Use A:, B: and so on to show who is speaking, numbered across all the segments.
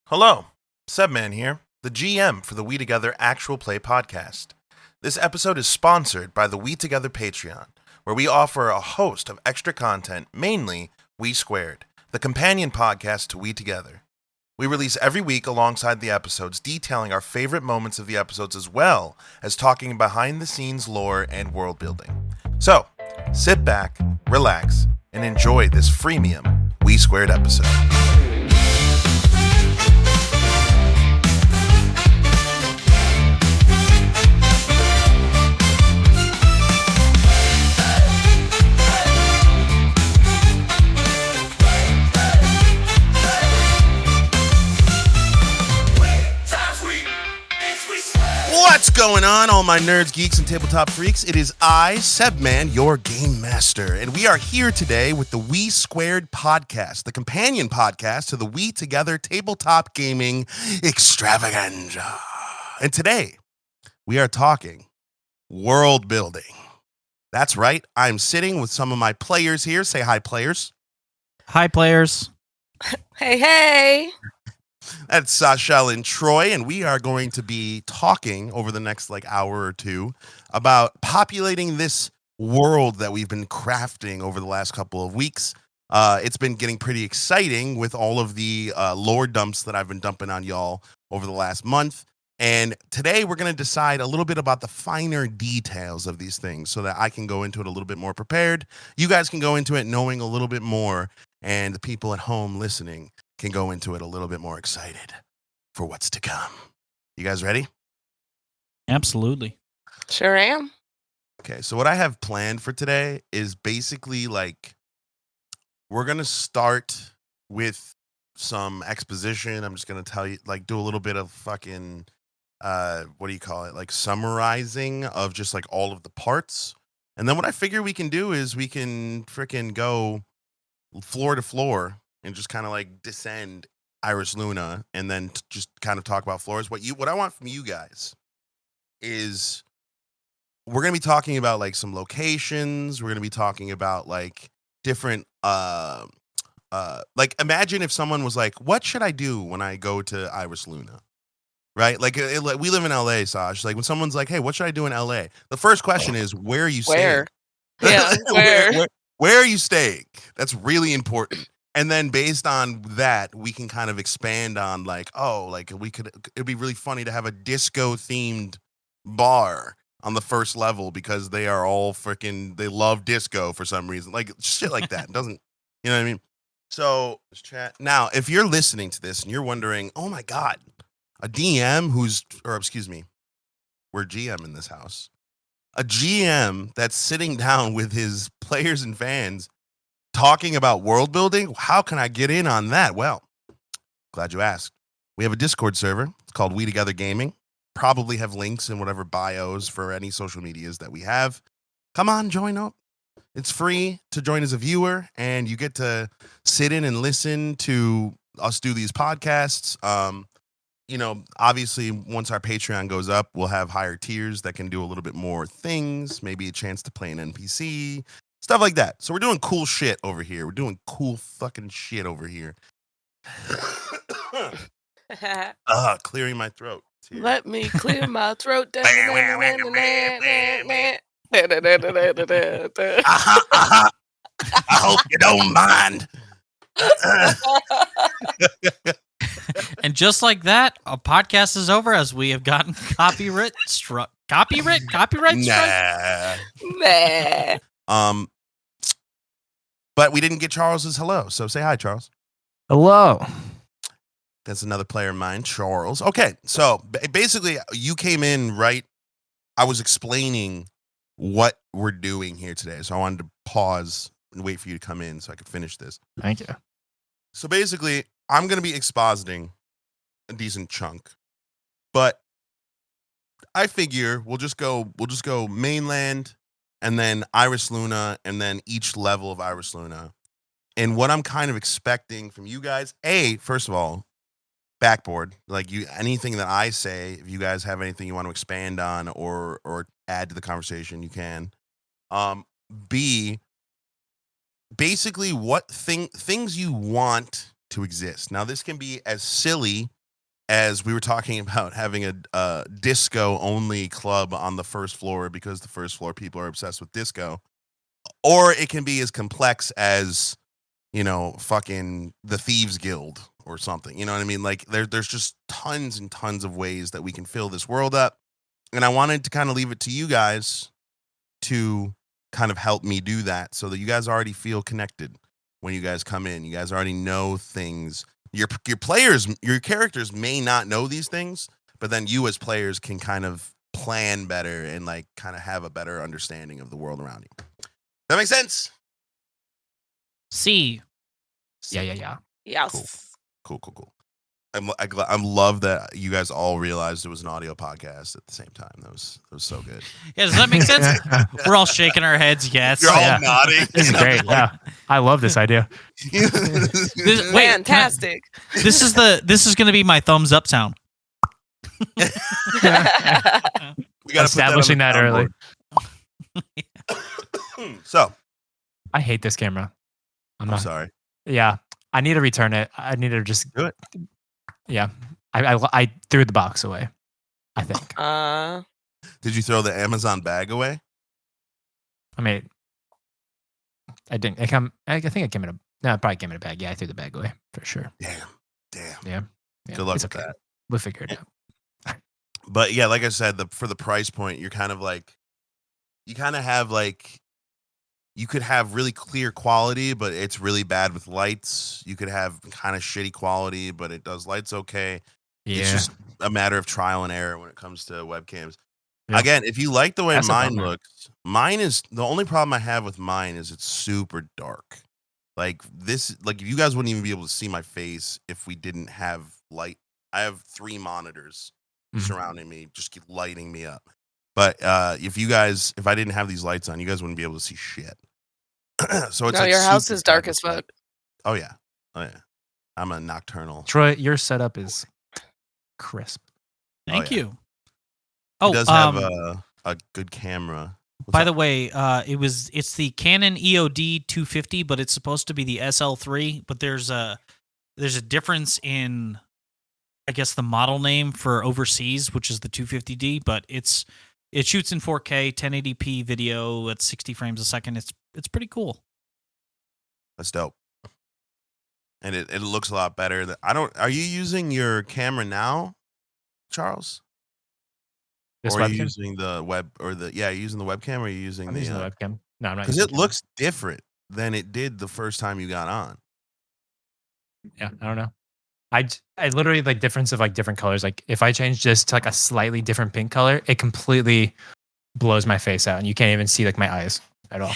A: Hello, Sebman here, the GM for the WeTogether Actual Play podcast. This episode is sponsored by the WeTogether Patreon, where we offer a host of extra content, mainly We², the companion podcast to WeTogether. We release every week alongside the episodes, detailing our favorite moments of the episodes as well as talking behind-the-scenes lore and world building. So, sit back, relax, and enjoy this freemium We² episode. What's going on, all my nerds, geeks, and tabletop freaks? It is I, Sebman, your game master, and we are here today with the We² podcast, the companion podcast to the WeTogether tabletop gaming extravaganza. And today, we are talking world building. That's right, I'm sitting with some of my players here. Say hi, players.
B: Hi, players.
C: Hey.
A: That's Sashel and Troy, and we are going to be talking over the next hour or two about populating this world that we've been crafting over the last couple of weeks. It's been getting pretty exciting with all of the lore dumps that I've been dumping on y'all over the last month. And today we're going to decide a little bit about the finer details of these things so that I can go into it a little bit more prepared. You guys can go into it knowing a little bit more, and the people at home listening can go into it a little bit more excited for what's to come. You guys ready?
B: Absolutely.
C: Sure am.
A: Okay, so what I have planned for today is basically we're going to start with some exposition. I'm just going to tell you, do a little bit of fucking, summarizing of just all of the parts. And then what I figure we can do is we can freaking go floor to floor and just kind of descend Iris Luna and then just kind of talk about floors. What I want from you guys is we're going to be talking about some locations. We're going to be talking about different imagine if someone was what should I do when I go to Iris Luna? Right? We live in LA, Sash. When someone's hey, what should I do in LA? The first question is, where are you staying?
C: Yeah, where?
A: Where are you staying? That's really important. And then based on that, we can kind of expand on it'd be really funny to have a disco themed bar on the first level because they are all they love disco for some reason. Shit like that. Doesn't, you know what I mean? So chat. Now, if you're listening to this and you're wondering, oh my God, a DM we're GM in this house. A GM that's sitting down with his players and fans talking about world building, how can I get in on that? Well, glad you asked. We have a Discord server. It's called WeTogether Gaming. Probably have links in whatever bios for any social medias that we have. Come on, join up. It's free to join as a viewer, and you get to sit in and listen to us do these podcasts. Obviously, once our Patreon goes up, we'll have higher tiers that can do a little bit more things, maybe a chance to play an NPC, stuff like that. So we're doing cool shit over here. We're doing cool fucking shit over here. Clearing my throat.
C: Let me clear my throat.
A: I hope you don't mind.
B: And just like that, a podcast is over as we have gotten copyright struck. Copyright strike?
C: Nah.
A: But we didn't get Charles's hello, so say hi, Charles.
D: Hello.
A: That's another player of mine, Charles. Okay, so basically, you came in right. I was explaining what we're doing here today, so I wanted to pause and wait for you to come in so I could finish this.
D: Thank you.
A: So basically, I'm going to be expositing a decent chunk, but I figure we'll just go mainland, and then Iris Luna, and then each level of Iris Luna. And what I'm kind of expecting from you guys, first of all, backboard, anything that I say, if you guys have anything you want to expand on or add to the conversation, you can. B, basically what things you want to exist. Now, this can be as silly as we were talking about having a disco only club on the first floor because the first floor people are obsessed with disco, or it can be as complex as, fucking the Thieves Guild or something. You know what I mean? Like there's just tons and tons of ways that we can fill this world up. And I wanted to kind of leave it to you guys to kind of help me do that so that you guys already feel connected when you guys come in. You guys already know things. Your players, your characters may not know these things, but then you as players can kind of plan better and like kind of have a better understanding of the world around you. That makes sense?
B: C.
D: Yeah.
C: Yes.
A: Cool. I love that you guys all realized it was an audio podcast at the same time. That was so good.
B: Yeah, does that make sense? We're all shaking our heads. Yes.
A: You're all
D: yeah.
A: nodding.
D: This is great. Yeah, I love this idea.
B: Wait,
C: Fantastic.
B: This is going to be my thumbs up sound.
A: We gotta
D: Establishing that early.
A: So,
D: I hate this camera.
A: I'm sorry.
D: Yeah, I need to return it. I need to just
A: do it.
D: Yeah, I threw the box away, I think.
A: Did you throw the Amazon bag away?
D: I mean, I didn't. I think it came in a. No, it probably came in a bag. Yeah, I threw the bag away for sure.
A: Damn.
D: Yeah.
A: Good luck
D: it's
A: with
D: okay.
A: that.
D: We'll figure it out.
A: But yeah, like I said, for the price point, you're kind of like, you kind of have like, you could have really clear quality, but it's really bad with lights. You could have kind of shitty quality, but it does lights okay.
D: Yeah.
A: It's just a matter of trial and error when it comes to webcams.
D: Yeah.
A: Again, if you like the way
D: That's a
A: mine
D: bummer.
A: looks, mine is the only problem I have with mine is it's super dark. Like this, like you guys wouldn't even be able to see my face if we didn't have light. I have 3 monitors surrounding me, just keep lighting me up. But if I didn't have these lights on, you guys wouldn't be able to see shit. So it's
C: No,
A: like
C: your house
A: super
C: is dark
A: dark
C: as fuck.
A: Oh yeah. I'm a nocturnal.
D: Troy, your setup is crisp.
B: Thank
A: yeah.
B: you.
A: He does have a good camera.
B: By the way, it's the Canon EOD 250, but it's supposed to be the SL3. But there's a difference in, I guess, the model name for overseas, which is the 250D. But it shoots in 4K, 1080p video at 60 frames a second. It's pretty cool.
A: That's dope. And it looks a lot better. Are you using your camera now, Charles?
D: This
A: or are you
D: webcam?
A: using the web or are you using the webcam or are you using
D: I'm
A: the
D: using the webcam. No, I'm not.
A: because
D: using
A: it
D: the camera.
A: looks different than it did the first time you got on.
D: Yeah, I don't know. I literally like difference of like different colors. Like if I change this to like a slightly different pink color, it completely blows my face out, and you can't even see like my eyes at all.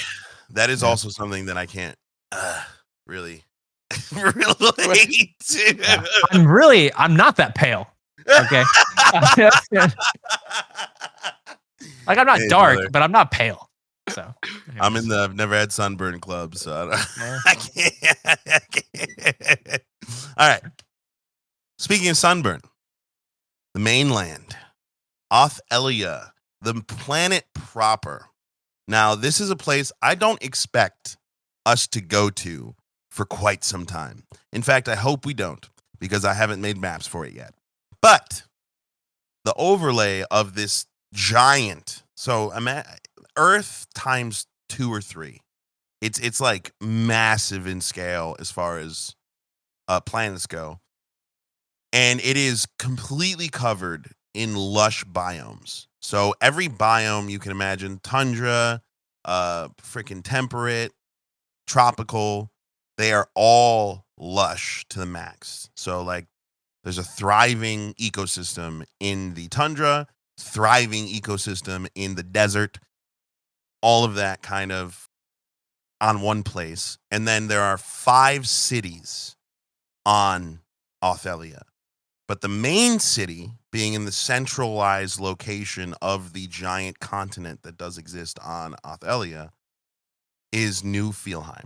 A: That is
D: Yeah.
A: also something that I can't really relate to.
D: Yeah. I'm not that pale. Okay. Like I'm not
A: Hey,
D: dark,
A: brother.
D: but I'm not pale. So
A: I've never had sunburn club, so I, don't,
D: Yeah.
A: I can't. All right. Speaking of sunburn, the mainland, Othelia, the planet proper. Now, this is a place I don't expect us to go to for quite some time. In fact, I hope we don't, because I haven't made maps for it yet. But the overlay of this giant, so Earth times 2 or 3. It's like massive in scale as far as planets go. And it is completely covered in lush biomes. So every biome you can imagine, tundra, freaking temperate, tropical, they are all lush to the max. So like there's a thriving ecosystem in the tundra, thriving ecosystem in the desert, all of that kind of on one place. And then there are 5 cities on Othelia. But the main city, being in the centralized location of the giant continent that does exist on Othelia, is New Felheim,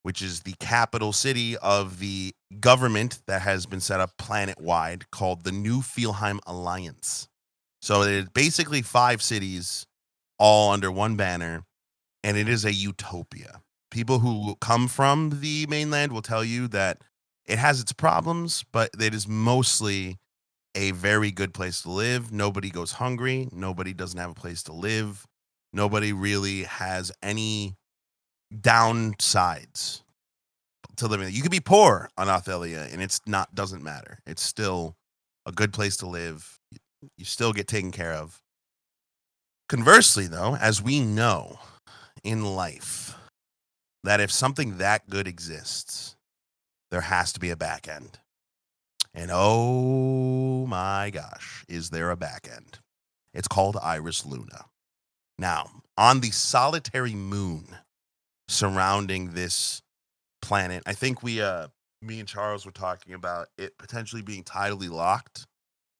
A: which is the capital city of the government that has been set up planet-wide called the New Felheim Alliance. So it is basically 5 cities all under one banner, and it is a utopia. People who come from the mainland will tell you that it has its problems, but it is mostly a very good place to live. Nobody goes hungry. Nobody doesn't have a place to live. Nobody really has any downsides to living. You could be poor on Othelia, and doesn't matter. It's still a good place to live. You still get taken care of. Conversely, though, as we know in life, that if something that good exists, there has to be a back end. And oh my gosh, is there a back end? It's called Iris Luna. Now, on the solitary moon surrounding this planet, I think me and Charles were talking about it potentially being tidally locked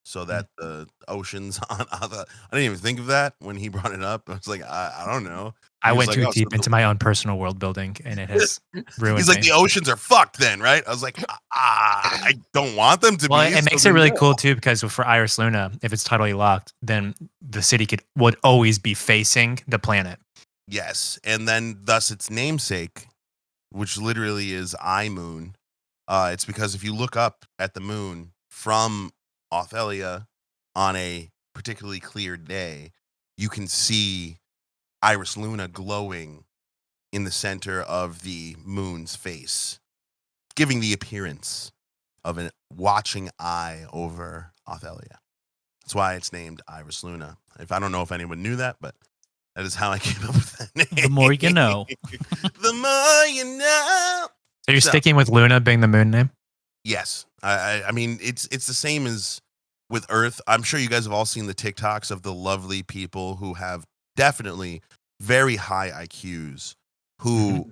A: so that the oceans I didn't even think of that when he brought it up. I was like, I don't know.
D: I
A: He was
D: went
A: like,
D: too
A: "Oh, so
D: deep into my own personal world building, and it has ruined
A: He's like,
D: me.
A: the oceans are fucked then, right? I was like, I don't want them to
D: Well,
A: be.
D: it
A: so
D: makes
A: then
D: it really
A: no.
D: cool too, because for Iris Luna, if it's totally locked, then the city would always be facing the planet.
A: Yes, and then thus its namesake, which literally is I Moon. It's because if you look up at the moon from Othelia on a particularly clear day, you can see Iris Luna glowing in the center of the moon's face, giving the appearance of a watching eye over Othelia. That's why it's named Iris Luna. I don't know if anyone knew that, but that is how I came up with that name.
B: The more you know.
A: The more you know.
D: So you're
A: So-
D: sticking with Luna being the moon name?
A: Yes, I mean it's the same as with Earth. I'm sure you guys have all seen the TikToks of the lovely people who have definitely very high IQs who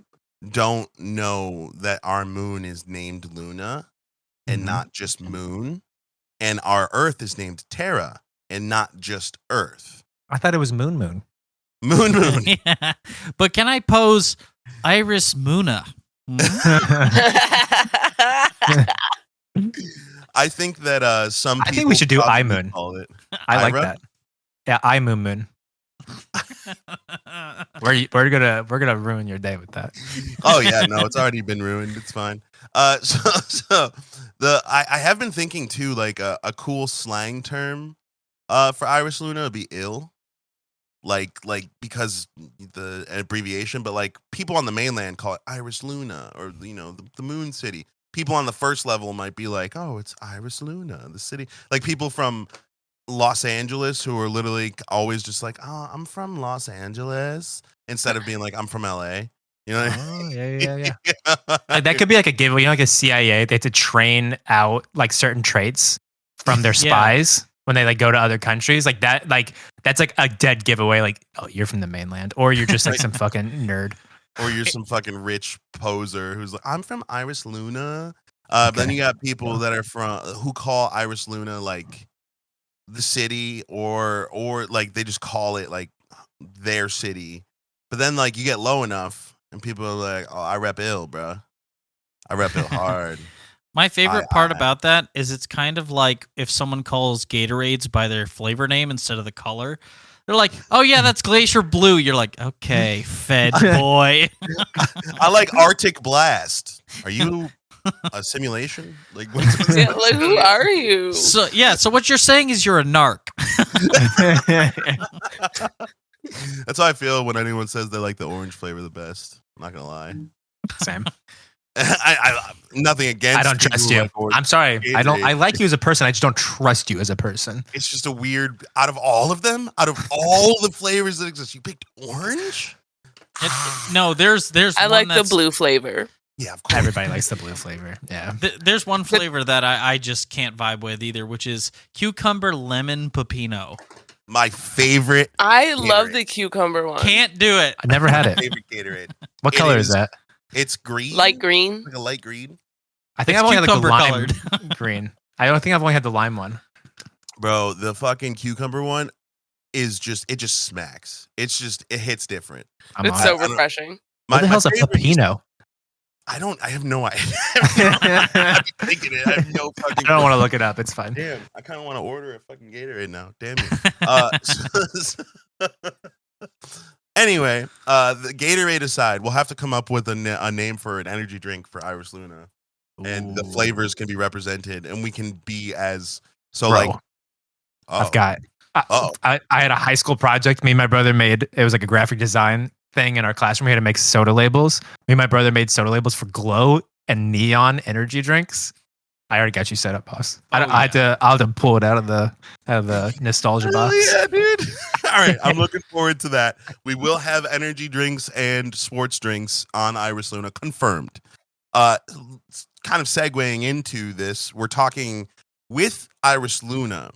A: don't know that our moon is named Luna and
D: Mhm.
A: not just Moon, and our Earth is named Terra and not just Earth.
D: I thought it was Moon.
A: Moon, Moon.
B: Yeah. But can I pose Iris Muna? Hmm?
A: I think that some
D: I
A: people
D: think we should do
A: probably
D: iMoon.
A: call it
D: I like
A: Ira?
D: that. Yeah, I Moon. We're gonna ruin your day with that.
A: Oh yeah, no, it's already been ruined. It's fine. So I have been thinking too, like a cool slang term for Iris Luna would be ill. Like because the abbreviation, but like people on the mainland call it Iris Luna or the Moon City. People on the first level might be like, oh, it's Iris Luna, the city. Like people from Los Angeles who are literally always just like, oh, I'm from Los Angeles, instead of being like, I'm from LA. You know what I
D: Oh,
A: mean?
D: yeah. Like, that could be like a giveaway. You know, like a CIA, they have to train out like certain traits from their
B: Yeah.
D: spies when they like go to other countries. Like that, like that's like a dead giveaway. Like, oh, you're from the mainland, or you're just like some fucking nerd.
A: Or you're some fucking rich poser who's like, I'm from Iris Luna. But then you got people that are who call Iris Luna like the city, or like they just call it like their city. But then like you get low enough and people are like, oh, I rep ill, bro. I rep ill hard.
B: My favorite part about that is it's kind of like if someone calls Gatorades by their flavor name instead of the color. They're like, oh yeah, that's Glacier Blue. You're like, okay, fed boy.
A: I like Arctic Blast. Are you a simulation? Like, what's
C: Yeah, like, who are you?
B: So what you're saying is you're a narc.
A: That's how I feel when anyone says they like the orange flavor the best. I'm not gonna lie.
D: Sam,
A: I nothing against.
D: I don't
A: people
D: trust
A: who
D: you.
A: like orange.
D: I'm sorry. I don't. I
A: Gatorade.
D: like you as a person. I just don't trust you as a person.
A: It's just a weird. Out of all of them, out of all the flavors that exist, you picked orange.
B: No, there's
C: I
B: one
C: like the
B: that's-
C: blue flavor.
A: Yeah, of course.
D: Everybody likes the blue flavor. Yeah.
B: There's one flavor that I just can't vibe with either, which is cucumber lemon pepino.
A: My favorite.
C: I love
A: Gatorade.
C: the cucumber one.
B: Can't do it.
D: I never had it.
A: Favorite Gatorade.
D: What
A: It
D: color is
A: is-
D: that?
A: It's green.
C: Light green.
A: Like a light green.
D: I think
B: It's
D: I've only had like the
B: cucumber
D: lime
B: colored.
D: green. I don't think I've only had the lime one.
A: Bro, the fucking cucumber one is just smacks. It hits different.
D: I'm
C: It's
D: on
C: so
D: it.
A: don't-
C: refreshing.
D: What the hell's a
A: favorite is-
D: pepino?
A: I have no idea. I'm thinking it. I have no
D: I
A: fucking.
D: don't want to look it up. It's fine.
A: Damn, I kind of want to order a fucking Gatorade now. Damn you. Anyway, the Gatorade aside, we'll have to come up with a name for an energy drink for Iris Luna, and the
D: Ooh.
A: flavors can be represented, and we can be as So
D: Bro,
A: like,
D: I've got.
A: Oh.
D: I had a high school project. Me and my brother made. It was like a graphic design thing in our classroom. We had to make soda labels. Me and my brother made soda labels for glow and neon energy drinks. I already got you set up, boss.
B: Oh,
D: I had to. I'll have to pull it out of the nostalgia
A: Hell
D: box.
A: yeah, dude. All right, I'm looking forward to that. We will have energy drinks and sports drinks on Iris Luna confirmed. Kind of segueing into this, we're talking with Iris Luna.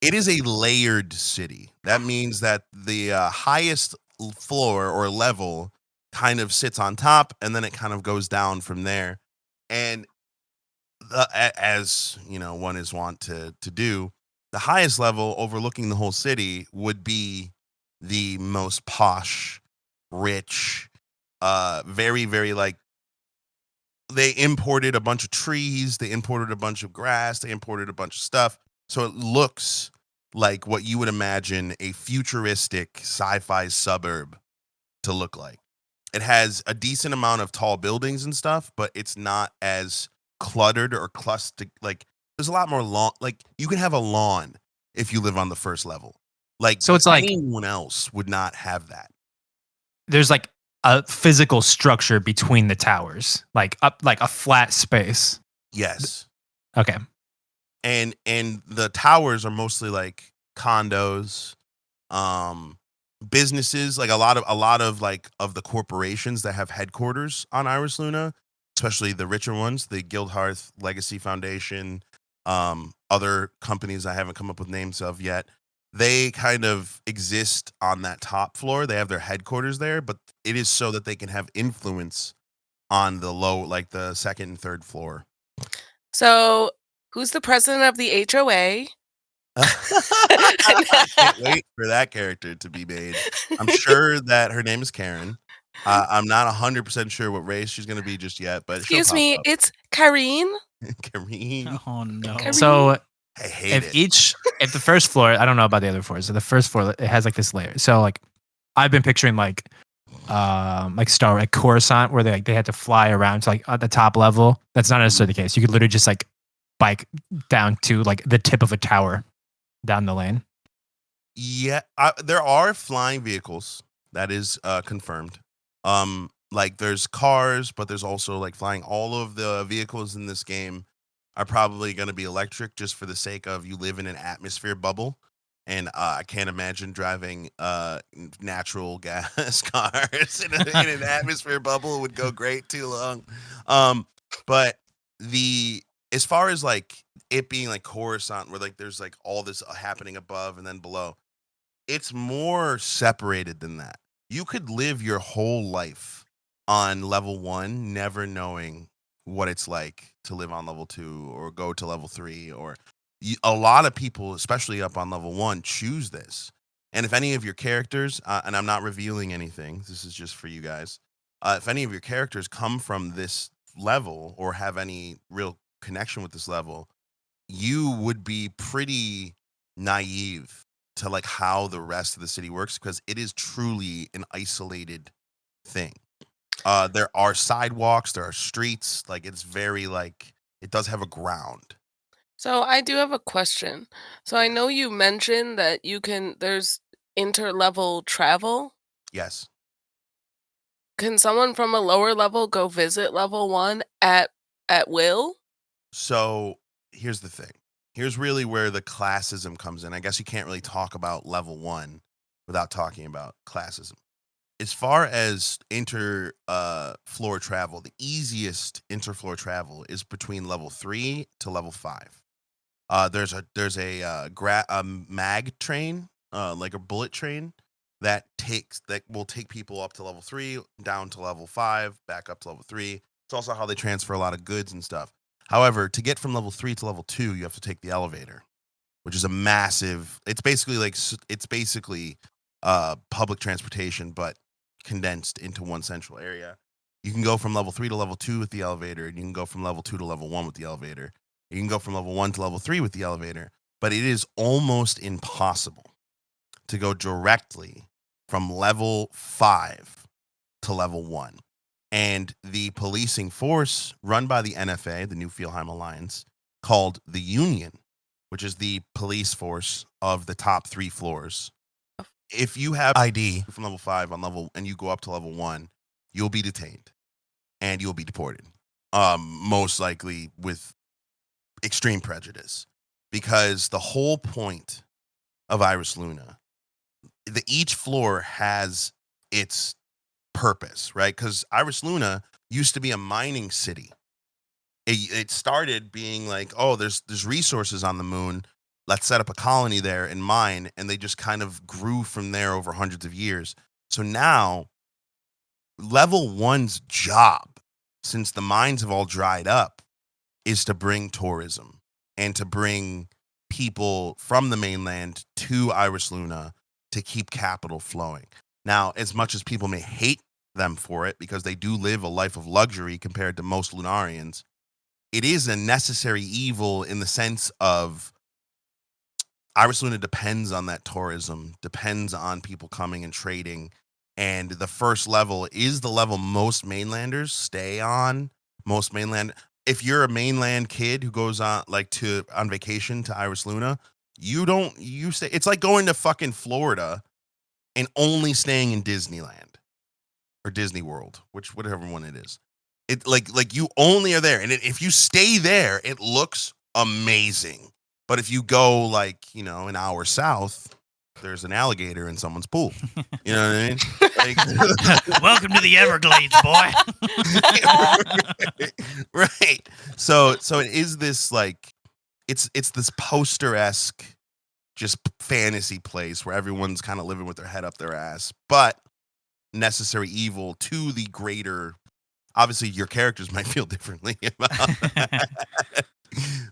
A: It is a layered city. That means that the highest floor or level kind of sits on top, and then it kind of goes down from there. And as you know, one is wont to do, the highest level overlooking the whole city would be the most posh, rich, very, very like they imported a bunch of trees, they imported a bunch of grass, they imported a bunch of stuff. So it looks like what you would imagine a futuristic sci-fi suburb to look like. It has a decent amount of tall buildings and stuff, but it's not as cluttered or clustered. Like there's a lot more lawn. Like you can have a lawn if you live on the first level. Like
D: So it's like
A: anyone else would not have that.
D: there's like a physical structure between the towers, like up like a flat space.
A: Yes.
D: Okay.
A: And the towers are mostly like condos, businesses, like a lot of like of the corporations that have headquarters on Iris Luna, especially the richer ones, the Guildhearth Legacy Foundation, other companies I haven't come up with names of yet. They kind of exist on that top floor. They have their headquarters there, but it is so that they can have influence on the low, like the second and third floor.
C: So, who's the president of the HOA?
A: I can't wait for that character to be made. I'm sure that her name is Karen. I'm not 100% sure what race she's going to be just yet, but she'll
C: Excuse
A: pop
C: me,
A: up.
C: it's Kareen.
A: Kareem.
B: Oh no.
C: Kareen.
D: So
A: I hate it.
D: if the first floor, I don't know about the other floors. So the first floor, it has like this layer. So like I've been picturing like Coruscant, where they had to fly around to like at the top level. That's not necessarily the case. You could literally just like bike down to like the tip of a tower down the lane.
A: Yeah, there are flying vehicles. That is confirmed. Like there's cars, but there's also like flying. All of the vehicles in this game are probably going to be electric, just for the sake of you live in an atmosphere bubble. And I can't imagine driving natural gas cars in an atmosphere bubble. It would go great too long. But as far as like it being like Coruscant, where like there's like all this happening above and then below, it's more separated than that. You could live your whole life on level 1, never knowing what it's like to live on level 2 or go to level 3. Or a lot of people, especially up on level 1, choose this. And if any of your characters, and I'm not revealing anything, this is just for you guys. If any of your characters come from this level or have any real connection with this level, you would be pretty naive to like how the rest of the city works, because it is truly an isolated thing. There are sidewalks, there are streets, like it's very like it does have a ground.
C: So, I do have a question. So, I know you mentioned that there's interlevel travel.
A: Yes.
C: Can someone from a lower level go visit level 1 at will?
A: So here's the thing. Here's really where the classism comes in. I guess you can't really talk about level 1 without talking about classism. As far as floor travel, the easiest interfloor travel is between level 3 to level 5. There's a mag train, like a bullet train that will take people up to level 3, down to level 5, back up to level 3. It's also how they transfer a lot of goods and stuff. However, to get from level 3 to level 2, you have to take the elevator, which is a massive. It's basically public transportation, but condensed into one central area. You can go from level 3 to level 2 with the elevator, and you can go from level 2 to level 1 with the elevator. You can go from level 1 to level 3 with the elevator, but it is almost impossible to go directly from level 5 to level 1. And the policing force run by the NFA, the New Fieldheim Alliance, called the Union, which is the police force of the top 3 floors. If you have ID from level 5 and you go up to level 1, you'll be detained and you'll be deported. Most likely with extreme prejudice, because the whole point of Iris Luna, each floor has its purpose, right? Because Iris Luna used to be a mining city. It started being like, oh, there's resources on the moon. Let's set up a colony there and mine. And they just kind of grew from there over hundreds of years. So now level 1's job, since the mines have all dried up, is to bring tourism and to bring people from the mainland to Iris Luna to keep capital flowing. Now, as much as people may hate them for it, because they do live a life of luxury compared to most Lunarians, it is a necessary evil in the sense of Iris Luna depends on that tourism, depends on people coming and trading. And the first level is the level most mainlanders stay on. Most mainland, if you're a mainland kid who goes on vacation to Iris Luna, you stay. It's like going to fucking Florida and only staying in Disneyland or Disney World, whatever one it is. It like you only are there, and if you stay there, it looks amazing. But if you go an hour south, there's an alligator in someone's pool. You know what I mean?
B: Welcome to the Everglades, boy.
A: Right. So it is this it's this poster-esque just fantasy place where everyone's kind of living with their head up their ass, but necessary evil to the greater. Obviously, your characters might feel differently about that.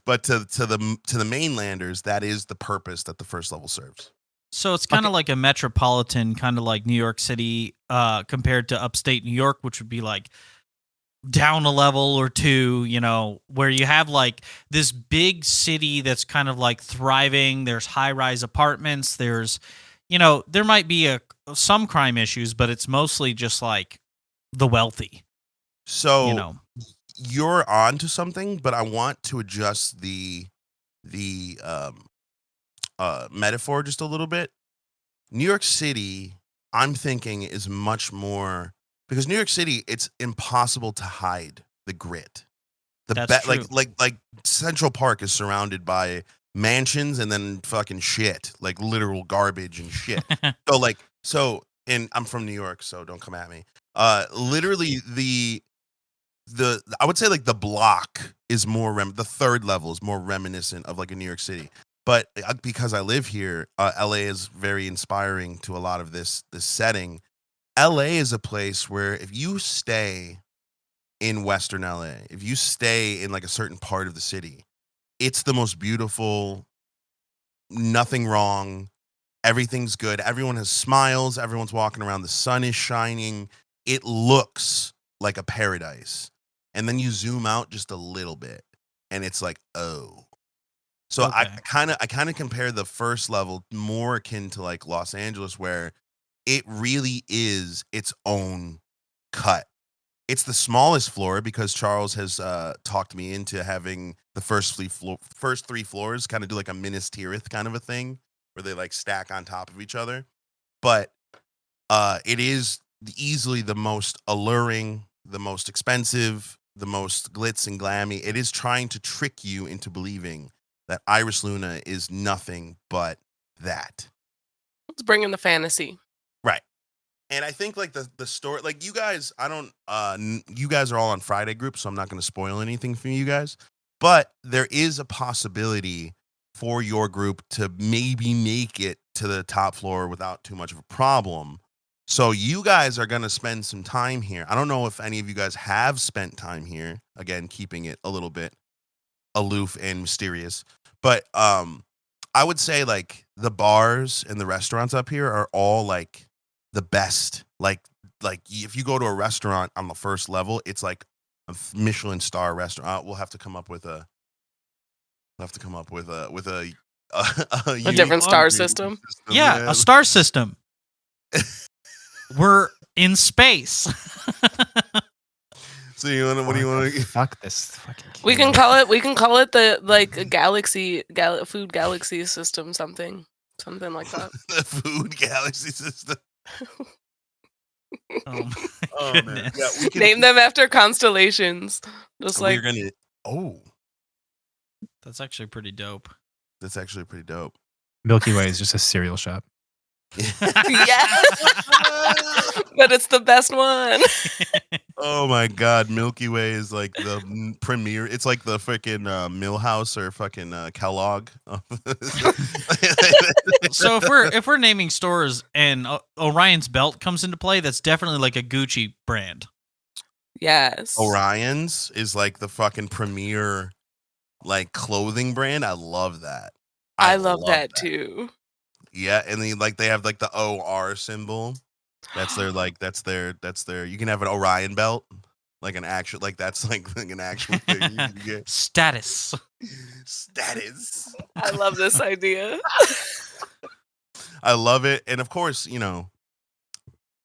A: But to the mainlanders, that is the purpose that the first level serves.
B: So it's kind of like a metropolitan, kind of like New York City, compared to upstate New York, which would be like down a level or two, where you have like this big city that's kind of like thriving. There's high-rise apartments. There's, there might be some crime issues, but it's mostly just like the wealthy.
A: So you're on to something, but I want to adjust the metaphor just a little bit. New York City, I'm thinking, is much more, because New York City, it's impossible to hide the grit.
B: That's true.
A: Like Central Park is surrounded by mansions and then fucking shit, like literal garbage and shit. And I'm from New York, so don't come at me. Literally I would say like the block is more the third level is more reminiscent of like a New York City. But because I live here, LA is very inspiring to a lot of this setting. LA is a place where if you stay in Western LA, if you stay in like a certain part of the city, it's the most beautiful, nothing wrong, everything's good, everyone has smiles, everyone's walking around, the sun is shining, it looks like a paradise. And then you zoom out just a little bit and it's like, oh. So
B: Okay.
A: I kind of compare the first level more akin to like Los Angeles, where it really is its own cut. It's the smallest floor because Charles has talked me into having the first 3 floors kind of do like a Minas Tirith kind of a thing where they like stack on top of each other. But it is easily the most alluring, the most expensive, the most glitz and glammy. It is trying to trick you into believing that Iris Luna is nothing but that.
C: Let's bring in the fantasy.
A: Right. And I think like the story, like you guys, you guys are all on Friday group, so I'm not going to spoil anything for you guys. But there is a possibility for your group to maybe make it to the top floor without too much of a problem. So you guys are going to spend some time here. I don't know if any of you guys have spent time here. Again, keeping it a little bit aloof and mysterious. But I would say like the bars and the restaurants up here are all like the best. Like if you go to a restaurant on the first level, it's like a Michelin star restaurant. We'll have to come up with a
C: A different star system.
B: Yeah, a star system. We're in space.
A: So you want to? What do you want to?
D: Fuck this fucking.
C: We can call it the like food galaxy system, something like that.
A: The food galaxy system.
B: Oh my
A: Oh man,
B: goodness.
A: yeah, we can
C: Name them after constellations. Just
A: We're
C: like
A: gonna. Oh,
B: That's actually pretty dope.
A: that's actually pretty dope.
D: Milky Way is just a cereal shop.
C: yes, but it's the best one.
A: Oh my god, Milky Way is like the premier. It's like the freaking Millhouse or fucking Kellogg.
B: So if we're naming stores and Orion's belt comes into play, that's definitely like a Gucci brand.
C: Yes.
A: Orion's is like the fucking premier like clothing brand. I love that.
C: I love that too.
A: Yeah, and then like they have like the OR symbol. That's their you can have an Orion belt. Like an actual that's like an actual thing you can get.
B: Status.
A: Status.
C: I love this idea.
A: I love it. And of course, and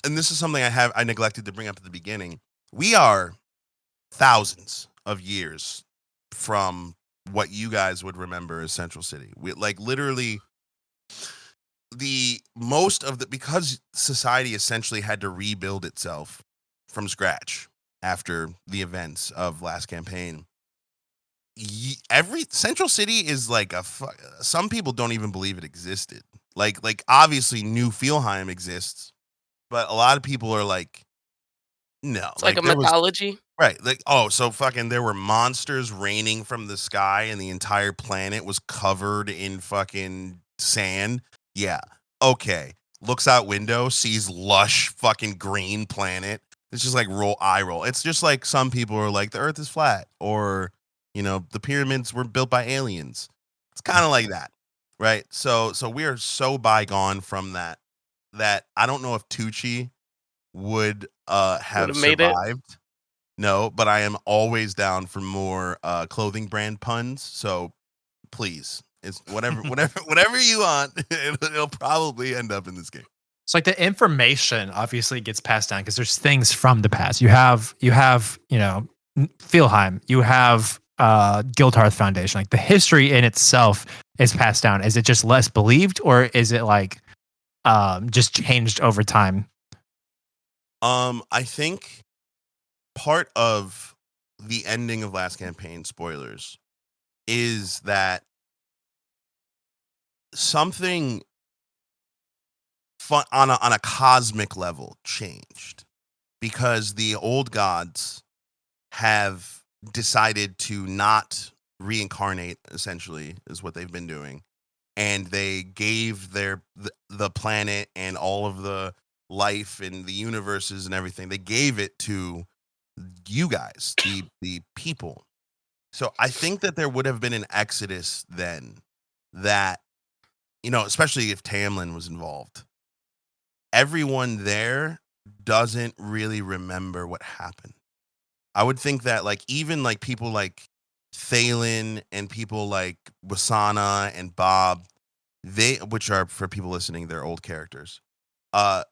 A: this is something I neglected to bring up at the beginning. We are thousands of years from what you guys would remember as Central City. We like literally because society essentially had to rebuild itself from scratch after the events of last campaign. Every Central City is like some people don't even believe it existed. Like obviously New Fielheim exists, but a lot of people are like, no.
C: It's like a mythology.
A: Right. Like, so fucking there were monsters raining from the sky and the entire planet was covered in fucking sand. Yeah. Okay. Looks out window, sees lush fucking green planet. It's just like eye roll. It's just like some people are like the earth is flat or, the pyramids were built by aliens. It's kind of like that. Right. So we are so bygone from that I don't know if Tucci would have
C: made it.
A: survived. No, but I am always down for more clothing brand puns. So please, it's whatever you want. It'll probably end up in this game.
D: It's like the information obviously gets passed down because there's things from the past. You have Fielheim. You have Guildhearth Foundation. Like the history in itself is passed down. Is it just less believed, or is it like just changed over time?
A: I think part of the ending of last campaign, spoilers, is that something fun on a cosmic level changed because the old gods have decided to not reincarnate, essentially, is what they've been doing. And they gave the planet and all of the life and the universes and everything, they gave it to you guys, the people. So I think that there would have been an exodus then that, especially if Tamlin was involved. Everyone there doesn't really remember what happened. I would think that like even like people like Thalen and people like Wasana and Bob, which are, for people listening, they're old characters.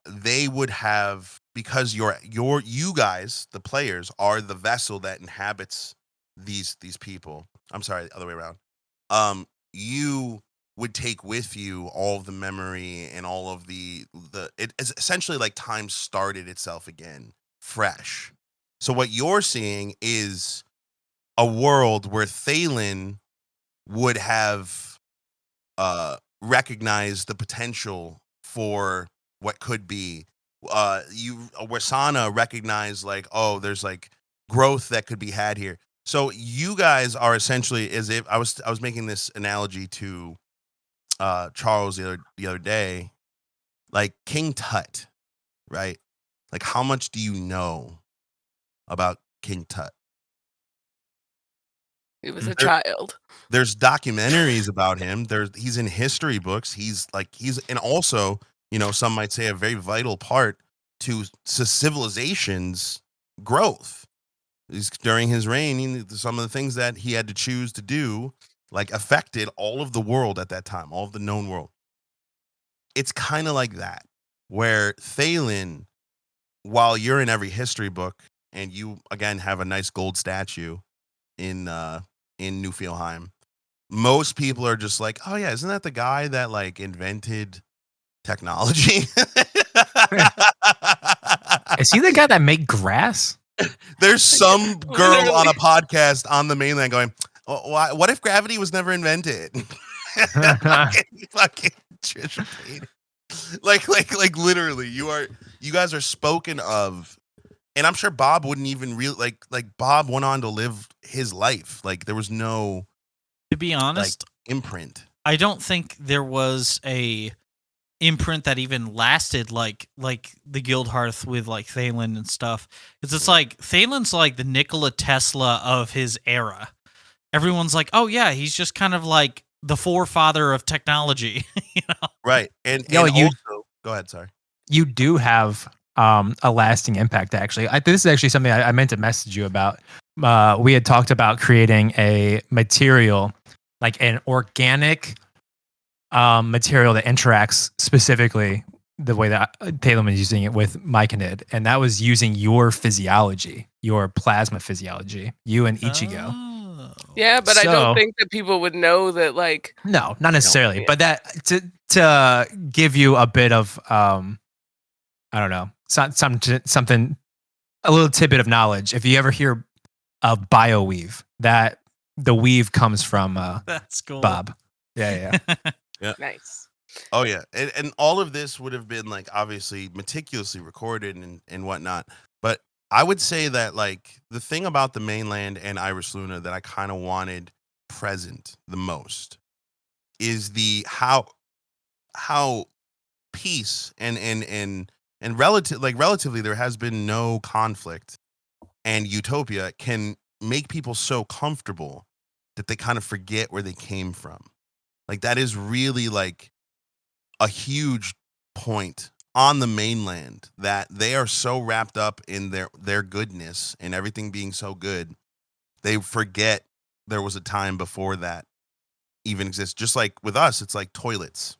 A: They would have, because you guys, the players, are the vessel that inhabits these people. I'm sorry, the other way around. You would take with you all of the memory and all of it is essentially like time started itself again, fresh. So what you're seeing is a world where Thalen would have recognized the potential for what could be. Wasana recognized like, there's like growth that could be had here. So you guys are essentially, as if I was making this analogy to Charles the other day, like King Tut, right? Like how much do you know about King Tut?
C: He was a child.
A: There's documentaries about him. He's in history books. He's and also, some might say a very vital part to civilization's growth. During his reign, some of the things that he had to choose to do, like affected all of the world at that time, all of the known world. It's kind of like that, where Thalen, while you're in every history book and you again have a nice gold statue in Newfielheim, most people are just like, oh yeah, isn't that the guy that like invented technology?
D: Is he the guy that made grass?
A: There's some girl on
C: Literally.
A: a podcast on the mainland going, oh, what if gravity was never invented? fucking Trisha Paytas. Like literally, you guys are spoken of, and I'm sure Bob wouldn't even like Bob went on to live his life. Like there was no,
B: To be honest,
A: imprint.
B: I don't think there was a imprint that even lasted like the Guildhearth with like Thalen and stuff. Because it's like Thalen's like the Nikola Tesla of his era. Everyone's like, oh yeah, he's just kind of like the forefather of technology. You know?
A: Right. And
D: Yo,
A: and
D: you-
A: also, go ahead, sorry.
D: You do have a lasting impact, actually. This is actually something I meant to message you about. We had talked about creating a material, like an organic material that interacts specifically the way that Taylor was using it with Myconid, and that was using your physiology, your plasma physiology, you and Ichigo.
B: Oh.
C: Yeah, but I
D: So-
C: don't think that people would know that. Like,
D: No, not necessarily,
C: yeah.
D: but that to give you a bit of I don't know, something, a little tidbit of knowledge. If you ever hear of bioweave, that the weave comes from
B: That's cool.
D: Bob. Yeah.
C: nice.
A: Oh yeah, and all of this would have been like obviously meticulously recorded and whatnot. But I would say that like the thing about the mainland and Iris Luna that I kind of wanted present the most is the how peace and relatively there has been no conflict, and utopia can make people so comfortable that they kind of forget where they came from. Like that is really like a huge point on the mainland, that they are so wrapped up in their goodness and everything being so good, they forget there was a time before that even exists. Just like with us, it's like toilets.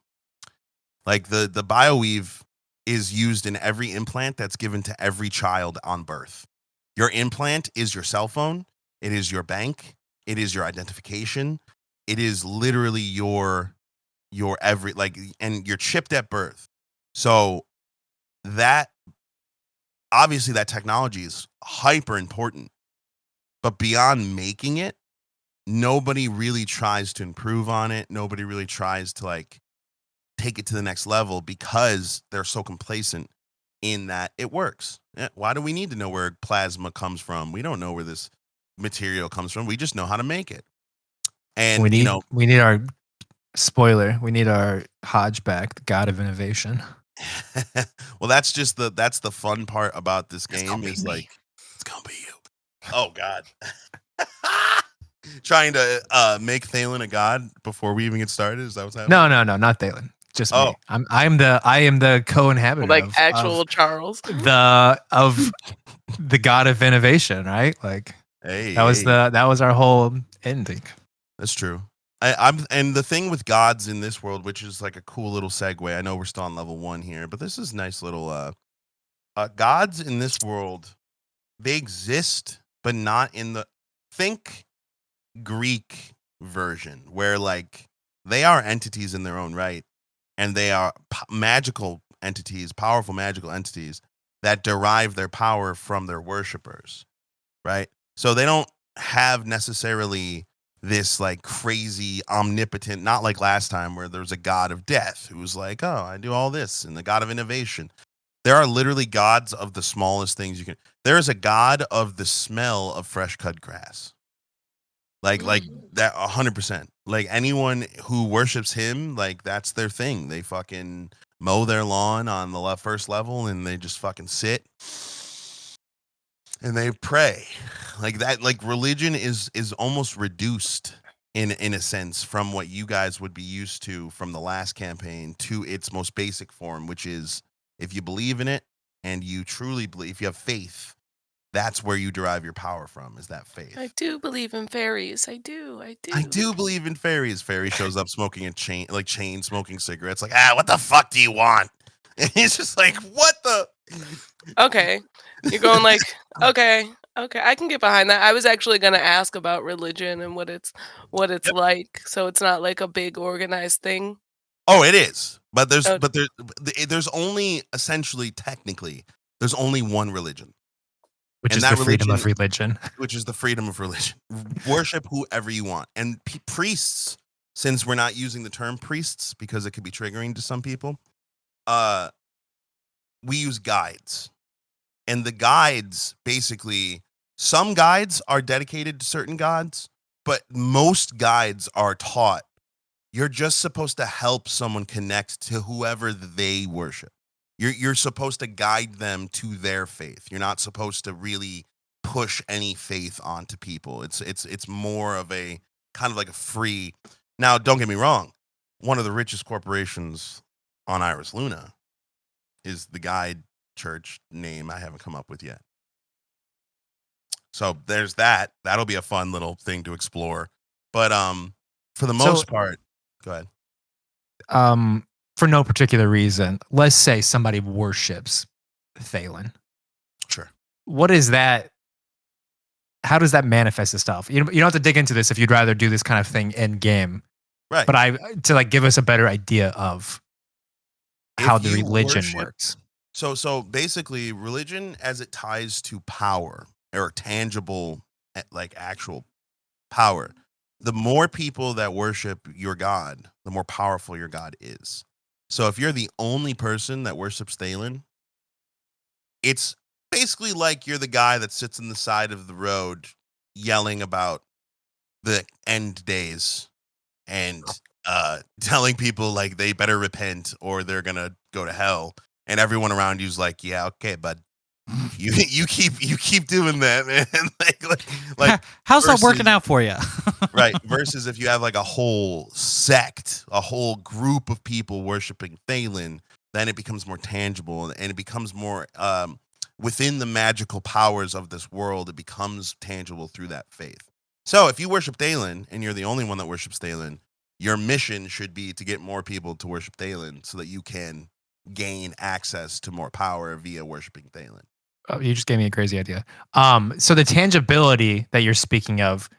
A: Like the bioweave is used in every implant that's given to every child on birth. Your implant is your cell phone, it is your bank, it is your identification, it is literally your every and you're chipped at birth. So that obviously that technology is hyper important, but beyond making it, nobody really tries to improve on it. Nobody really tries to like take it to the next level because they're so complacent in that it works. Why do we need to know where plasma comes from? We don't know where this material comes from. We just know how to make it. And
D: we need our spoiler. We need our Hodge back, the god of innovation.
A: well, that's the fun part about this game is
B: me.
A: like it's gonna be you. Oh God. Trying to make Thalen a god before we even get started. Is that what's happening?
D: No, not Thalen. Just
A: Oh.
D: me. I am the co-inhabitor
C: Like
D: of,
C: actual
D: of
C: Charles.
D: the god of innovation, right? Like
A: Hey,
D: that was our whole ending.
A: That's true. And the thing with gods in this world, which is like a cool little segue. I know we're still on level 1 here, but this is nice little gods in this world. They exist, but not in the think Greek version, where like they are entities in their own right, and they are magical entities, powerful magical entities that derive their power from their worshipers, right? So they don't have necessarily this like crazy omnipotent, not like last time where there was a god of death who was like, oh, I do all this, and the god of innovation. There are literally gods of the smallest things you can. There is a god of the smell of fresh cut grass. Like that 100%. Like anyone who worships him, like that's their thing. They fucking mow their lawn on the first level and they just fucking sit and they pray. Like that, like religion is almost reduced in a sense from what you guys would be used to from the last campaign to its most basic form, which is if you believe in it and you truly believe, if you have faith, that's where you derive your power from, is that faith.
C: I do believe in fairies. I do.
A: I do believe in fairies. Fairy shows up smoking a chain smoking cigarettes. Like, what the fuck do you want? And he's just like, what the?
C: Okay. You're going like, okay. Okay, I can get behind that. I was actually gonna ask about religion and what it's
A: Yep.
C: like, so it's not like a big organized thing.
A: Oh, it is. But
C: Oh,
A: there's only essentially technically there's only one religion.
D: which
A: And
D: is
A: that
D: the freedom
A: religion,
D: of religion.
A: which is the freedom of religion. Worship whoever you want. And priests, since we're not using the term priests because it could be triggering to some people, uh we use guides. And the guides basically, some guides are dedicated to certain gods, but most guides are taught you're just supposed to help someone connect to whoever they worship. You're supposed to guide them to their faith. You're not supposed to really push any faith onto people. It's more of a kind of like a free. Now, don't get me wrong. One of the richest corporations on Iris Luna is the guide church name I haven't come up with yet. So there's that. That'll be a fun little thing to explore. But for the
D: So-
A: most part, go ahead.
D: For no particular reason, let's say somebody worships Thalen.
A: Sure.
D: What is that? How does that manifest itself? You don't have to dig into this if you'd rather do this kind of thing in game.
A: Right.
D: But to like give us a better idea of how
A: If
D: the
A: you
D: religion
A: worship-
D: works.
A: So basically, religion as it ties to power or tangible, like actual power, the more people that worship your God, the more powerful your God is. So if you're the only person that worships Thalen, it's basically like you're the guy that sits on the side of the road yelling about the end days and telling people like they better repent or they're gonna go to hell. And everyone around you's like, yeah, okay, bud. You keep doing that, man. like
B: How's that working
A: versus-
B: out for you?
A: right. Versus if you have like a whole sect, a whole group of people worshiping Thalen, then it becomes more tangible and it becomes more within the magical powers of this world. It becomes tangible through that faith. So if you worship Thalen and you're the only one that worships Thalen, your mission should be to get more people to worship Thalen so that you can gain access to more power via worshiping Thalen.
D: Oh, you just gave me a crazy idea. So the tangibility that you're speaking of,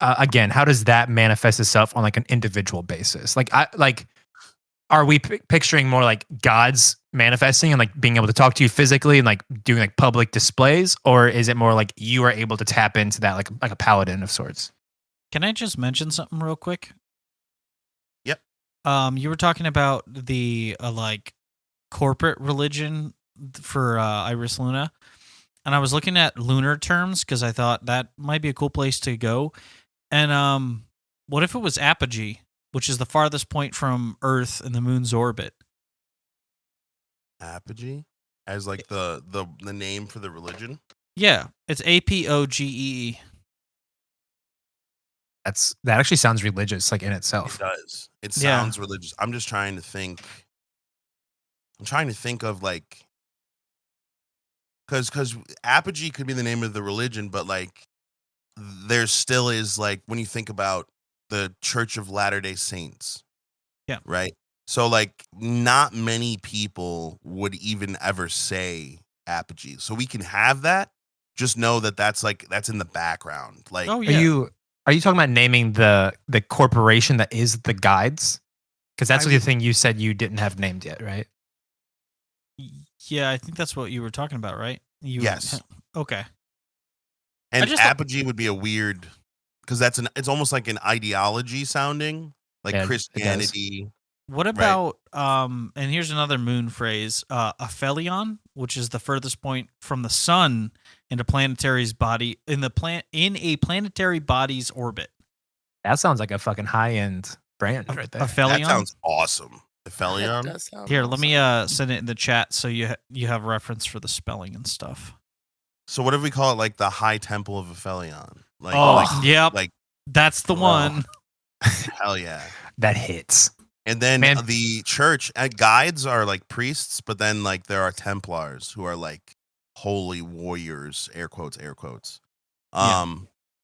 D: again, how does that manifest itself on like an individual basis? Are we picturing more like gods manifesting and like being able to talk to you physically and like doing like public displays, or is it more like you are able to tap into that like a paladin of sorts?
B: Can I just mention something real quick?
A: Yep.
B: You were talking about the like corporate religion for Iris Luna, and I was looking at lunar terms because I thought that might be a cool place to go. And what if it was apogee, which is the farthest point from Earth in the moon's orbit?
A: Apogee as like the name for the religion.
B: Yeah, it's APOGEE.
D: That actually sounds religious, like in
A: It
D: itself.
A: does. It
B: Yeah.
A: sounds religious. I'm just trying to think. I'm trying to think of like, because apogee could be the name of the religion, but like, there still is like when you think about the Church of Latter-day Saints.
B: Yeah.
A: Right. So like, not many people would even ever say apogee. So we can have that. Just know that that's in the background. Like,
B: Oh yeah.
D: Are you talking about naming the corporation that is the guides? Because that's
A: I
D: the
A: would-
D: thing you said you didn't have named yet, right?
B: Yeah, I think that's what you were talking about, right?
A: Yes.
B: Okay.
A: and
B: just thought-
A: apogee would be a weird, because it's almost like an ideology sounding like
D: Yeah, it does.
A: Christianity.
B: What about and here's another moon phrase, aphelion, which is the furthest point from the sun in a planetary's body in a planetary body's orbit.
D: That sounds like a fucking high end brand right there.
B: Aphelion.
A: That sounds awesome.
C: That
A: Aphelion.
C: does sound
B: Here, let me
C: awesome.
B: send it in the chat so you have reference for the spelling and stuff.
A: So what if we call it like the High Temple of Aphelion? Like,
B: Yep,
A: like
B: that's the
A: Oh.
B: one.
A: hell yeah.
D: That hits.
A: And then
D: Man.
A: the church guides are like priests, but then like there are Templars who are like holy warriors, air quotes.
B: Yeah.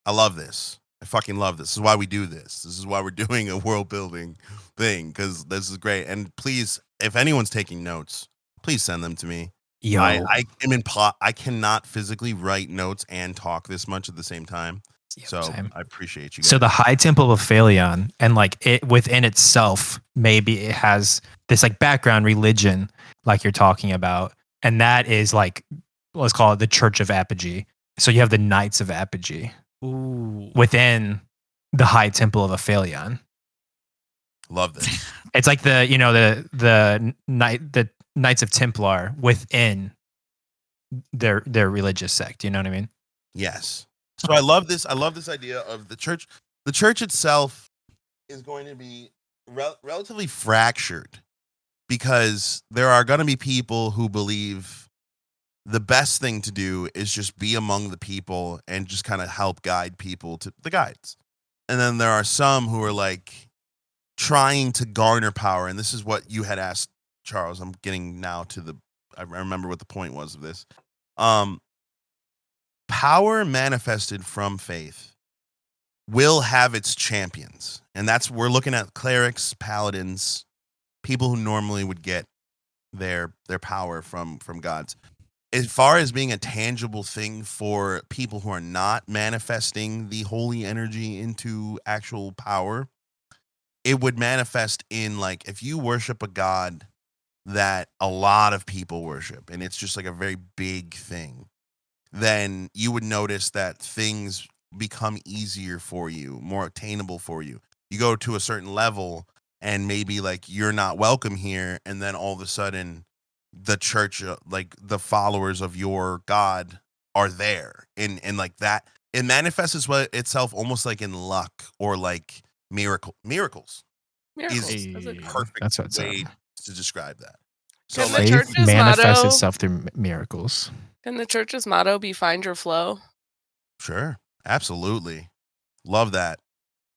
A: I love this. I fucking love this. This is why we do this. This is why we're doing a world building thing, because this is great. And please, if anyone's taking notes, please send them to me.
D: Yo,
A: I am I cannot physically write notes and talk this much at the same time.
D: Yep,
A: So
D: same.
A: I appreciate you guys.
D: So the High Temple of Aphelion, and like it within itself, maybe it has this like background religion, like you're talking about, and that is like, let's call it the Church of Apogee. So you have the Knights of Apogee
B: Ooh.
D: within the High Temple of Aphelion.
A: Love this.
D: It's like the Knights of Templar within their religious sect. You know what I mean?
A: Yes. So I love this. I love this idea of the church. The church itself is going to be relatively fractured because there are going to be people who believe the best thing to do is just be among the people and just kind of help guide people to the guides. And then there are some who are like trying to garner power. And this is what you had asked, Charles. I'm getting now to I remember what the point was of this. Power manifested from faith will have its champions. And we're looking at clerics, paladins, people who normally would get their power from gods. As far as being a tangible thing for people who are not manifesting the holy energy into actual power, it would manifest in like if you worship a god that a lot of people worship and it's just like a very big thing, then you would notice that things become easier for you, more attainable for you. You go to a certain level and maybe like you're not welcome here, and then all of a sudden the church, like the followers of your god are there. And like that, it manifests itself almost like in luck or like miracles.
C: Miracles.
A: Is
C: That's a-
A: perfect
D: That's what's up.
A: way to describe that. So
C: Can the
A: like,
C: church-
D: Faith
C: church's
D: manifests
C: motto-
D: itself through miracles.
C: Can the church's motto be "Find your flow"?
A: sure, absolutely, love that.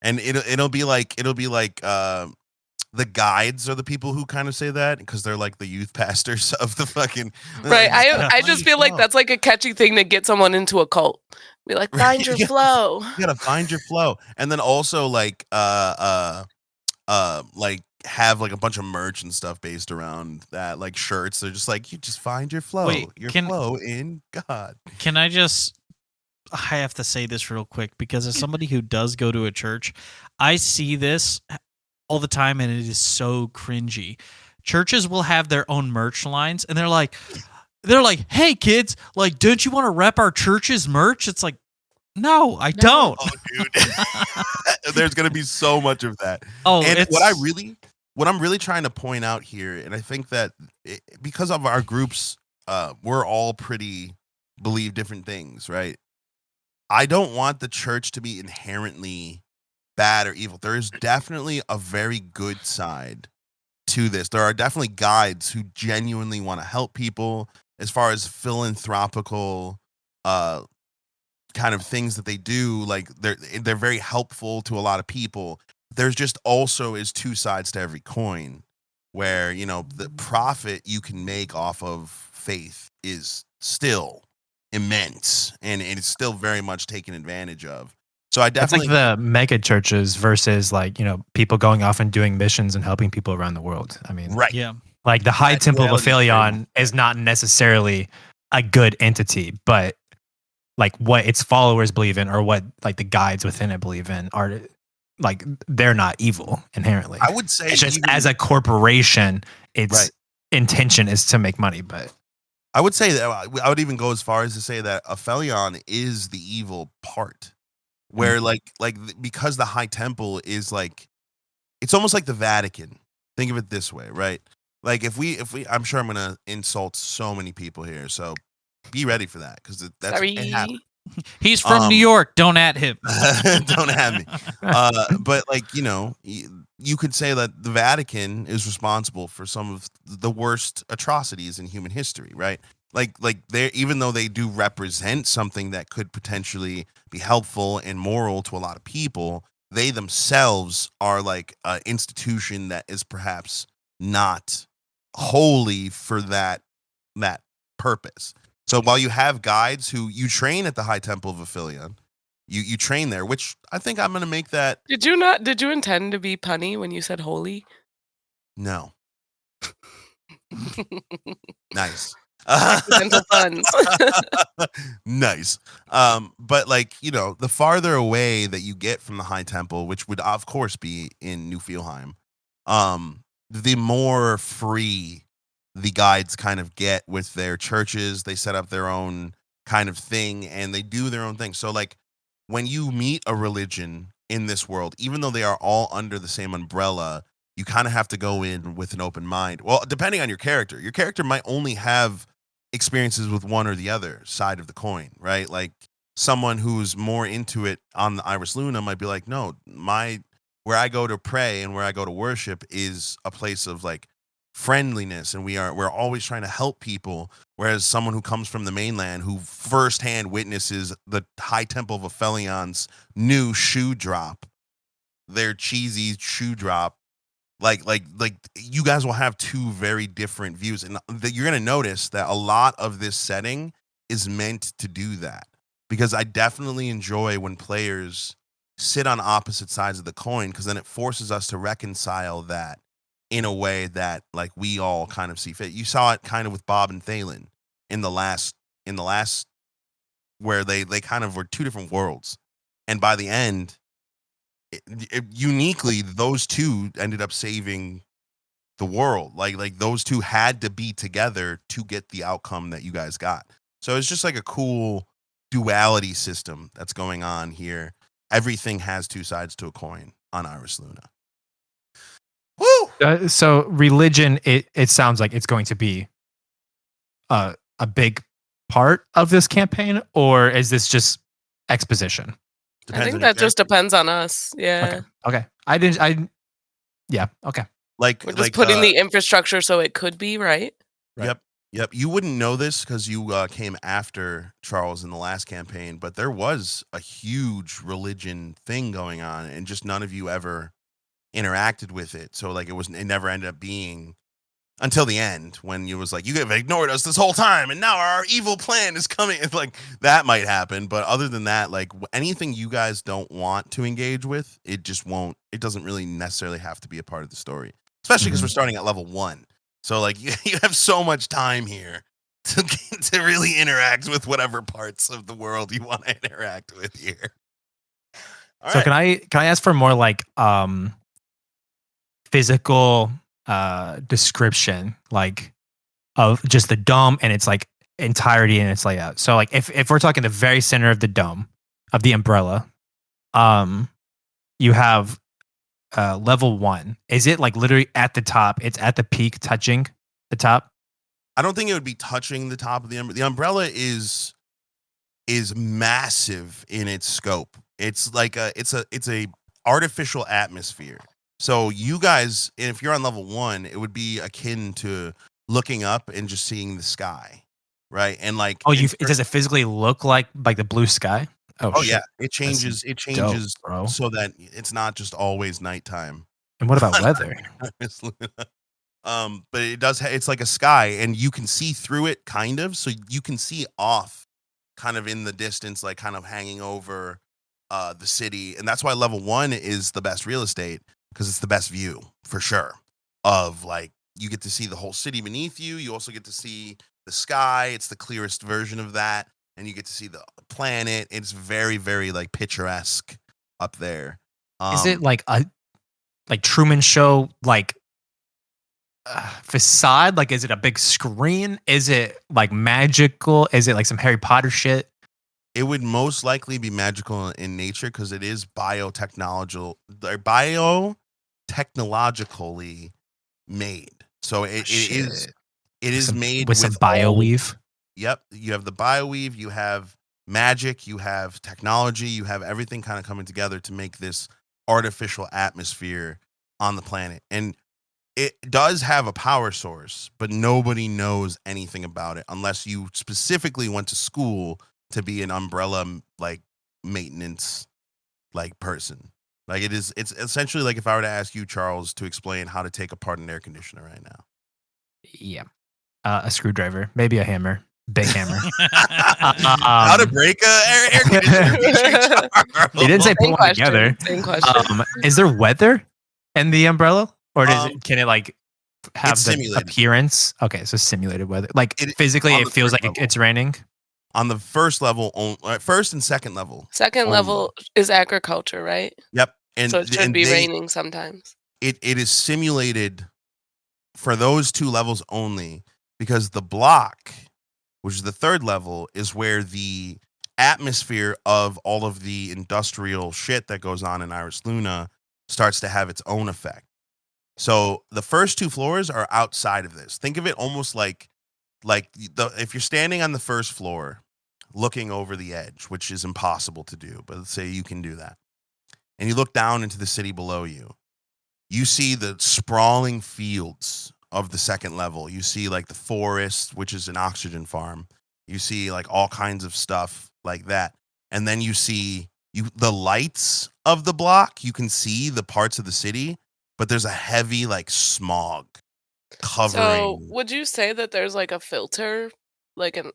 A: And it'll be like the guides are the people who kind of say that because they're like the youth pastors of the fucking
C: Right.
A: like,
C: I just feel like that's like a catchy thing to get someone into a cult. Be like, find your
A: Yeah.
C: flow.
A: you gotta find your flow. And then also like have like a bunch of merch and stuff based around that, like shirts. They're just like, you just find your flow.
B: Wait,
A: your
B: can-
A: flow in God.
B: Can I have to say this real quick because as somebody who does go to a church, I see this all the time and it is so cringy. Churches will have their own merch lines and they're like, hey kids, like, don't you want to rep our church's merch? It's like, no, I don't.
A: Oh, dude. There's gonna be so much of that.
B: Oh,
A: And
B: it's
A: what I'm really trying to point out here, and I think that because of our groups, we're all pretty believe different things, right? I don't want the church to be inherently bad or evil. There is definitely a very good side to this. There are definitely guides who genuinely want to help people as far as philanthropical kind of things that they do. Like they're very helpful to a lot of people. There's just also is two sides to every coin where, you know, the profit you can make off of faith is still immense and it's still very much taken advantage of. So I
D: That's like
A: definitely
D: the mega churches versus like, you know, people going off and doing missions and helping people around the world. I mean,
A: right.
B: yeah.
D: like the High
A: That
D: Temple of
A: duality is very
D: Aphelion is not necessarily a good entity, but like what its followers believe in or what like the guides within it believe in are like they're not evil inherently.
A: I would say
D: It's just
A: even-
D: as a corporation, its
A: Right.
D: intention is to make money, but
A: I would say that I would even go as far as to say that Aphelion is the evil part, where because the High Temple is like, it's almost like the Vatican. Think of it this way, right? Like if we, I'm sure I'm gonna insult so many people here, so be ready for that because that's
C: Sorry.
A: it happens.
B: He's from New York. Don't at him.
A: Don't have me. But like, you know, you could say that the Vatican is responsible for some of the worst atrocities in human history, right? Like they, even though they do represent something that could potentially be helpful and moral to a lot of people, they themselves are like an institution that is perhaps not wholly for that purpose. So while you have guides who you train at the High Temple of Aphelion, you train there, which I think I'm going to make that.
C: Did you intend to be punny when you said holy?
A: No. Nice.
C: Accidental puns.
A: Nice. But like, the farther away that you get from the High Temple, which would of course be in Newfielheim, the more free the guides kind of get with their churches. They set up their own kind of thing and they do their own thing. So like when you meet a religion in this world, even though they are all under the same umbrella, you kind of have to go in with an open mind. Well, depending on your character might only have experiences with one or the other side of the coin, right? Like someone who's more into it on the Iris Luna might be like, no, where I go to pray and where I go to worship is a place of like friendliness, and we're always trying to help people. Whereas someone who comes from the mainland, who firsthand witnesses the High Temple of Aphelion's new shoe drop, their cheesy shoe drop, like you guys will have two very different views, and you're gonna notice that a lot of this setting is meant to do that, because I definitely enjoy when players sit on opposite sides of the coin, because then it forces us to reconcile that in a way that like we all kind of see fit. You saw it kind of with Bob and Thalen in the last where they kind of were two different worlds, and by the end, uniquely those two ended up saving the world. Like those two had to be together to get the outcome that you guys got. So it's just like a cool duality system that's going on here. Everything has two sides to a coin on Iris Luna. Woo!
D: So religion, it sounds like it's going to be a big part of this campaign, or is this just exposition?
C: I think that just depends on us. Yeah.
D: Okay. Yeah. Okay.
A: Like
C: we're just putting the infrastructure so it could be right.
A: Yep. You wouldn't know this because you came after Charles in the last campaign, but there was a huge religion thing going on, and just none of you ever interacted with it. So like it never ended up being until the end, when you was like, you have ignored us this whole time and now our evil plan is coming. It's like that might happen, but other than that, like anything you guys don't want to engage with, it just won't. It doesn't really necessarily have to be a part of the story, especially because we're starting at level 1. So like you have so much time here to really interact with whatever parts of the world you want to interact with here.
D: All so right. Can I ask for more like physical description, like of just the dome and its like entirety and its layout? So like if we're talking the very center of the dome of the umbrella, you have level 1. Is it like literally at the top? It's at the peak, touching the top?
A: I don't think it would be touching the top of the umbrella. The umbrella is massive in its scope. It's like it's a artificial atmosphere. So you guys, if you're on level 1, it would be akin to looking up and just seeing the sky, right? And like,
D: does it physically look like the blue sky?
A: Oh yeah, it changes. It changes
D: dope,
A: so that it's not just always nighttime.
D: And what about weather?
A: But it does. It's like a sky, and you can see through it, kind of. So you can see off, kind of in the distance, like kind of hanging over the city, and that's why level 1 is the best real estate, because it's the best view for sure. Of like, you get to see the whole city beneath you. You also get to see the sky. It's the clearest version of that, and you get to see the planet. It's very, very like picturesque up there.
D: Is it like a Truman Show like facade? Like, is it a big screen? Is it like magical? Is it like some Harry Potter shit?
A: It would most likely be magical in nature, because it is biotechnologically made. So it is made
D: with some bioweave.
A: Yep, you have the bioweave, you have magic, you have technology, you have everything kind of coming together to make this artificial atmosphere on the planet. And it does have a power source, but nobody knows anything about it unless you specifically went to school to be an umbrella like maintenance like person. Like it's essentially like if I were to ask you, Charles, to explain how to take apart an air conditioner right now.
D: Yeah. A screwdriver, maybe a hammer, big hammer.
A: How to break a air conditioner.
D: He didn't say put one together.
C: Same question.
D: Is there weather in the umbrella, or can it like have
A: It's
D: the
A: simulated.
D: appearance. Okay, so simulated weather. Like
A: It-
D: physically,
A: on
D: it
A: the
D: feels
A: first
D: like
A: level.
D: it's raining.
A: On the first level, first and second level.
C: Second
A: only.
C: level is agriculture, right?
A: Yep.
C: So it should be raining sometimes.
A: It is simulated for those 2 levels only, because the block, which is the third level, is where the atmosphere of all of the industrial shit that goes on in Iris Luna starts to have its own effect. So the first 2 floors are outside of this. Think of it almost like if you're standing on the first floor looking over the edge, which is impossible to do, but let's say you can do that, and you look down into the city below you, you see the sprawling fields of the second level. You see like the forest, which is an oxygen farm. You see like all kinds of stuff like that. And then you see the lights of the block. You can see the parts of the city, but there's a heavy like smog covering.
C: So would you say that there's like a filter, like an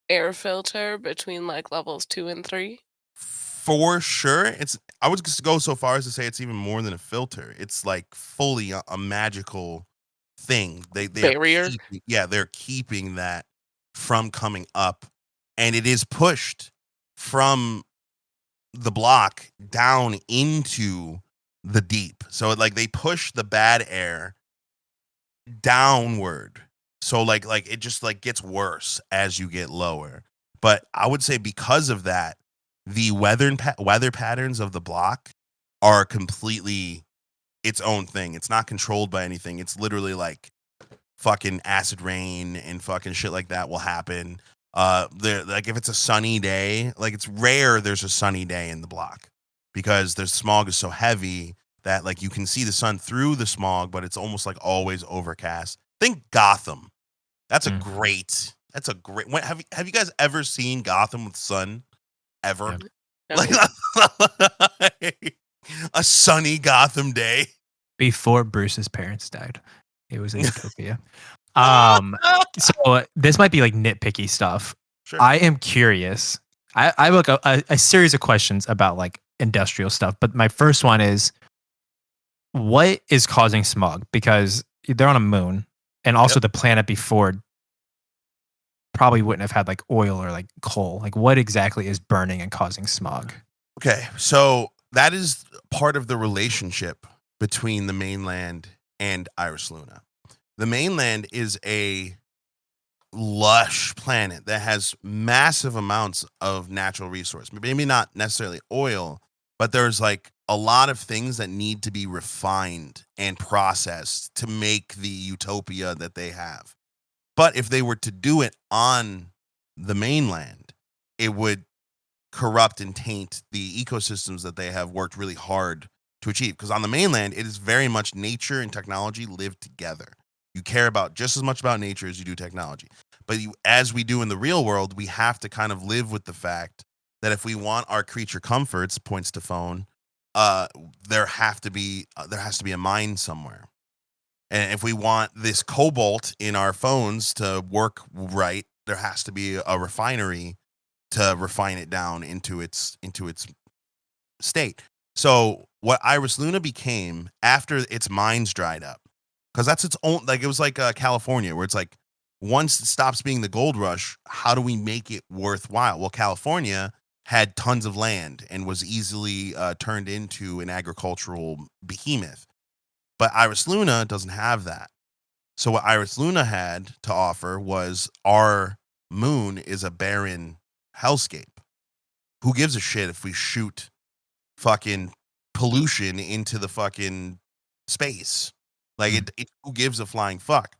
C: air filter between like levels 2 and 3?
A: For sure. I would just go so far as to say it's even more than a filter. It's like fully a magical thing. They're
C: Barrier?
A: they're keeping that from coming up, and it is pushed from the block down into the deep. So like they push the bad air downward. So like it just like gets worse as you get lower. But I would say because of that, the weather patterns of the block are completely its own thing. It's not controlled by anything. It's literally like fucking acid rain and fucking shit like that will happen. Like if it's a sunny day, like it's rare there's a sunny day in the block because the smog is so heavy that like you can see the sun through the smog, but it's almost like always overcast. Think Gotham. That's a great. Have you guys ever seen Gotham with sun? Ever?
C: No.
A: Like a sunny Gotham day.
D: Before Bruce's parents died, it was a utopia. So this might be like nitpicky stuff.
A: Sure.
D: I am curious. I have like a series of questions about like industrial stuff, but my first one is, what is causing smog? Because they're on a moon, and also the planet before probably wouldn't have had like oil or like coal. Like, what exactly is burning and causing smog?
A: Okay, so that is part of the relationship between the mainland and Iris Luna. The mainland is a lush planet that has massive amounts of natural resource. Maybe not necessarily oil, but there's like a lot of things that need to be refined and processed to make the utopia that they have. But if they were to do it on the mainland, it would corrupt and taint the ecosystems that they have worked really hard to achieve. Because on the mainland, it is very much nature and technology live together. You care about just as much about nature as you do technology. But as we do in the real world, we have to kind of live with the fact that if we want our creature comforts, points to phone, there has to be a mine somewhere. And if we want this cobalt in our phones to work right, there has to be a refinery to refine it down into its state. So what Iris Luna became after its mines dried up, because that's its own, like it was like California, where it's like once it stops being the gold rush, how do we make it worthwhile? Well, California had tons of land and was easily turned into an agricultural behemoth. But Iris Luna doesn't have that. So what Iris Luna had to offer was our moon is a barren hellscape. Who gives a shit if we shoot fucking pollution into the fucking space? Like who gives a flying fuck?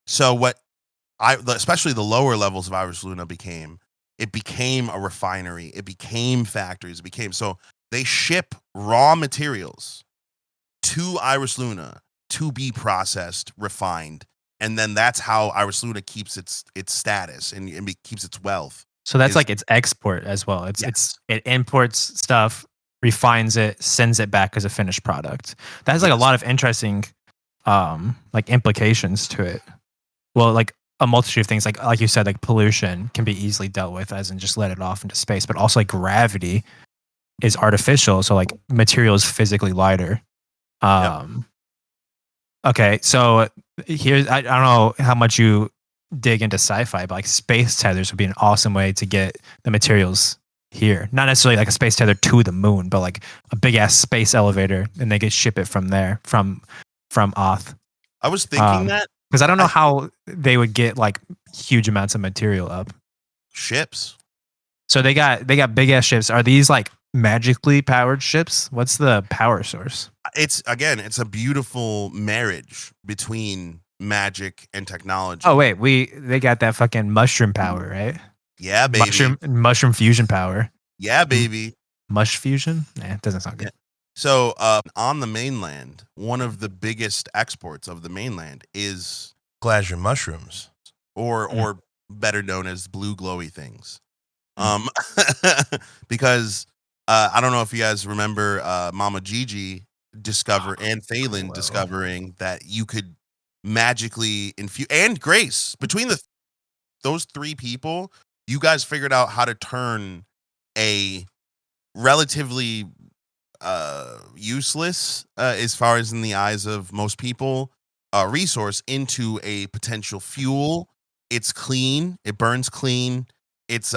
A: So what especially the lower levels of Iris Luna became a refinery. It became factories. So they ship raw materials to Iris Luna to be processed, refined, and then that's how Iris Luna keeps its status and keeps its wealth.
D: So that's like its export as well. It imports stuff, refines it, sends it back as a finished product. That has like a lot of interesting like implications to it. Well, like a multitude of things, like you said, like pollution can be easily dealt with as in just let it off into space, but also like gravity is artificial, so like material is physically lighter. Okay, so here's I don't know how much you dig into sci-fi, but like space tethers would be an awesome way to get the materials here. Not necessarily like a space tether to the moon, but like a big ass space elevator, and they could ship it from there from Oth.
A: I was thinking that
D: because I don't know how they would get like huge amounts of material up.
A: Ships.
D: So they got big ass ships. Are these like magically powered ships? What's the power source?
A: It's a beautiful marriage between magic and technology.
D: Oh wait, they got that fucking mushroom power, right?
A: Yeah, baby.
D: Mushroom fusion power.
A: Yeah, baby.
D: Mush fusion? Nah, it doesn't sound good.
A: Yeah. So on the mainland, one of the biggest exports of the mainland is pleasure mushrooms, or better known as blue glowy things. Because I don't know if you guys remember Mama Gigi and Phelan discovering that you could magically infuse, and Grace, between those three people, you guys figured out how to turn a relatively useless, as far as in the eyes of most people, resource into a potential fuel. It's clean. It burns clean. It's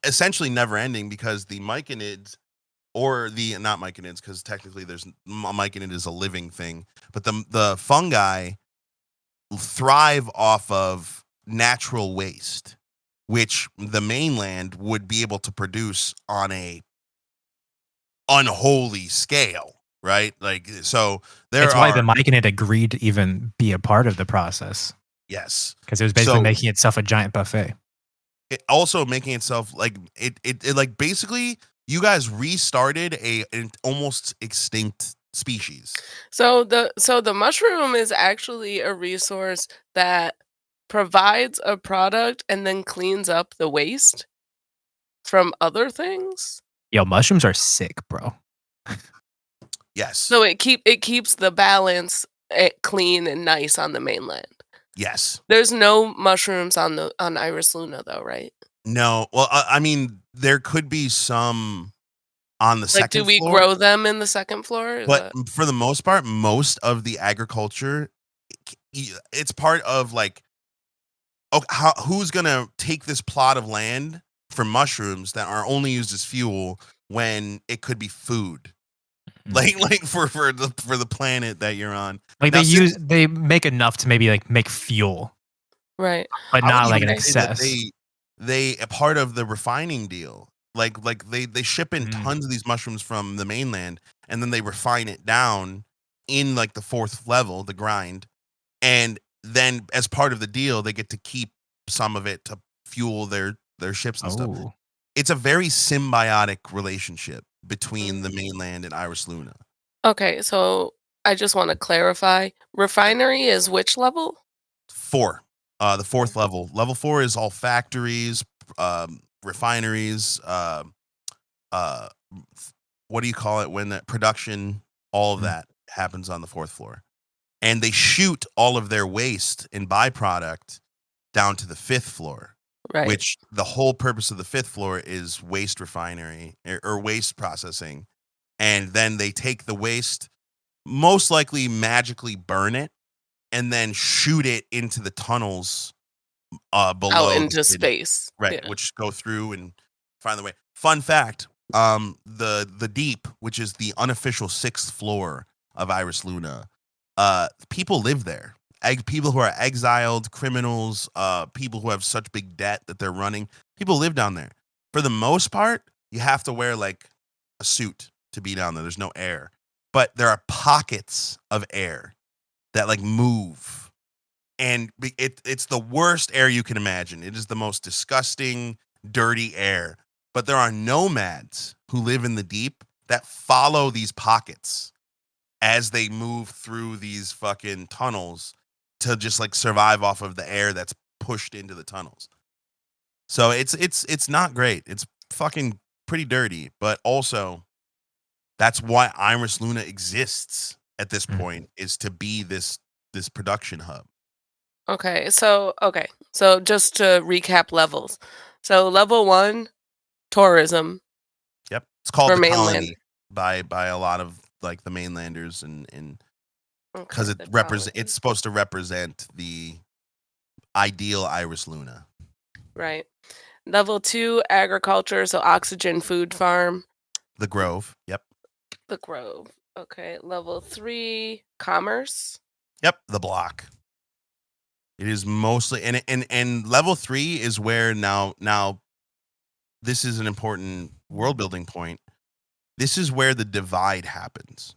A: essentially never ending, because the myconids, or the not myconids, because technically there's a myconid is a living thing, but the fungi thrive off of natural waste, which the mainland would be able to produce on a unholy scale, right? Like, so
D: That's why the myconid agreed to even be a part of the process.
A: Yes,
D: because it was basically making itself a giant buffet.
A: It also making itself like it like basically you guys restarted an almost extinct species.
C: So the mushroom is actually a resource that provides a product and then cleans up the waste from other things.
D: Yo, mushrooms are sick, bro.
A: Yes.
C: So it keeps the balance clean and nice on the mainland.
A: Yes.
C: There's no mushrooms on Iris Luna though, right?
A: No. Well, I mean, there could be some on the second floor.
C: Do we grow them in the second floor?
A: But for the most part, most of the agriculture, it's part of like, okay, who's gonna take this plot of land for mushrooms that are only used as fuel when it could be food, like for the planet that you're on.
D: Like they make enough to maybe like make fuel,
C: right?
D: But not like an excess.
A: They a part of the refining deal. Like they ship in tons of these mushrooms from the mainland, and then they refine it down in like the fourth level, the grind, and then as part of the deal, they get to keep some of it to fuel their ships and stuff. It's a very symbiotic relationship between the mainland and Iris Luna.
C: Okay, so I just want to clarify. Refinery is which level?
A: 4. The fourth level. Level 4 is all factories, refineries, what do you call it when that production, all of that happens on the 4th floor. And they shoot all of their waste and byproduct down to the 5th floor.
C: Right.
A: Which the whole purpose of the 5th floor is waste refinery or waste processing. And then they take the waste, most likely magically burn it, and then shoot it into the tunnels below
C: out into space.
A: Right, yeah. Which go through and find the way. Fun fact, the deep, which is the unofficial 6th floor of Iris Luna, people live there. People who are exiled, criminals, people who have such big debt that they're running, people live down there. For the most part, you have to wear like a suit to be down there. There's no air, but there are pockets of air that like move, and it's the worst air you can imagine. It is the most disgusting, dirty air. But there are nomads who live in the deep that follow these pockets as they move through these fucking tunnels to just like survive off of the air that's pushed into the tunnels. So it's not great. It's fucking pretty dirty, but also that's why Iris Luna exists at this point, is to be this production hub.
C: Okay, so just to recap levels. So level 1, tourism.
A: Yep. It's called the colony by a lot of like the mainlanders and because
C: Okay, they probably
A: it's
C: do.
A: supposed to represent the ideal Iris Luna.
C: Right. Level 2, agriculture, so oxygen food farm.
A: The Grove. Yep.
C: The Grove. Okay. Level 3, commerce.
A: Yep. The Block. It is mostly and level 3 is where now this is an important world building point. This is where the divide happens.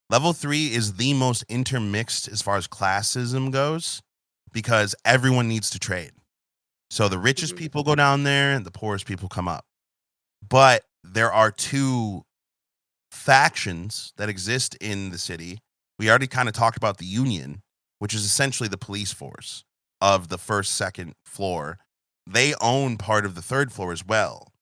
A: Level 3 is the most intermixed as far as classism goes because everyone needs to trade. So the richest
C: Mhm.
A: people go down there and the poorest people come up. But there are two factions that exist in the city. We already kind of talked about the Union, which is essentially the police force of the first, second floor. They own part of the third floor as well.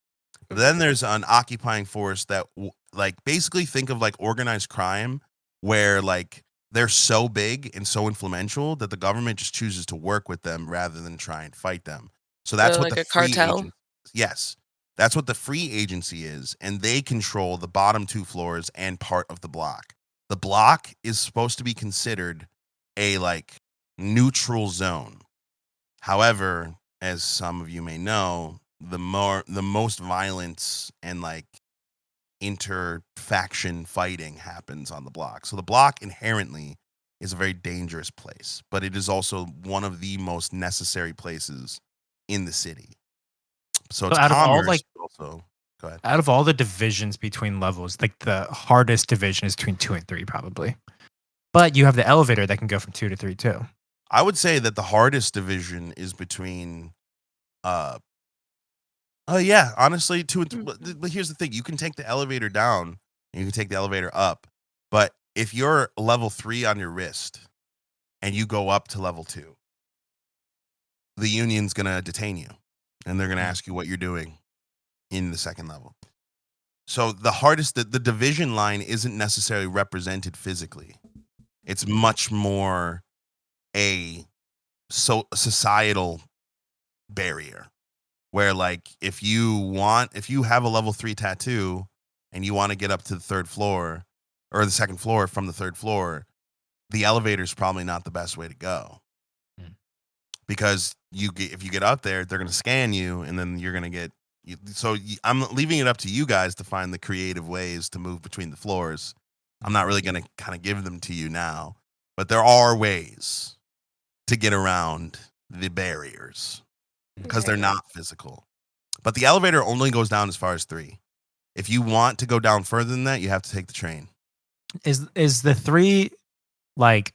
A: Then there's an occupying force that like basically think of like organized crime where like they're so big and so influential that the government just chooses to work with them rather than try and fight them. So that's
C: So
A: what the
C: like a
A: free
C: cartel.
A: agent. Yes. That's what the free agency is, and they control the bottom 2 floors and part of the block. The block is supposed to be considered a like neutral zone. However, as some of you may know, the most violence and like inter-faction fighting happens on the block. So the block inherently is a very dangerous place, but it is also one of the most necessary places in the city. So it's
D: out of all
A: commerce,
D: like
A: but also go ahead.
D: out of all the divisions between levels, like the hardest division is between 2 and 3 probably. But you have the elevator that can go from 2 to 3 too.
A: I would say that the hardest division is between oh yeah, honestly, 2 and but here's the thing, you can take the elevator down and you can take the elevator up. But if you're level 3 on your wrist and you go up to level 2, the union's going to detain you and they're going to ask you what you're doing in the second level. So the hardest the division line isn't necessarily represented physically. It's much more a societal barrier where like if you have a level 3 tattoo and you want to get up to the third floor or the second floor from the third floor, the elevator is probably not the best way to go. Because if you get up there, they're going to scan you and then you're going to get I'm leaving it up to you guys to find the creative ways to move between the floors. I'm not really going to kind of give them to you now, but there are ways to get around the barriers because they're not physical. But the elevator only goes down as far as 3. If you want to go down further than that, you have to take the train.
D: Is the 3 like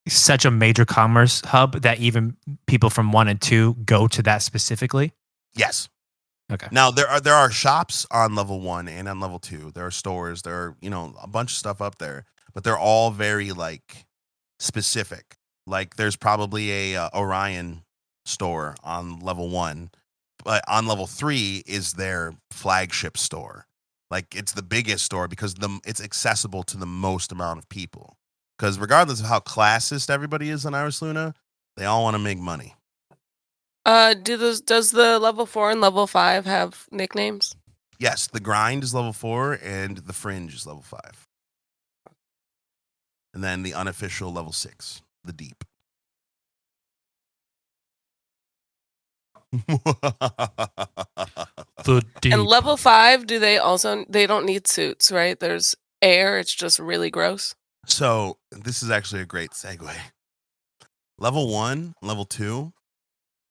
D: such a major commerce hub that even people from 1 and 2 go to that specifically?
A: Yes.
D: Okay.
A: Now there are shops on level 1 and on level 2. There are stores. There are a bunch of stuff up there, but they're all very like specific. Like there's probably a Orion store on level 1, but on level 3 is their flagship store. Like it's the biggest store because it's accessible to the most amount of people. Because regardless of how classist everybody is in Iris Luna, they all want to make money.
C: Does the level 4 and level 5 have nicknames?
A: Yes, the grind is level 4 and the fringe is level 5. And then the unofficial level 6, the deep.
D: The deep.
C: And level 5, they don't need suits, right? There's air, it's just really gross.
A: So this is actually a great segue. Level 1, level 2,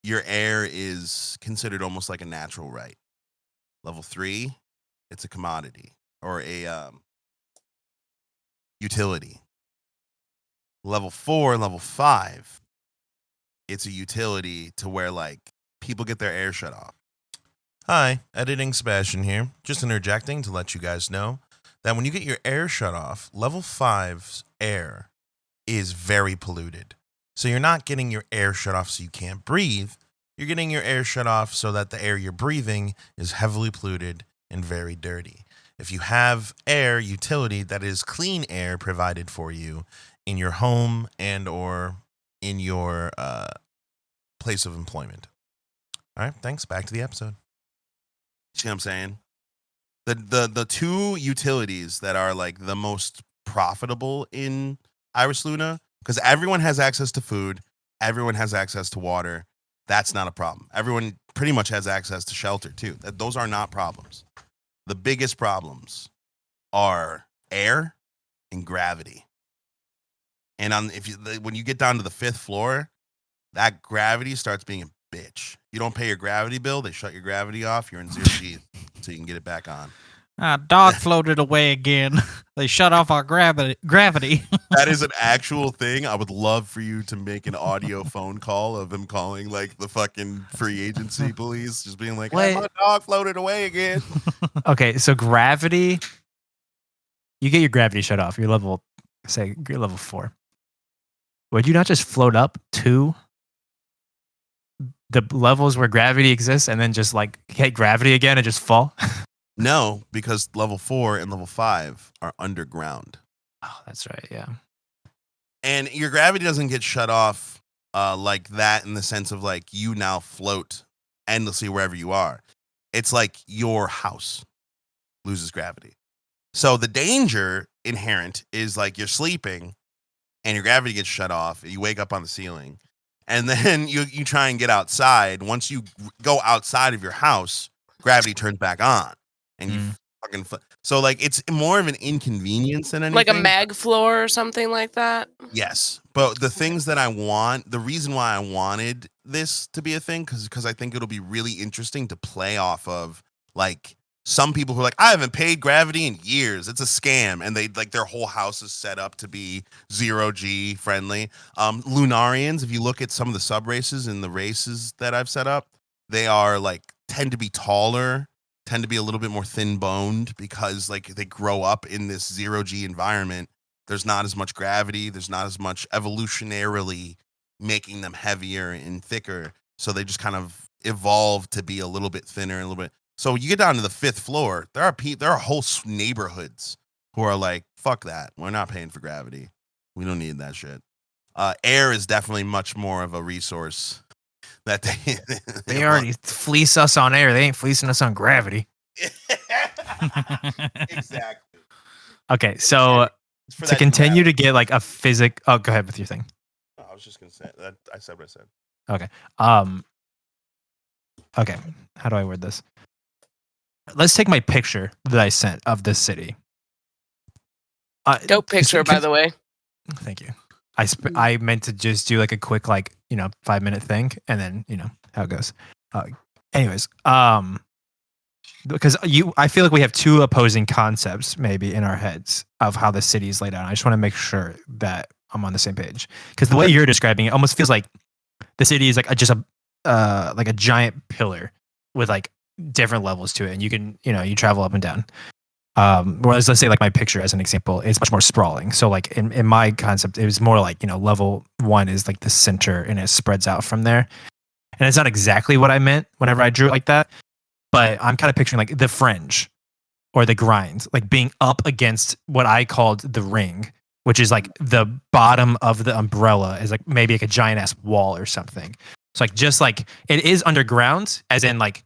A: your air is considered almost like a natural right. Level 3, it's a commodity or a utility. Level 4, level 5, it's a utility to where like people get their air shut off. Hi, editing Sebastian here. Just interjecting to let you guys know that when you get your air shut off, level 5's air is very polluted. So you're not getting your air shut off so you can't breathe. You're getting your air shut off so that the air you're breathing is heavily polluted and very dirty. If you have air utility that is clean air provided for you in your home and or in your place of employment. All right, thanks. Back to the episode. See what I'm saying? The 2 utilities that are like the most profitable in Iris Luna, because everyone has access to food, everyone has access to water. That's not a problem. Everyone pretty much has access to shelter too. Those are not problems. The biggest problems are air and gravity. And when you get down to the 5th floor, that gravity starts being a bitch. You don't pay your gravity bill, they shut your gravity off. You're in 0G, so you can get it back on.
B: Dog floated away again. They shut off our gravity.
A: That is an actual thing. I would love for you to make an audio phone call of him calling like the fucking free agency police, just being like, "Hey, my dog floated away again."
D: Okay, so gravity, you get your gravity shut off. You're level 4. Would you not just float up to the levels where gravity exists and then just like hit gravity again and just fall?
A: No, because level 4 and level 5 are underground.
D: Oh, that's right. Yeah.
A: And your gravity doesn't get shut off like that in the sense of like you now float endlessly wherever you are. It's like your house loses gravity. So the danger inherent is like you're sleeping and your gravity gets shut off. You wake up on the ceiling and then you try and get outside. Once you go outside of your house, gravity turns back on. And you fucking so like it's more of an inconvenience than anything.
C: Like a mag floor or something like that.
A: Yes, but the things that I want, the reason why I wanted this to be a thing, because I think it'll be really interesting to play off of. Like some people who are like, I haven't paid gravity in years. It's a scam, and they like their whole house is set up to be 0G friendly. Lunarians, if you look at some of the sub races and the races that I've set up, they are like tend to be taller. Tend to be a little bit more thin boned because like they grow up in this 0G environment. There's not as much gravity. There's not as much evolutionarily making them heavier and thicker. So they just kind of evolve to be a little bit thinner and a little bit. So you get down to the 5th floor. There are whole neighborhoods who are like, fuck that. We're not paying for gravity. We don't need that shit. Air is definitely much more of a resource. That
D: they already fleece us on air. They ain't fleecing us on gravity.
A: Exactly.
D: Okay, so to continue to get like a physic. Oh, go ahead with your thing.
A: No, I was just gonna say that. I said what I said.
D: Okay. Okay. How do I word this? Let's take my picture that I sent of this city.
C: Dope picture, by the way.
D: Thank you. I meant to just do like a quick 5-minute thing and then how it goes. Anyways, because I feel like we have two opposing concepts maybe in our heads of how the city is laid out. I just want to make sure that I'm on the same page because the way you're describing it almost feels like the city is like a giant pillar with like different levels to it, and you can you travel up and down. Whereas let's say like my picture as an example is much more sprawling. So like in my concept, it was more like, level 1 is like the center and it spreads out from there. And it's not exactly what I meant whenever I drew it like that, but I'm kind of picturing like the fringe or the grind, like being up against what I called the ring, which is like the bottom of the umbrella is like maybe like a giant ass wall or something. So like, just like it is underground as in like,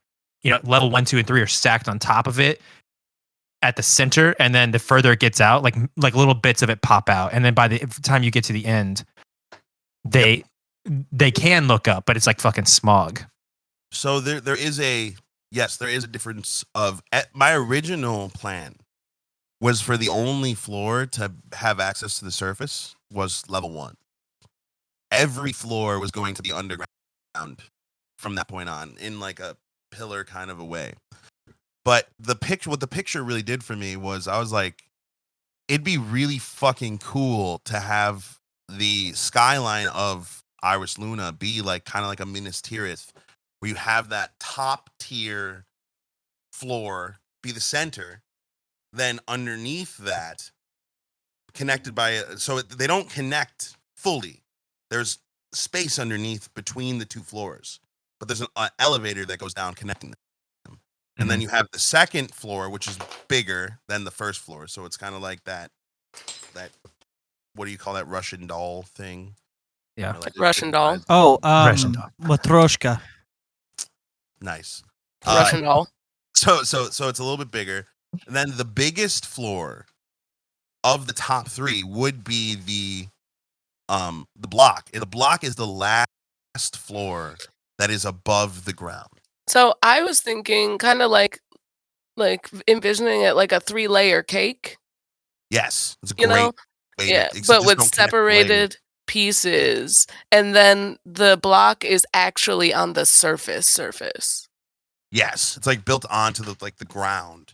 D: level 1, 2, and 3 are stacked on top of it at the center, and then the further it gets out, like little bits of it pop out, and then by the time you get to the end, they can look up, but it's like fucking smog.
A: So there is a difference of my original plan was for the only floor to have access to the surface was level 1. Every floor was going to be underground from that point on in like a pillar kind of a way. But what the picture really did for me was I was like, it'd be really fucking cool to have the skyline of Iris Luna be like kind of like a Minas Tirith, where you have that top tier floor be the center, then underneath that connected by so they don't connect fully. There's space underneath between the two floors, but there's an elevator that goes down connecting them. And then you have the second floor, which is bigger than the first floor. So it's kind of like that, what do you call that Russian doll thing?
D: Yeah.
C: Like Russian doll.
B: Oh,
D: Russian doll.
B: Matryoshka.
A: Nice.
C: Russian doll.
A: So it's a little bit bigger. And then the biggest floor of the top 3 would be the the block. And the block is the last floor that is above the ground.
C: So I was thinking kind of like envisioning it like a 3-layer cake,
A: Yes, it's a
C: you
A: great
C: know?
A: way to,
C: Yeah,
A: except
C: but
A: just
C: with
A: don't connect the layers.
C: separated pieces, and then the block is actually on the surface.
A: Yes, it's like built onto the like the ground,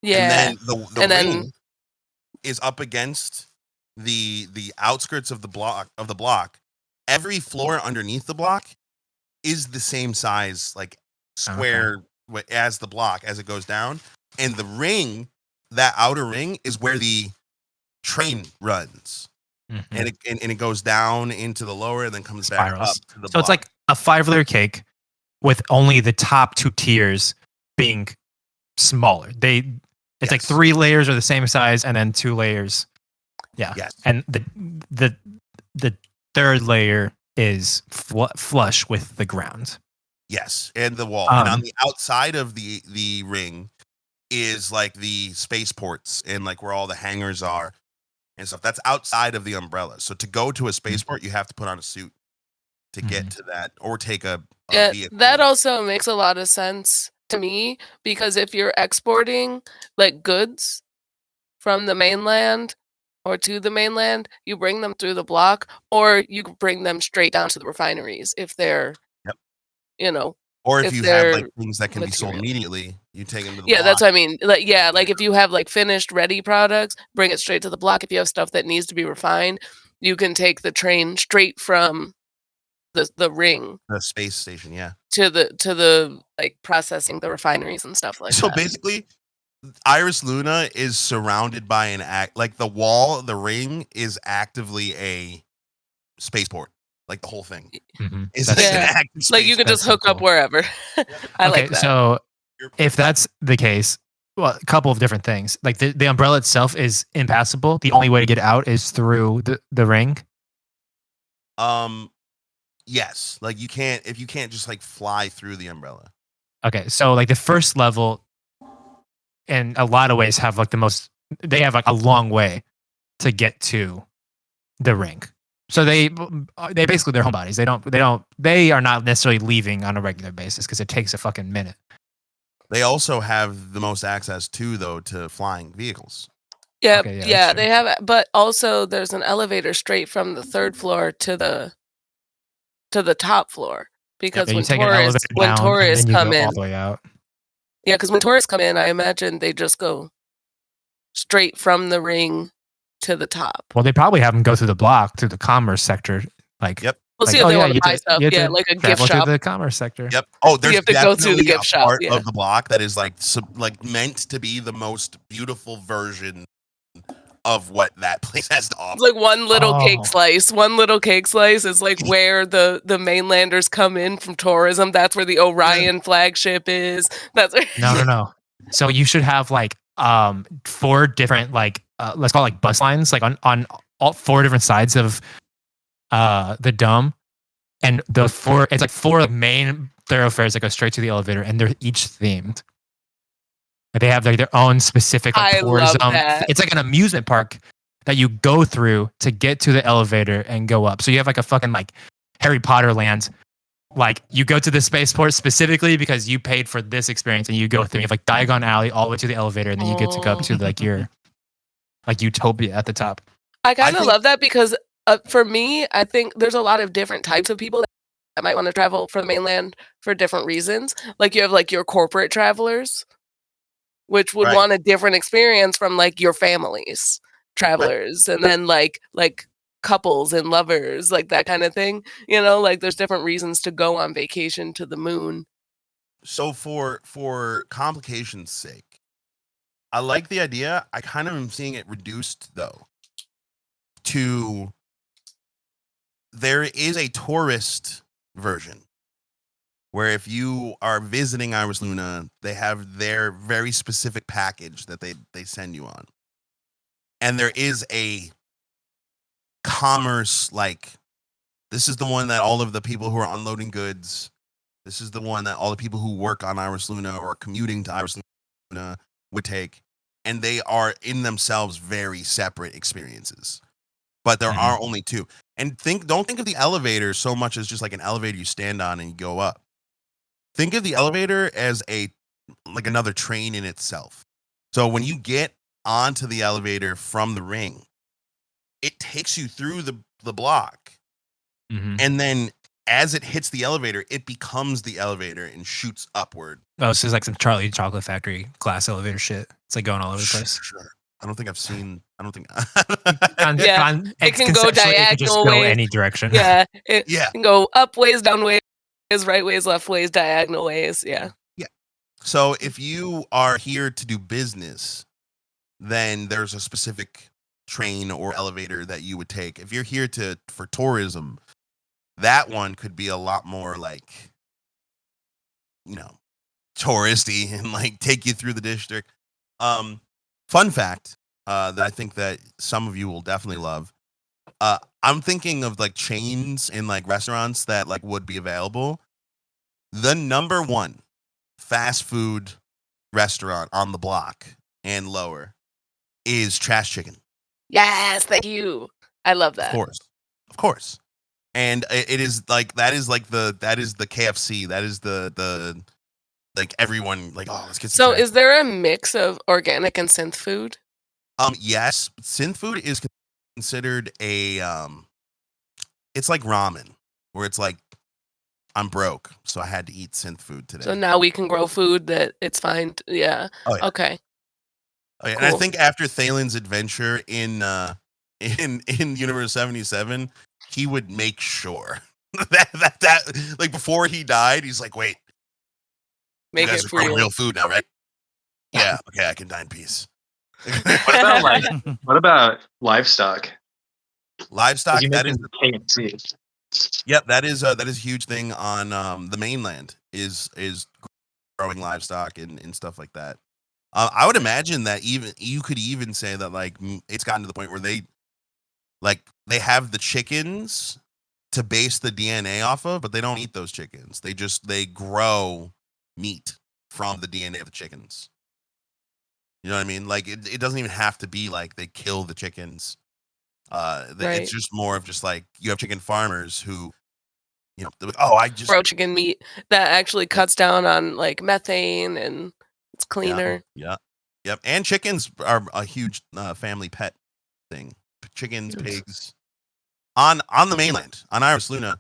A: and
C: Yeah.
A: then the
C: And then
A: ring is up against the outskirts of the block. Every floor underneath the block is the same size, like square as the block as it goes down, and the ring, that outer ring, is where the train runs. And it goes down into the lower and then comes back up to the
D: So
A: block.
D: it's like a 5-layer cake with only the top 2 tiers being smaller. It's like 3 layers are the same size, and then 2 layers. Yeah.
A: Yes.
D: And the third layer is flush with the ground.
A: Yes, and the wall. And on the outside of the ring is like the spaceports and like where all the hangars are and stuff. That's outside of the umbrella. So to go to a spaceport, you have to put on a suit to get to that, or take a vehicle.
C: That also makes a lot of sense to me, because if you're exporting like goods from the mainland or to the mainland, you bring them through the block, or you bring them straight down to the refineries if they're,
A: or if you have like things that can be
C: material.
A: sold immediately, you take them to the
C: Yeah,
A: block.
C: that's what I mean. Like, yeah, like if you have like finished ready products, bring it straight to the block. If you have stuff that needs to be refined, you can take the train straight from the ring,
A: the space station,
C: to the like processing, the refineries and stuff like
A: so
C: that.
A: So basically, Iris Luna is surrounded by like the wall, the ring is actively a spaceport. Like the whole thing. It's like an active
C: like you can just hook up wherever. I like that.
D: So if that's the case, well, a couple of different things. Like the umbrella itself is impassable. The only way to get out is through the ring.
A: Yes, like you can't just like fly through the umbrella.
D: Okay, so like the first level, in a lot of ways, have like they have like a long way to get to the ring. So they basically, they're homebodies. They are not necessarily leaving on a regular basis because it takes a fucking minute.
A: They also have the most access to flying vehicles.
C: Yeah, they have, but also there's an elevator straight from the 3rd floor to the top floor, because when tourists come in,
D: all the way out.
C: Yeah, because when tourists come in, I imagine they just go straight from the ring to the top.
D: Well, they probably have them go through the block, through the commerce sector. Like,
C: we'll see if they want to buy stuff. Yeah, like a gift shop.
D: Through the commerce sector.
A: Yep. Oh, there's
C: you have to go through the gift shop.
A: Part of the block that is like meant to be the most beautiful version of what that place has to offer.
C: It's like one little cake slice. One little cake slice is like where the mainlanders come in from tourism. That's where the Orion flagship is. That's where
D: No. So you should have like 4 different like let's call it like bus lines, like on all 4 different sides of the dome, and the 4 it's like 4 like main thoroughfares that go straight to the elevator, and they're each themed. They have like their own specific like, tourism. It's like an amusement park that you go through to get to the elevator and go up. So you have like a fucking like Harry Potter land. Like you go to the spaceport specifically because you paid for this experience, and you go through. You have like Diagon Alley all the way to the elevator, and then you get to go up to like your like utopia at the top.
C: I kind of love that because for me, I think there's a lot of different types of people that might want to travel for the mainland for different reasons. Like you have like your corporate travelers, which would want a different experience from like your family's travelers, and then like couples and lovers, like that kind of thing. Like there's different reasons to go on vacation to the moon.
A: So for complication's sake, I like the idea. I kind of am seeing it reduced though to there is a tourist version where if you are visiting Iris Luna, they have their very specific package that they send you on. And there is a commerce, like, this is the one that all of the people who are unloading goods, this is the one that all the people who work on Iris Luna or commuting to Iris Luna would take. And they are in themselves very separate experiences. But there are only 2. And don't think of the elevator so much as just like an elevator you stand on and you go up. Think of the elevator as like another train in itself. So when you get onto the elevator from the ring, it takes you through the block.
D: Mhm.
A: And then as it hits the elevator, it becomes the elevator and shoots upward.
D: Oh, this is like some Charlie Chocolate Factory glass elevator shit. It's like going all over the place.
A: Sure. I don't think I've seen. I don't think.
C: Yeah, it can go
D: conceptually, it could just
C: diagonal
D: go
C: ways.
D: any direction.
C: Yeah, it
A: Yeah.
C: can go up ways, down ways, right ways, left ways, diagonal ways. Yeah.
A: So if you are here to do business, then there's a specific train or elevator that you would take. If you're here for tourism, that one could be a lot more like, touristy and like take you through the district. Fun fact that I think that some of you will definitely love. I'm thinking of like chains in like restaurants that like would be available. The number one fast food restaurant on the block and lower is Trash Chicken.
C: Yes, thank you. I love that.
A: Of course. And it is like that is the KFC. That is the like everyone like, oh, let's get some
C: So
A: trash.
C: is there a mix of organic and synth food?
A: Yes, synth food is considered it's like ramen, where it's like I'm broke, so I had to eat synth food today.
C: So now we can grow food that it's fine. Yeah.
A: Oh, yeah.
C: Okay.
A: Oh, yeah. And I
C: Cool.
A: think after Thalen's adventure in Universe 77, he would make sure that like before he died, he's like, wait,
C: Make
A: you guys
C: it
A: are growing
C: real.
A: real food now, right? Yeah. Okay, I can die in peace.
E: What about what about livestock?
A: Livestock?
E: You
A: That is
E: mentioned KFC.
A: Yep, that is a huge thing on the mainland is growing livestock and stuff like that. I would imagine that you could even say that like it's gotten to the point where they have the chickens to base the DNA off of, but they don't eat those chickens. They grow meat from the DNA of the chickens. You know what I mean? Like it doesn't even have to be like they kill the chickens.
C: Right.
A: It's just more of just like you have chicken farmers who, they're like, oh, I just
C: Grow chicken meat that actually cuts down on like methane and it's cleaner.
A: Yeah. Yep. And chickens are a huge family pet thing. Chickens,
C: Yes.
A: pigs. On the mainland, on Iris Luna,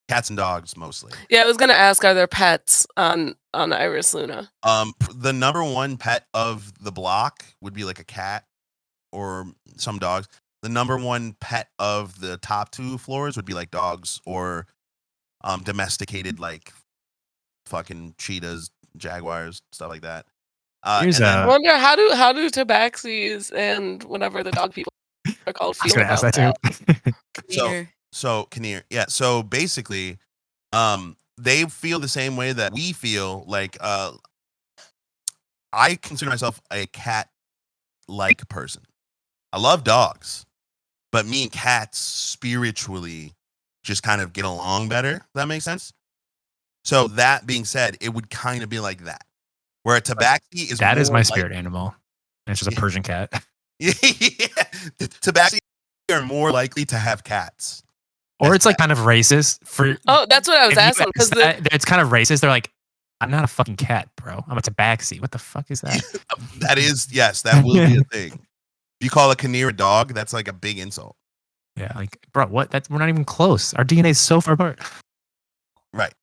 A: cats and dogs mostly.
C: Yeah, I was gonna ask, are there pets on Iris Luna?
A: The number one pet of the block would be like a cat or some dogs. The number one pet of the top two floors would be like dogs or domesticated like fucking cheetahs, jaguars, stuff like that.
D: Here's
C: I wonder how do tabaxis and whatever the dog people are called
D: I was
C: feel
D: gonna ask
C: about
D: that too.
A: So Kinnear, yeah. So basically, they feel the same way that we feel. Like, I consider myself a cat-like person. I love dogs, but me and cats spiritually just kind of get along better. If that makes sense. So that being said, it would kind of be like that, where a tabaxi is
D: That is
A: more
D: my
A: like-
D: spirit animal. And it's just a Persian cat.
A: Yeah, tabaxi are more likely to have cats.
D: Or it's like kind of racist for.
C: Oh, that's what I was
D: if you
C: asking
D: ask
C: because
D: that, it's kind of racist. They're like, I'm not a fucking cat, bro. I'm a tabaxi. What the fuck is that?
A: That is, yes, that will be a thing. If you call a Kinnear a dog, that's like a big insult.
D: Yeah, like, bro, what? We're not even close. Our DNA is so far apart.
A: Right.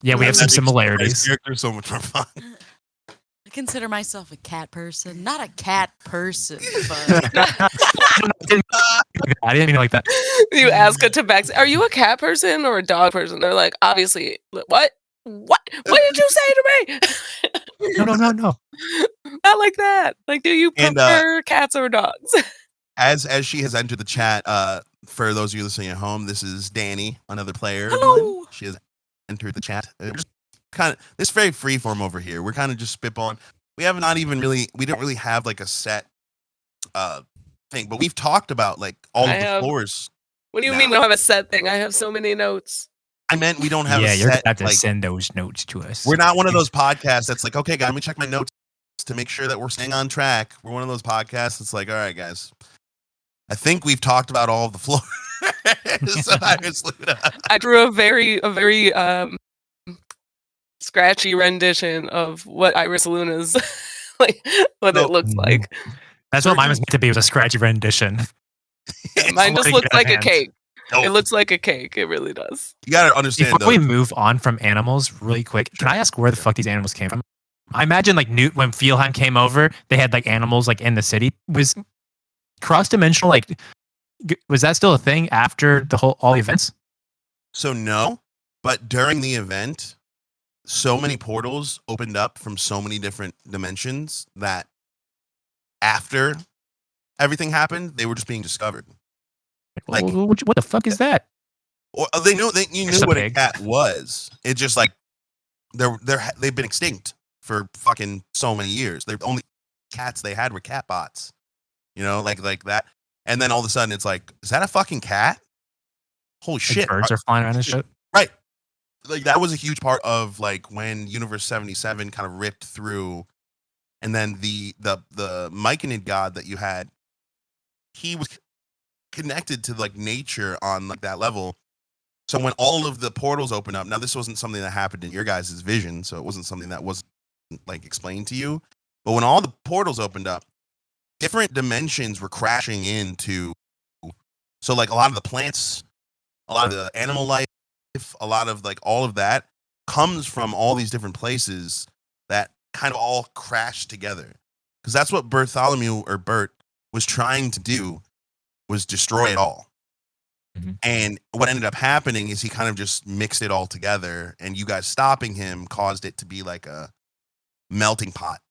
D: Yeah, we have some similarities.
A: Characters so much more fun.
F: I consider myself a cat person. Not a cat person, but
D: I didn't mean it like that.
C: you ask a tabaxi, are you a cat person or a dog person? They're like, obviously, what? What did you say to me?
D: No.
C: Not like that. Like, do you
A: And,
C: prefer cats or dogs?
A: As she has entered the chat, for those of you listening at home, this is Danny, another player.
F: Hello.
A: She has entered the chat. Just kind of this very free form over here. We're kind of just spitballing. We don't really have like a set thing, but we've talked about like all of the floors.
C: What do you
A: now.
C: mean we don't have a set thing? I have so many notes.
A: I meant we don't have
D: Yeah,
A: a
D: you're
A: set.
D: gonna have to
A: Like,
D: send those notes to us.
A: we're not one of those podcasts that's like, okay, guys, let me check my notes to make sure that we're staying on track. We're one of those podcasts that's like, all right, guys, I think we've talked about all of the floors. So Iris Luna.
C: I drew a very scratchy rendition of what Iris Luna's like what
A: So-
C: it looks like.
D: That's what mine was meant to be, was a scratchy rendition.
C: Mine just
D: letting
C: looks
D: it out of
C: like a
D: hand.
C: cake.
A: No,
C: It looks like a cake. It really does.
A: you gotta understand
D: Before
A: though.
D: we move on from animals really quick, can I ask where the fuck these animals came from? I imagine like when Fielheim came over, they had like animals like in the city. Was cross-dimensional like was that still a thing after all the events?
A: So no, but during the event, so many portals opened up from so many different dimensions that after everything happened, they were just being discovered. Like-
D: What the fuck is that?
A: Or you
D: Just
A: knew
D: a
A: what a
D: pig.
A: cat was. It's just like they've been extinct for fucking so many years. The only cats they had were cat bots. You know, like that. And then all of a sudden it's like, is that a fucking cat? Holy
D: Like
A: shit.
D: birds are flying around and shit.
A: Right. Like that was a huge part of like when Universe 77 kind of ripped through, and then the Myconid god that you had, he was connected to like nature on like that level. So when all of the portals open up, now this wasn't something that happened in your guys' vision, so it wasn't something that was like explained to you. But when all the portals opened up, different dimensions were crashing into. So like a lot of the plants, a lot of the animal life, a lot of like all of that comes from all these different places that kind of all crash together. Because that's what Bartholomew or Bert was trying to do, was destroy it all.
D: Mhm.
A: And what ended up happening is he kind of just mixed it all together, and you guys stopping him caused it to be like a melting pot.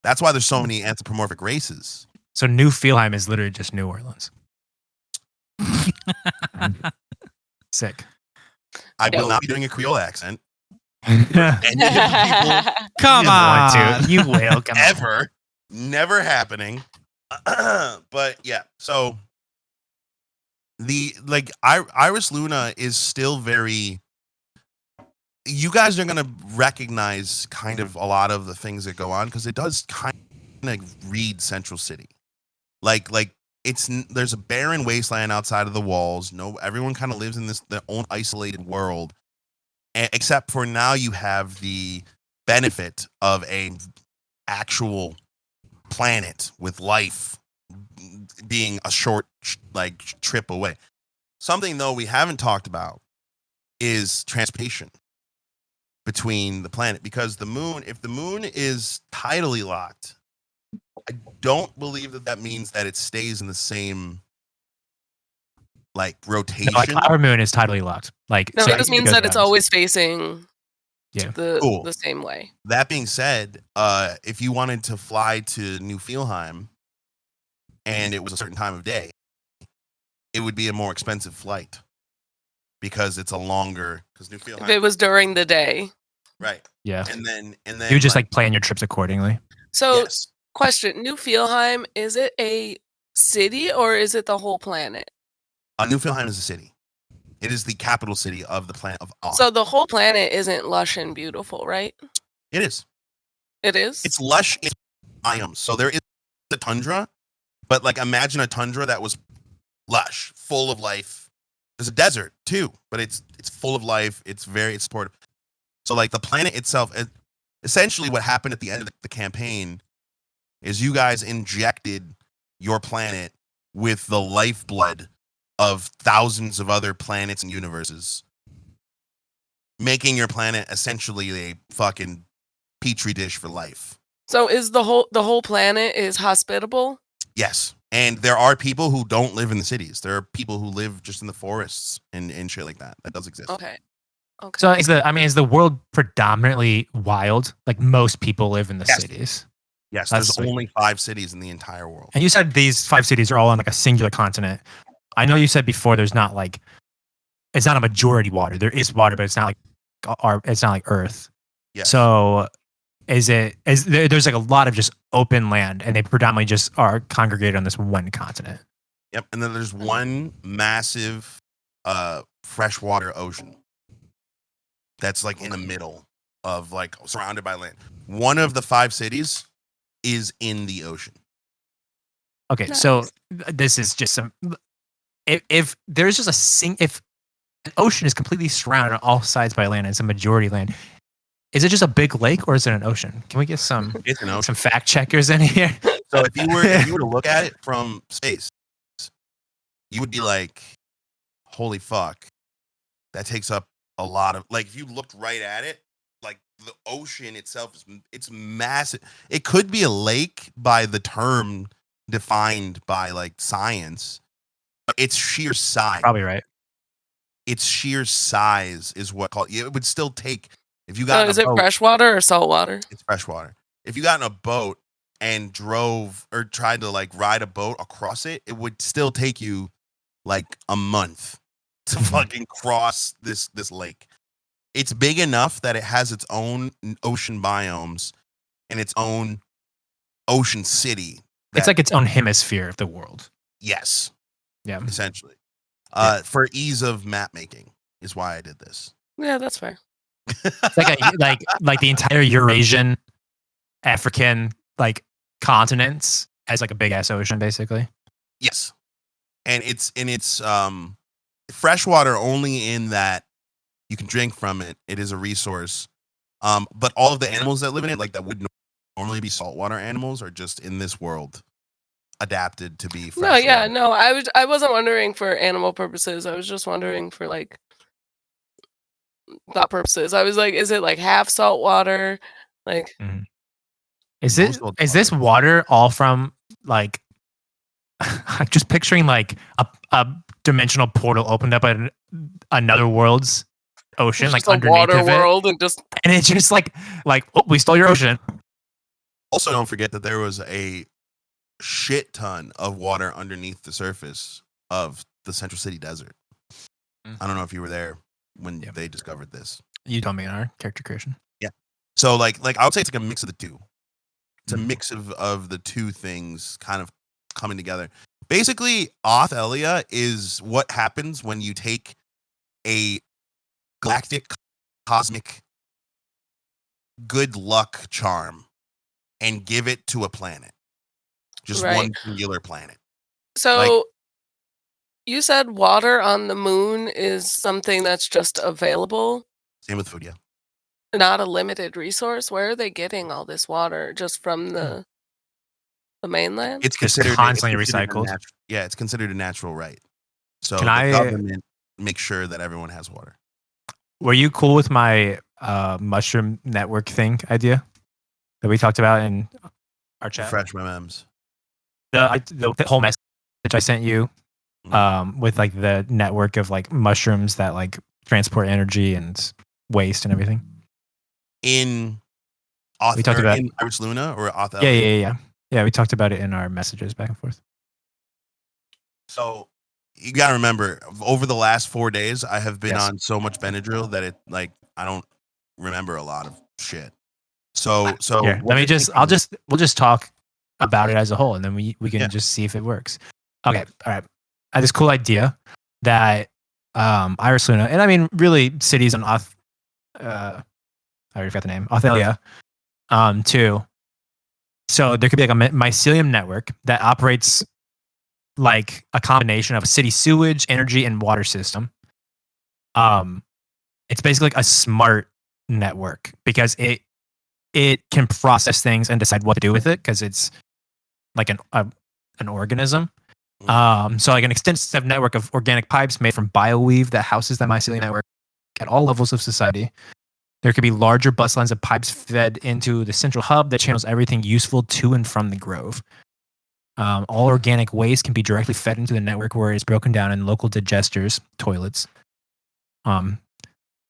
A: That's why there's so many anthropomorphic races.
D: So New Fielheim is literally just New Orleans. Sick.
A: I will
C: Yep.
A: not be doing a Creole accent.
D: you
A: Any of the people
B: Come
D: want
B: on.
D: to. You will. Come on.
A: ever, never happening. But yeah, so Iris Luna is still very. You guys are gonna recognize kind of a lot of the things that go on because it does kind of read Central City, like there's a barren wasteland outside of the walls. No, everyone kind of lives in their own isolated world, except for now you have the benefit of a actual planet with life being a short like trip away. Something though we haven't talked about is transportation between the planet, because the moon, if the moon is tidally locked, I don't believe that means that it stays in the same like rotation.
D: No, like our moon is tidally locked. Like
C: No,
D: so
C: it just means
D: goes
C: that it's
D: around.
C: always facing
D: Yeah.
A: Cool.
C: the same way.
A: That being said, if you wanted to fly to New Fielheim and it was a certain time of day, it would be a more expensive flight because it's a longer, because New
C: If
A: Fielheim,
C: it was during the day.
A: right?
D: Yeah.
A: And then
D: You just like plan your trips accordingly.
C: So,
A: yes,
C: question: New Fielheim, is it a city or is it the whole planet?
A: New Fielheim is a city. It is the capital city of the planet of Oz.
C: So the whole planet isn't lush and beautiful, right?
A: It is.
C: It is.
A: It's lush in biomes. So there is a tundra, but like imagine a tundra that was lush, full of life. There's a desert too, but it's full of life. It's supportive. So like the planet itself, essentially what happened at the end of the campaign is you guys injected your planet with the lifeblood of thousands of other planets and universes, making your planet essentially a fucking petri dish for life.
C: So is the whole planet is hospitable?
A: Yes. And there are people who don't live in the cities. There are people who live just in the forests and shit like that. That does exist.
C: Okay. Okay.
D: So is the world predominantly wild? Like most people live in the
A: Yes.
D: cities.
A: Yes,
D: That's
A: there's
D: sweet.
A: only 5 cities in the entire world.
D: And you said these 5 cities are all on like a singular continent. I know you said before there's not like it's not a majority water. There is water, but it's not like Earth.
A: Yes.
D: So there's like a lot of just open land, and they predominantly just are congregated on this one continent.
A: Yep. And then there's one massive freshwater ocean that's like in the middle of like surrounded by land. One of the 5 cities is in the ocean.
D: Okay, so this is just some. if there's just if an ocean is completely surrounded on all sides by land and it's a majority land, is it just a big lake or is it an ocean? Can we get some
A: It's an ocean.
D: some fact checkers in here?
A: So if you were to look at it from space, you would be like, holy fuck, that takes up a lot of, like, if you looked right at it, like the ocean itself it's massive. It could be a lake by the term defined by like science, but it's sheer size.
D: Probably right.
A: Its sheer size is what it would still take if you got in
C: is
A: a
C: it
A: boat.
C: freshwater or saltwater?
A: It's freshwater. If you got in a boat and drove or tried to like ride a boat across it, it would still take you like a month to fucking cross this lake. It's big enough that it has its own ocean biomes and its own ocean city.
D: It's like its own hemisphere of the world.
A: Yes.
D: Yeah.
A: Essentially. For ease of map making is why I did this.
C: Yeah, that's fair.
D: It's like the entire Eurasian, African like continents has like a big ass ocean basically.
A: Yes. And it's freshwater only in that you can drink from it. It is a resource. But all of the animals that live in it, like that would normally be saltwater animals, are just in this world adapted to be freshwater.
C: No, I wasn't wondering for animal purposes. I was just wondering for like thought purposes. I was like, is it like half saltwater? Like,
D: is this water all from like? I'm just picturing like a dimensional portal opened up in another world's ocean, like
C: just a
D: underneath
C: water
D: of it,
C: world, and
D: it's just like oh, we stole your ocean.
A: Also, don't forget that there was a shit ton of water underneath the surface of the Central City Desert. I don't know if you were there when they discovered this.
D: You told me in our character creation.
A: Yeah. So like I would say it's like a mix of the two. It's a mix of the two things kind of coming together. Basically, Othelia is what happens when you take a galactic, cosmic good luck charm and give it to a planet. Just one singular planet.
C: So you said water on the moon is something that's just available?
A: Same with food, yeah.
C: Not a limited resource? Where are they getting all this water? Just from the mainland?
A: It's
D: Just
A: considered
D: constantly
A: it's considered
D: recycled.
A: it's considered a natural right. So
D: Can
A: the government makes sure that everyone has water.
D: Were you cool with my mushroom network thing idea that we talked about in our chat?
A: Fresh MMs.
D: The whole message I sent you with like the network of like mushrooms that like transport energy and waste and everything.
A: In
D: we talked about
A: in Iris Luna or Othelia?
D: Yeah, we talked about it in our messages back and forth.
A: So you got to remember, over the last 4 days, I have been on so much Benadryl that it like I don't remember a lot of shit. So
D: here, we'll just talk about it as a whole, and then we can just see if it works. Okay, all right. I had this cool idea that Iris Luna, and I mean really cities on I already forgot the name, Othelia, too. So there could be like a mycelium network that operates like a combination of a city sewage, energy, and water system. It's basically like a smart network because it can process things and decide what to do with it because it's like an organism. So like an extensive network of organic pipes made from bioweave that houses that mycelium network at all levels of society. There could be larger bus lines of pipes fed into the central hub that channels everything useful to and from the grove. All organic waste can be directly fed into the network where it's broken down in local digesters, toilets. And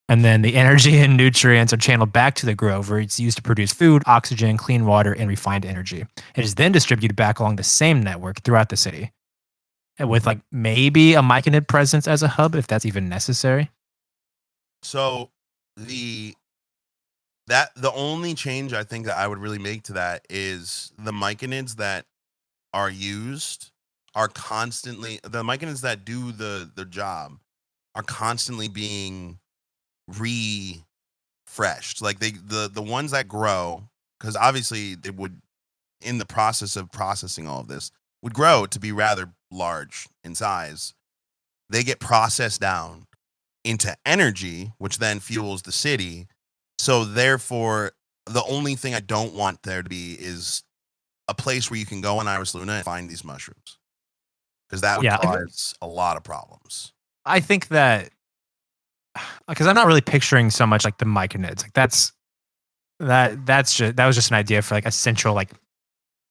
D: then the energy and nutrients are channeled back to the grove where it's used to produce food, oxygen, clean water, and refined energy. It is then distributed back along the same network throughout the city. And with like maybe a myconid presence as a hub, if that's even necessary.
A: So the only change I think that I would really make to that is the myconids that are used are constantly, the myconids that do the job are constantly being refreshed. Like the ones that grow, because obviously they would, in the process of processing all of this, would grow to be rather large in size. they get processed down into energy, which then fuels the city. So therefore, the only thing I don't want there to be is a place where you can go on Iris Luna and find these mushrooms, because that would cause a lot of problems.
D: I think that because I'm not really picturing so much like the myconids. Like that was just an idea for like a central like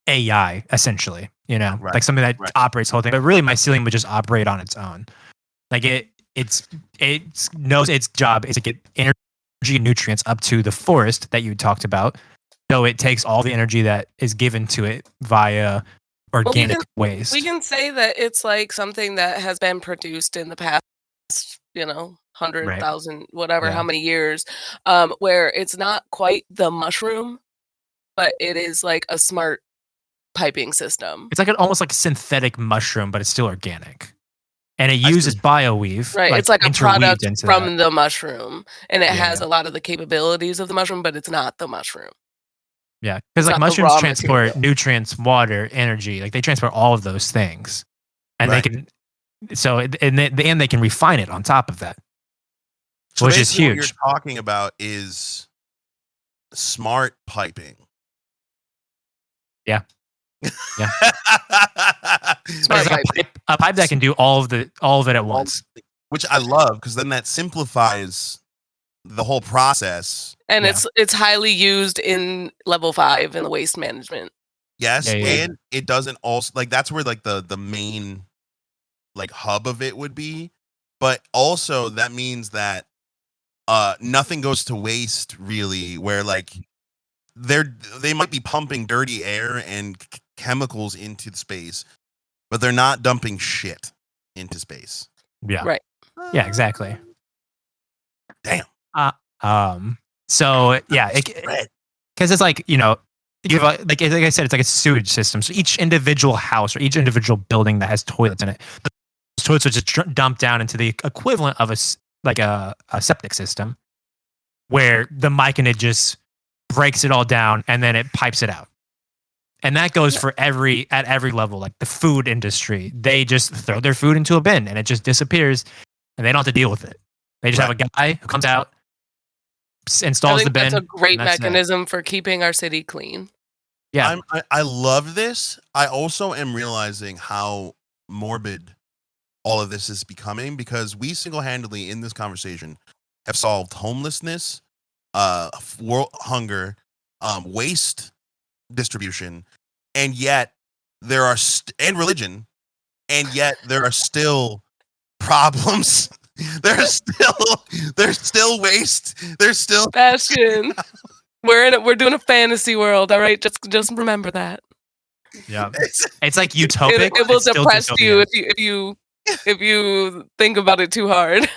D: AI, essentially. You know, like something that operates the whole thing. But really, mycelium would just operate on its own. Like it knows its job is to get energy and nutrients up to the forest that you talked about. So it takes all the energy that is given to it via organic waste.
C: We can say that it's like something that has been produced in the past, 100,000, whatever, how many years, where it's not quite the mushroom, but it is like a smart piping system.
D: It's like almost like a synthetic mushroom, but it's still organic. And it uses bioweave.
C: Right, it's like a product from the mushroom. And it has a lot of the capabilities of the mushroom, but it's not the mushroom.
D: Yeah, because like mushrooms transport nutrients, water, energy. Like they transport all of those things, and they can. So and they can refine it on top of that,
A: so
D: which is huge.
A: What you're talking about is smart piping.
D: Yeah. Yeah.
C: Smart piping.
D: A pipe that can do all of it at once,
A: which I love, because then that simplifies the whole process.
C: And it's highly used in level 5 in the waste management.
A: Yes, and it doesn't also like that's where like the main like hub of it would be, but also that means that nothing goes to waste really, where like they might be pumping dirty air and chemicals into the space, but they're not dumping shit into space.
D: Yeah.
C: Right.
D: Yeah, exactly.
A: Damn.
D: So yeah, because it's like, you know, you have like I said, it's like a sewage system. So each individual house or each individual building that has toilets in it, those toilets are just dumped down into the equivalent of a septic system, where the myconid just breaks it all down and then it pipes it out. And that goes for at every level. Like the food industry, they just throw their food into a bin and it just disappears, and they don't have to deal with it. They just have a guy who comes out, installs the bin.
C: That's a great mechanism for keeping our city clean.
D: Yeah,
A: I love this. I also am realizing how morbid all of this is becoming, because we single-handedly in this conversation have solved homelessness, world hunger, waste distribution, and yet there are and religion, and yet there are still problems. There's still waste. There's still
C: Bastion. We're doing a fantasy world, all right? Just remember that.
D: Yeah, it's like utopic.
C: It will depress you if you think about it too hard.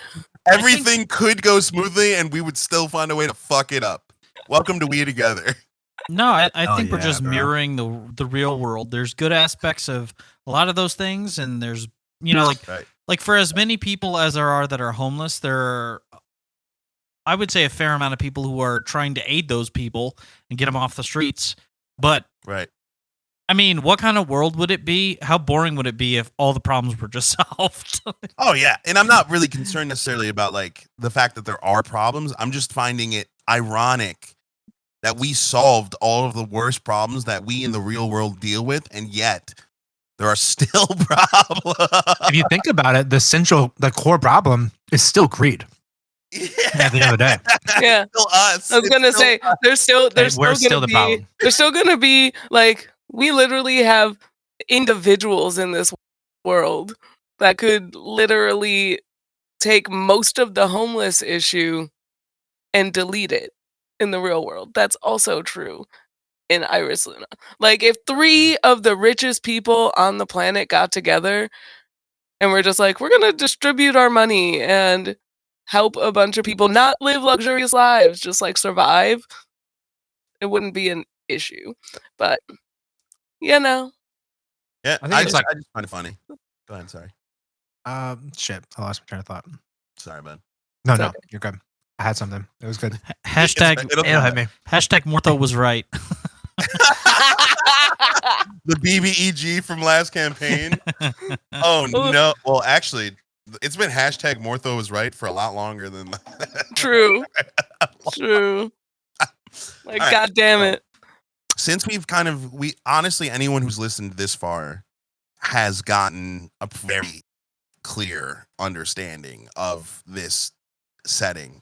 A: Everything could go smoothly, and we would still find a way to fuck it up. Welcome to WeTogether.
B: No, I think we're just mirroring the real world. There's good aspects of a lot of those things, and there's like for as many people as there are that are homeless, there are, I would say, a fair amount of people who are trying to aid those people and get them off the streets. But I mean, what kind of world would it be? How boring would it be if all the problems were just solved?
A: Oh yeah, and I'm not really concerned necessarily about like the fact that there are problems. I'm just finding it ironic that we solved all of the worst problems that we in the real world deal with, and yet there are still problems.
D: If you think about it, the core problem is still greed.
A: Yeah.
D: At the end of the day.
C: Yeah.
A: Still us.
C: I was gonna say there's still
D: the problem.
C: There's still gonna be like, we literally have individuals in this world that could literally take most of the homeless issue and delete it in the real world. That's also true in Iris Luna. Like, if 3 of the richest people on the planet got together and we're just like, we're gonna distribute our money and help a bunch of people not live luxurious lives, just like survive, it wouldn't be an issue. But
A: yeah,
D: I
A: just find it funny. Go ahead, sorry.
D: Shit, I lost my train of thought.
A: Sorry, man.
D: No, you're good. I had something. It was good.
B: Hashtag
D: It'll hit me.
B: Hashtag Mortho was right.
A: The BBEG from last campaign. Oh no! Well, actually, it's been hashtag Mortho is right for a lot longer than
C: True. True. Like,
A: All right,
C: God damn
A: so-
C: it.
A: Since we honestly, anyone who's listened this far has gotten a very clear understanding of this setting.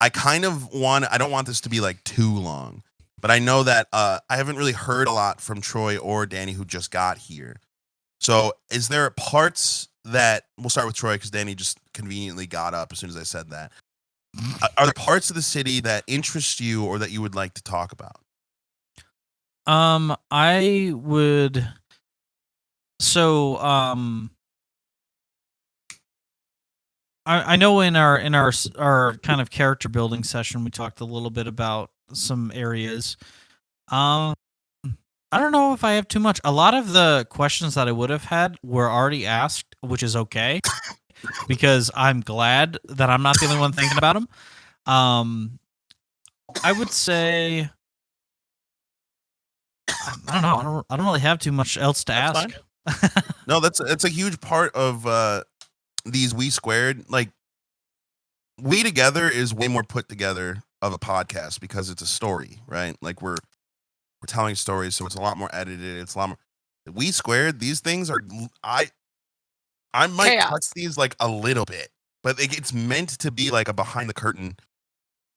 A: I don't want this to be like too long, but I know that I haven't really heard a lot from Troy or Danny who just got here. So is there parts that, we'll start with Troy because Danny just conveniently got up as soon as I said that. Are there parts of the city that interest you or that you would like to talk about?
B: I would. So, I know in our kind of character building session we talked a little bit about some areas. I don't know if I have too much. A lot of the questions that I would have had were already asked, which is okay, because I'm glad that I'm not the only one thinking about them. I would say, I don't know. I don't really have too much else to
A: That's
B: ask.
A: No, that's a huge part of these We². Like, WeTogether is way more put together of a podcast because it's a story, right? Like we're telling stories, so it's a lot more edited. It's a lot more We². These things are I might
C: Chaos.
A: touch these like a little bit, but it's meant to be like a behind the curtain.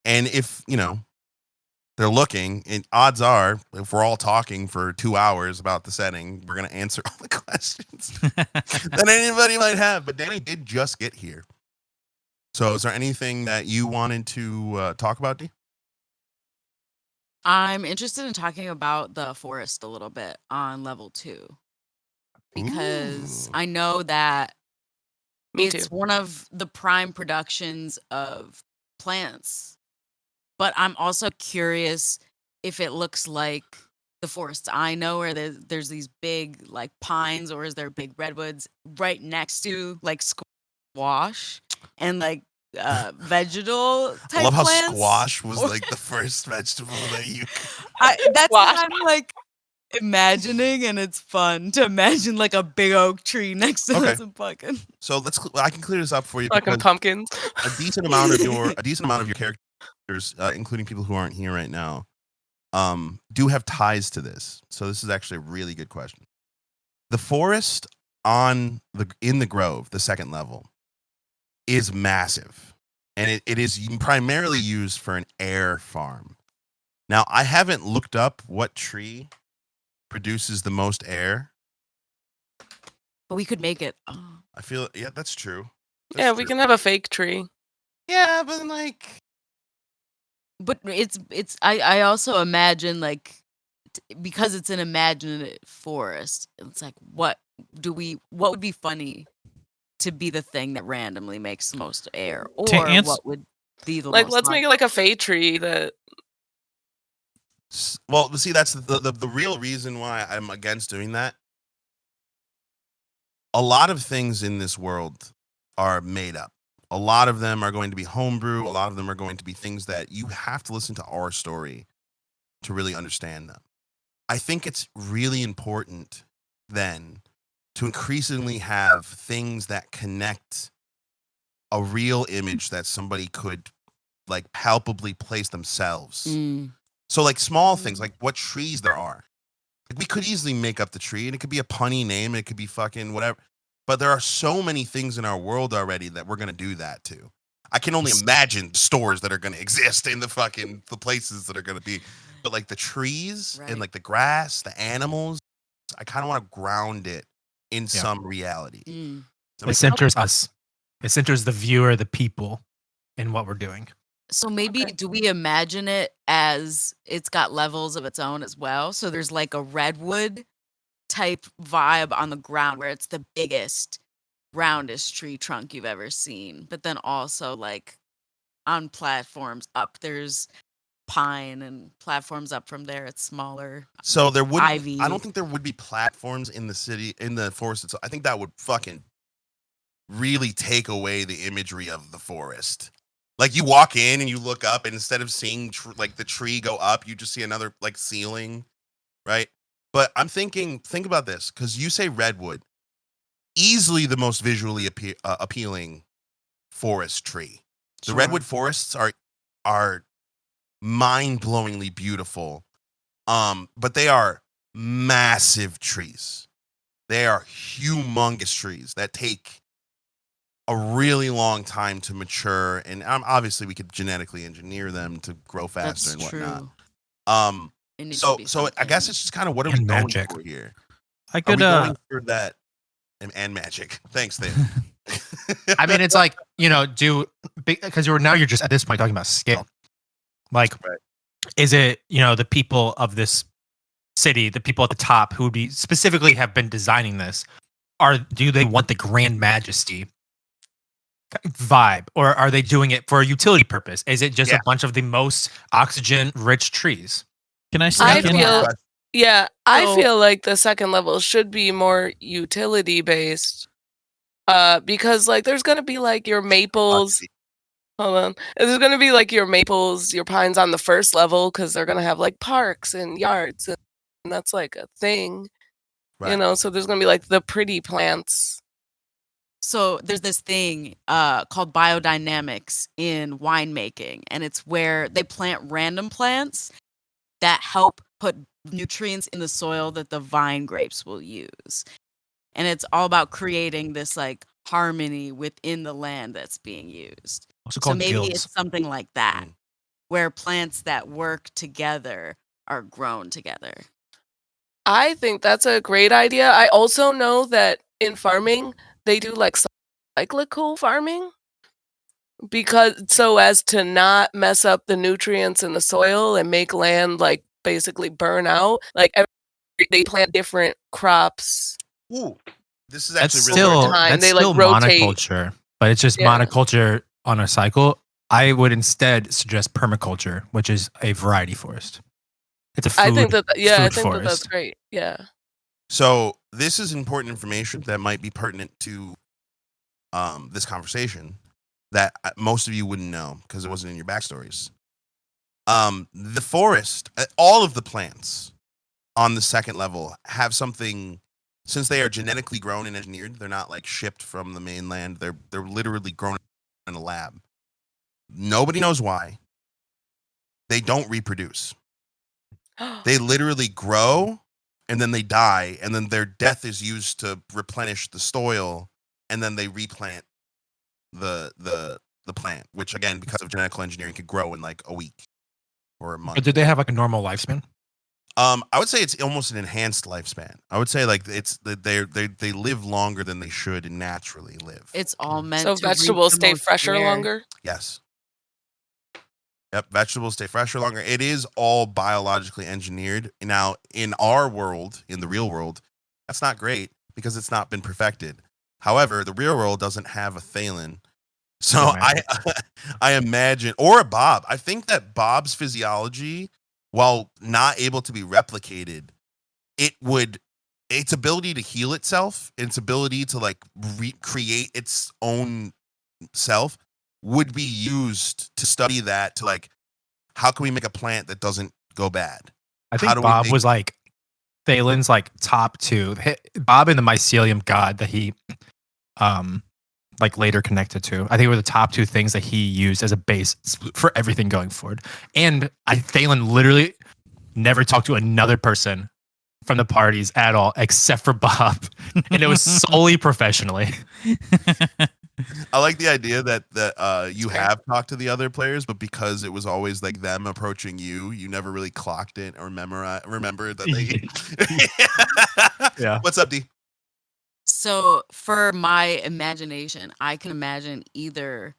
A: And if they're looking, and odds are, if we're all talking for 2 hours about the setting, we're gonna answer all the questions that anybody might have. But Danny did just get here. So is there anything that you wanted to talk about, D?
F: I'm interested in talking about the forest a little bit on level 2 because
A: Ooh.
F: I know that
C: Me
F: it's
C: too.
F: one of the prime productions of plants. But I'm also curious if it looks like the forests I know where there's these big like pines, or is there big redwoods right next to like squash and like vegetal
A: I
F: type
A: love how
F: plants?
A: squash was like the first vegetable that you.
F: That's what
C: Squash.
F: I'm like imagining, and it's fun to imagine like a big oak tree next to
A: Okay.
F: some fucking.
A: So I can clear this up for you
C: Fucking
A: because
C: pumpkins.
A: a decent amount of your characters, including people who aren't here right now, do have ties to this. So this is actually a really good question. The forest in the Grove, the second level, is massive, and it is primarily used for an air farm. Now, I haven't looked up what tree produces the most air.
F: But we could make it.
A: I feel, yeah, that's true.
C: Yeah, we can have a fake tree.
A: Yeah, but like,
F: But it's I also imagine like because it's an imaginative forest. It's like what would be funny to be the thing that randomly makes the most air, or what would be the
C: Like,
F: most
C: let's make it like a fake tree that.
A: well, see, that's the real reason why I'm against doing that. A lot of things in this world are made up. A lot of them are going to be homebrew. A lot of them are going to be things that you have to listen to our story to really understand them. I think it's really important then to increasingly have things that connect a real image that somebody could like palpably place themselves. So like small things like what trees there are. Like, we could easily make up the tree and it could be a punny name and it could be fucking whatever. But there are so many things in our world already that we're going to do that to. I can only imagine stores that are going to exist in the places that are going to be. But like the trees and like the grass, the animals, I kind of want to ground it in some reality.
D: It centers us. It centers the viewer, the people, in what we're doing.
F: So maybe do we imagine it as it's got levels of its own as well? So there's like a redwood type vibe on the ground where it's the biggest, roundest tree trunk you've ever seen. But then also like on platforms up, there's pine, and platforms up from there, it's smaller.
A: So there would
F: ivy.
A: I don't think there would be platforms in the forest itself. I think that would fucking really take away the imagery of the forest. Like you walk in and you look up, and instead of seeing like the tree go up, you just see another like ceiling, right? But I'm think about this because you say redwood. easily the most visually appealing forest tree. The
F: Sure.
A: redwood forests are mind-blowingly beautiful, but they are massive trees. They are humongous trees that take a really long time to mature, and obviously we could genetically engineer them to grow faster
F: That's
A: and whatnot.
F: true. It needs to
A: So
F: be
A: I guess
F: something.
A: it's just kind of what are we
D: And
A: going
D: magic.
A: for here?
B: I
A: Are
B: could
A: we going for that and magic? Thanks, Dave.
D: I mean, it's like, because you're just at this point talking about scale. Like,
A: Right.
D: is it, the people of this city, the people at the top who would be specifically have been designing this, do they want the grand majesty vibe, or are they doing it for a utility purpose? Is it just
A: Yeah.
D: a bunch of the most oxygen rich trees?
B: Can I
C: I
B: sneak in?
C: feel yeah, I
F: So-
C: feel like the second level should be more utility based. Because like there's gonna be like your maples. Hold on. There's gonna be like your maples, your pines on the first level because they're gonna have like parks and yards, and that's like a thing.
A: Right.
C: You know, so there's gonna be like the pretty plants.
F: So there's this thing called biodynamics in winemaking, and it's where they plant random plants that help put nutrients in the soil that the vine grapes will use. And it's all about creating this like harmony within the land that's being used.
D: Also
F: So
D: called
F: maybe
D: guilds.
F: it's something like that,
A: Mm.
F: where plants that work together are grown together.
C: I think that's a great idea. I also know that in farming they do like cyclical farming because so as to not mess up the nutrients in the soil and make land like basically burn out. Like they plant different crops.
A: Ooh, this is
D: That's
A: actually really
D: still
C: time.
D: that's
C: They, like,
D: still
C: rotate.
D: monoculture, but it's just
C: Yeah.
D: monoculture on a cycle. I would instead suggest permaculture, which is a variety forest. It's a food,
C: I think that
D: food
C: I think that
D: forest.
C: that's great. Yeah.
A: So this is important information that might be pertinent to this conversation that most of you wouldn't know because it wasn't in your backstories. The forest, all of the plants on the second level have something. Since they are genetically grown and engineered, they're not like shipped from the mainland. They're literally grown in a lab. Nobody knows why. They don't reproduce. They literally grow and then they die, and then their death is used to replenish the soil, and then they replant the plant, which again, because of genetical engineering, could grow in like a week or a month.
D: But do they have like a normal lifespan?
A: I would say it's almost an enhanced lifespan. I would say like it's that they live longer than they should naturally live.
F: It's all meant
C: So
F: to reap
C: vegetables
F: the
C: stay
F: most
C: fresher
F: rare-
C: longer.
A: Yes. Yep, vegetables stay fresher longer. It is all biologically engineered. Now, in our world, in the real world, that's not great because it's not been perfected. However, the real world doesn't have a Thalen. So
D: No magic.
A: I imagine, or a Bob. I think that Bob's physiology, while not able to be replicated, its ability to heal itself, its ability to like recreate its own self would be used to study that, to like, how can we make a plant that doesn't go bad?
D: I
A: How
D: think
A: do we
D: Bob
A: make-
D: was like Thalen's like top two. Bob and the mycelium god that he like later connected to. I think were the top two things that he used as a base for everything going forward. And Thalen literally never talked to another person from the parties at all except for Bob. And it was solely professionally.
A: I like the idea that you
C: fair.
A: have talked to the other players, but because it was always like them approaching you, you never really clocked it or remembered that they.
D: Yeah.
A: What's up, D?
F: So for my imagination, I can imagine either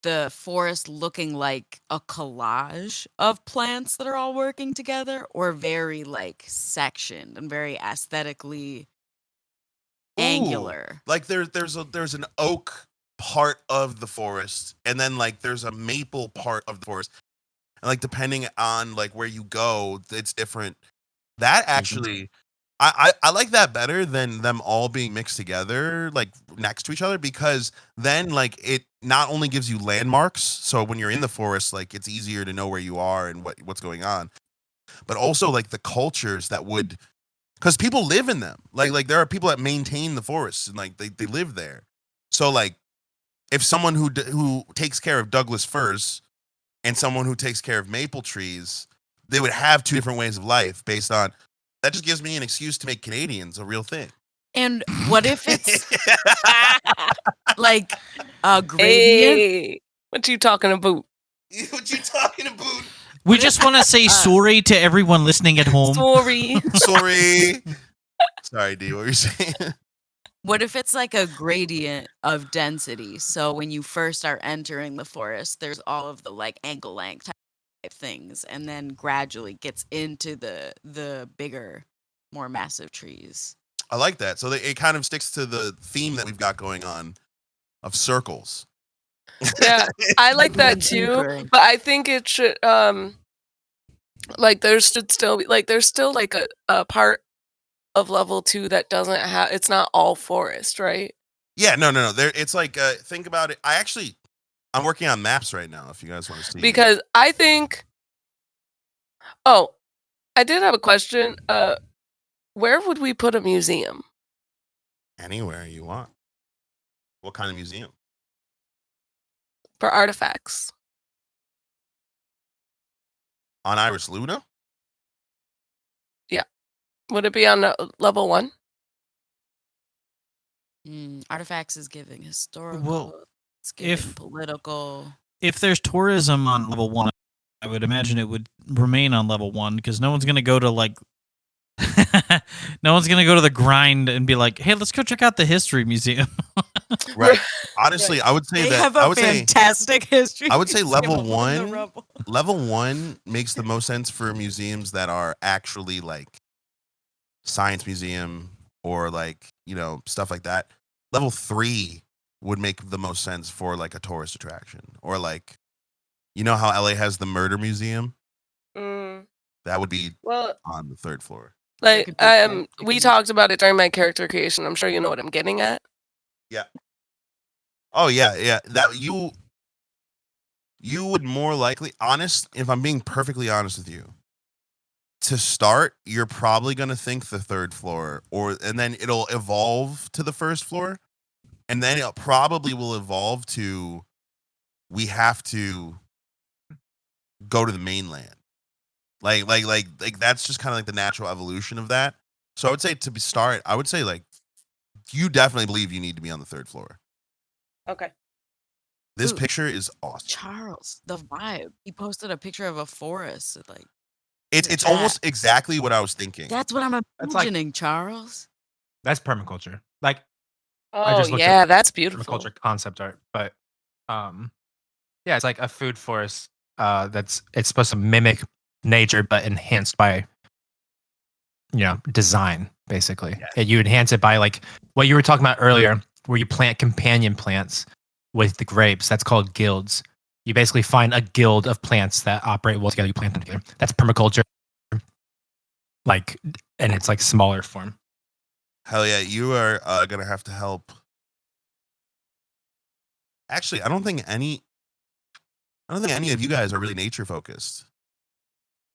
F: the forest looking like a collage of plants that are all working together, or very like sectioned and very aesthetically
A: Ooh.
F: angular.
A: Like there's an oak part of the forest, and then like there's a maple part of the forest, and like depending on like where you go, it's different. That actually, I like that better than them all being mixed together like next to each other, because then like it not only gives you landmarks, so when you're in the forest, like it's easier to know where you are and what's going on, but also like the cultures that would because people live in them. Like there are people that maintain the forests and like they live there. So like if someone who takes care of Douglas firs and someone who takes care of maple trees, they would have two different ways of life based on that. Just gives me an excuse to make Canadians a real thing.
F: And what if it's like a gradient?
C: Hey, what you talking about?
A: What you talking about?
B: We just want to say sorry to everyone listening at home.
C: Sorry.
A: Sorry, D. What were you saying?
F: What if it's like a gradient of density? So when you first are entering the forest, there's all of the like ankle length type things, and then gradually gets into the bigger, more massive trees.
A: I like that. So it kind of sticks to the theme that we've got going on of circles.
C: Yeah, I like that too. But I think it should like there should still be like there's still like a part of level 2 that doesn't have, it's not all forest, right?
A: Yeah, no. There, it's like think about it. I'm working on maps right now. If you guys want to see,
C: Because I think. Oh, I did have a question. Where would we put a museum?
A: anywhere you want. What kind of museum?
C: For artifacts?
A: On Iris Luna?
C: Would it be on level 1?
F: Artifacts is giving historical.
B: Well,
F: it's giving
B: if-
F: political.
B: If there's tourism on level 1, I would imagine it would remain on level 1 because no one's going to go to like no one's going to go to the grind and be like, "Hey, let's go check out the history museum."
A: Right. Honestly, I would say
F: They
A: that
F: have a
A: I would say
F: fantastic history.
A: I would say
F: museum
A: level
F: up in the
A: 1
F: rubble.
A: level 1 makes the most sense for museums that are actually like science museum or like, you know, stuff like that. Level 3 would make the most sense for like a tourist attraction or like, you know how LA has the murder museum? That would be
C: Well,
A: on the 3rd floor.
C: like
F: could do that.
C: we talked about it during my character creation. I'm sure you know what I'm getting at.
A: Oh yeah. That you would more likely, if I'm being perfectly honest with you, to start, you're probably going to think the 3rd floor and then it'll evolve to the 1st floor. And then it probably will evolve to we have to go to the mainland. Like that's just kind of like the natural evolution of that. So I would say I would say like you definitely believe you need to be on the 3rd floor.
C: Okay.
A: This
F: Ooh.
A: picture is awesome.
F: Charles, the vibe. He posted a picture of a forest. Like
A: It's
F: that.
A: almost exactly what I was thinking.
F: that's what I'm
D: That's like-
F: imagining, Charles.
D: That's permaculture. Like
C: Oh
D: just looked
C: yeah,
D: at
C: that's beautiful.
D: permaculture concept art, but yeah, it's like a food forest. It's supposed to mimic nature, but enhanced by design. Basically,
A: Yes.
D: you enhance it by like what you were talking about earlier, where you plant companion plants with the grapes. That's called guilds. You basically find a guild of plants that operate well together. You plant them together. That's permaculture. Like, and it's like smaller form.
A: Hell yeah, you are gonna have to help. Actually, I don't think any of you guys are really nature focused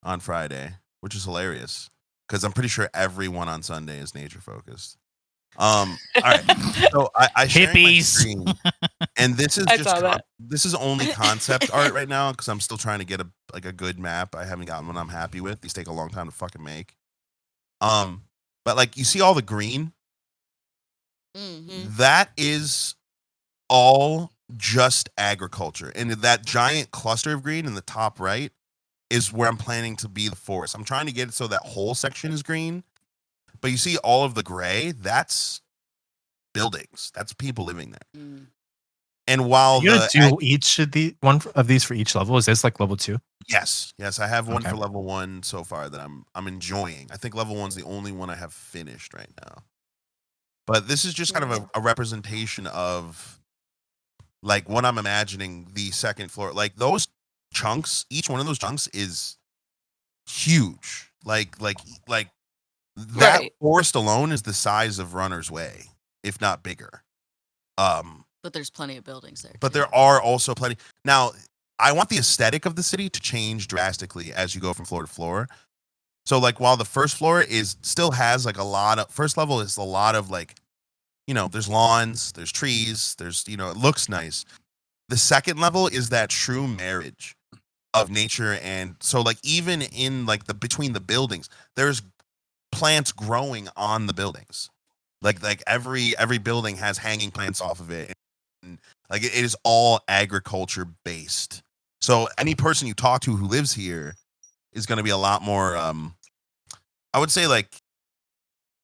A: on Friday, which is hilarious because I'm pretty sure everyone on Sunday is nature focused. All right, so I sharing my
B: Hippies.
A: screen, and this is
C: I
A: just
C: saw that.
A: this is only concept art right now because I'm still trying to get a good map. I haven't gotten one I'm happy with. These take a long time to fucking make. But like you see all the green.
F: Mm-hmm.
A: That is all just agriculture. And that giant cluster of green in the top right is where I'm planning to be the forest. I'm trying to get it so that whole section is green. But you see all of the gray, that's buildings. That's people living there.
F: Mm.
A: And while
D: You're gonna do each of one of these for each level. Is this like level 2?
A: yes, I have one
D: Okay.
A: for level 1 so far that I'm enjoying. I think level 1's the only one I have finished right now. But this is just kind of a representation of like what I'm imagining the 2nd floor. Like those chunks, each one of those chunks is huge. Like that
C: Right.
A: forest alone is the size of Runner's Way, if not bigger.
F: But there's plenty of buildings there.
A: But
F: too.
A: there are also plenty. Now, I want the aesthetic of the city to change drastically as you go from floor to floor. So like while the first floor is still has like a lot of first level is a lot of like, there's lawns, there's trees, there's it looks nice. The second level is that true marriage of nature, and so like even in like the between the buildings, there's plants growing on the buildings. Like every building has hanging plants off of it. And like it is all agriculture based. So any person you talk to who lives here is going to be a lot more I would say like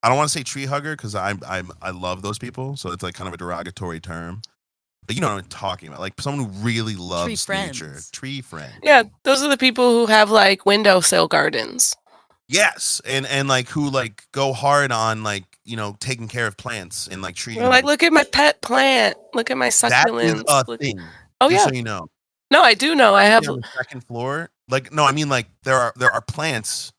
A: I don't want to say tree hugger because I love those people, so it's like kind of a derogatory term. But you know what I'm talking about, like someone who really loves nature, tree friend.
C: Yeah, those are the people who have like windowsill gardens.
A: Yes, and like who like go hard on like taking care of plants and like treating.
C: They're like, look at my pet plant, look at my succulents.
A: That is a thing.
C: Oh
A: just
C: yeah.
A: so you know.
C: No, I do know. I have
A: on the second floor. Like no, I mean like there are plants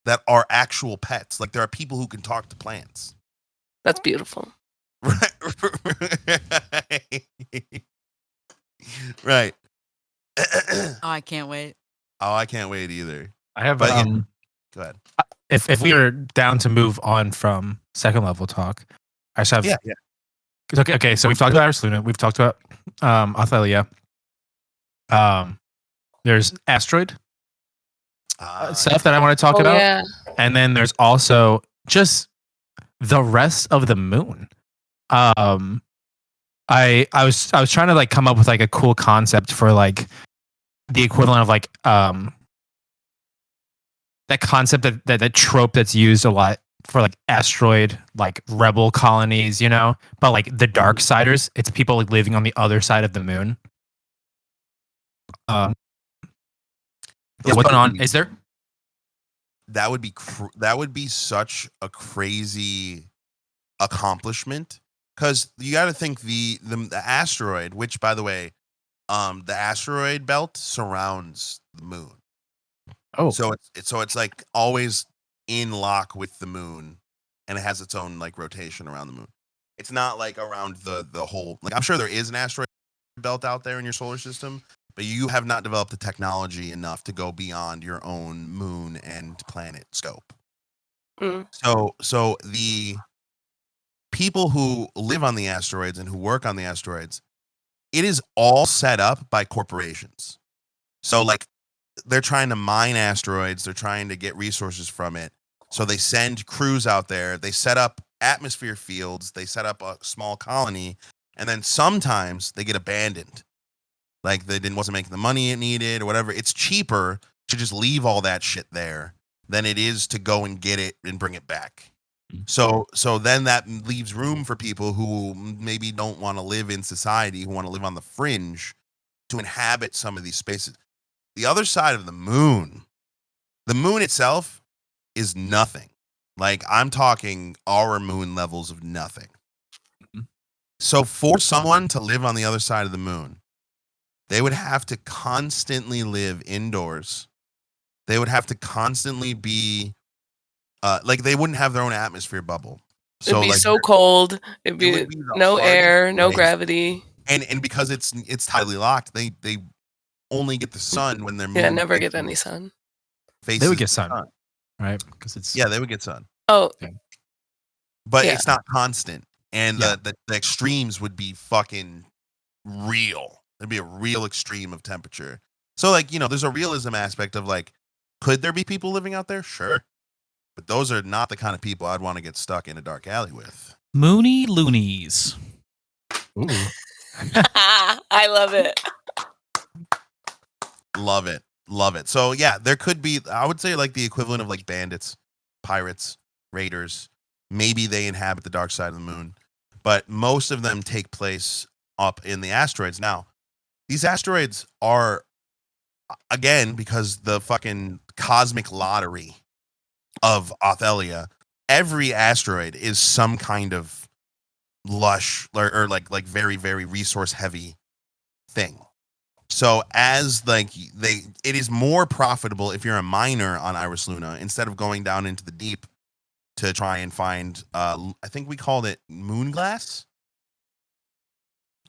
A: that are actual pets. Like there are people who can talk to plants.
C: That's beautiful.
A: Right.
F: Oh, I can't wait.
A: Oh, I can't wait either.
D: I have.
A: But go ahead.
D: If we are down to move on from second level talk, I just have.
A: Yeah.
D: Okay. So we've talked about Iris Luna. We've talked about Athelia. There's asteroid stuff that I want to talk about,
C: yeah.
D: and then there's also just the rest of the moon. I was trying to like come up with like a cool concept for like the equivalent of like that concept that trope that's used a lot for like asteroid like rebel colonies, but like the dark siders, it's people like living on the other side of the moon. What's going on? Is there?
A: That would be such a crazy accomplishment, because you got to think the asteroid, which by the way, the asteroid belt surrounds the moon.
D: Oh,
A: so it's like always in lock with the moon, and it has its own like rotation around the moon. It's not like around the whole. Like I'm sure there is an asteroid belt out there in your solar system, but you have not developed the technology enough to go beyond your own moon and planet scope.
C: Mm.
A: So the people who live on the asteroids and who work on the asteroids, it is all set up by corporations. So like they're trying to mine asteroids, they're trying to get resources from it. So they send crews out there, they set up atmosphere fields, they set up a small colony, and then sometimes they get abandoned. Like wasn't making the money it needed or whatever. It's cheaper to just leave all that shit there than it is to go and get it and bring it back. So then that leaves room for people who maybe don't want to live in society, who want to live on the fringe, to inhabit some of these spaces. The other side of the moon itself is nothing. Like I'm talking our moon levels of nothing. So for someone to live on the other side of the moon, they would have to constantly live indoors. They would have to constantly be like they wouldn't have their own atmosphere bubble.
C: So it'd be
A: like,
C: so cold. It'd be
A: the
C: no
A: hardest
C: air, no
A: place.
C: gravity.
A: And because it's tightly locked, they only get the sun when they're
C: never get any sun.
D: They would get sun, right? Because it's
A: they would get sun.
C: Oh,
A: but it's not constant, and the extremes would be fucking real. There'd be a real extreme of temperature. So like there's a realism aspect of like, could there be people living out there? Sure, but those are not the kind of people I'd want to get stuck in a dark alley with.
B: Moony loonies.
D: Ooh.
C: I love it.
A: Love it. So yeah, there could be, I would say like the equivalent of like bandits, pirates, raiders. Maybe they inhabit the dark side of the moon, but most of them take place up in the asteroids. Now, these asteroids are, again, because the fucking cosmic lottery of Athelia, every asteroid is some kind of lush or like very, very resource heavy thing. So as like it is more profitable if you're a miner on Iris Luna instead of going down into the deep to try and find I think we called it moon glass.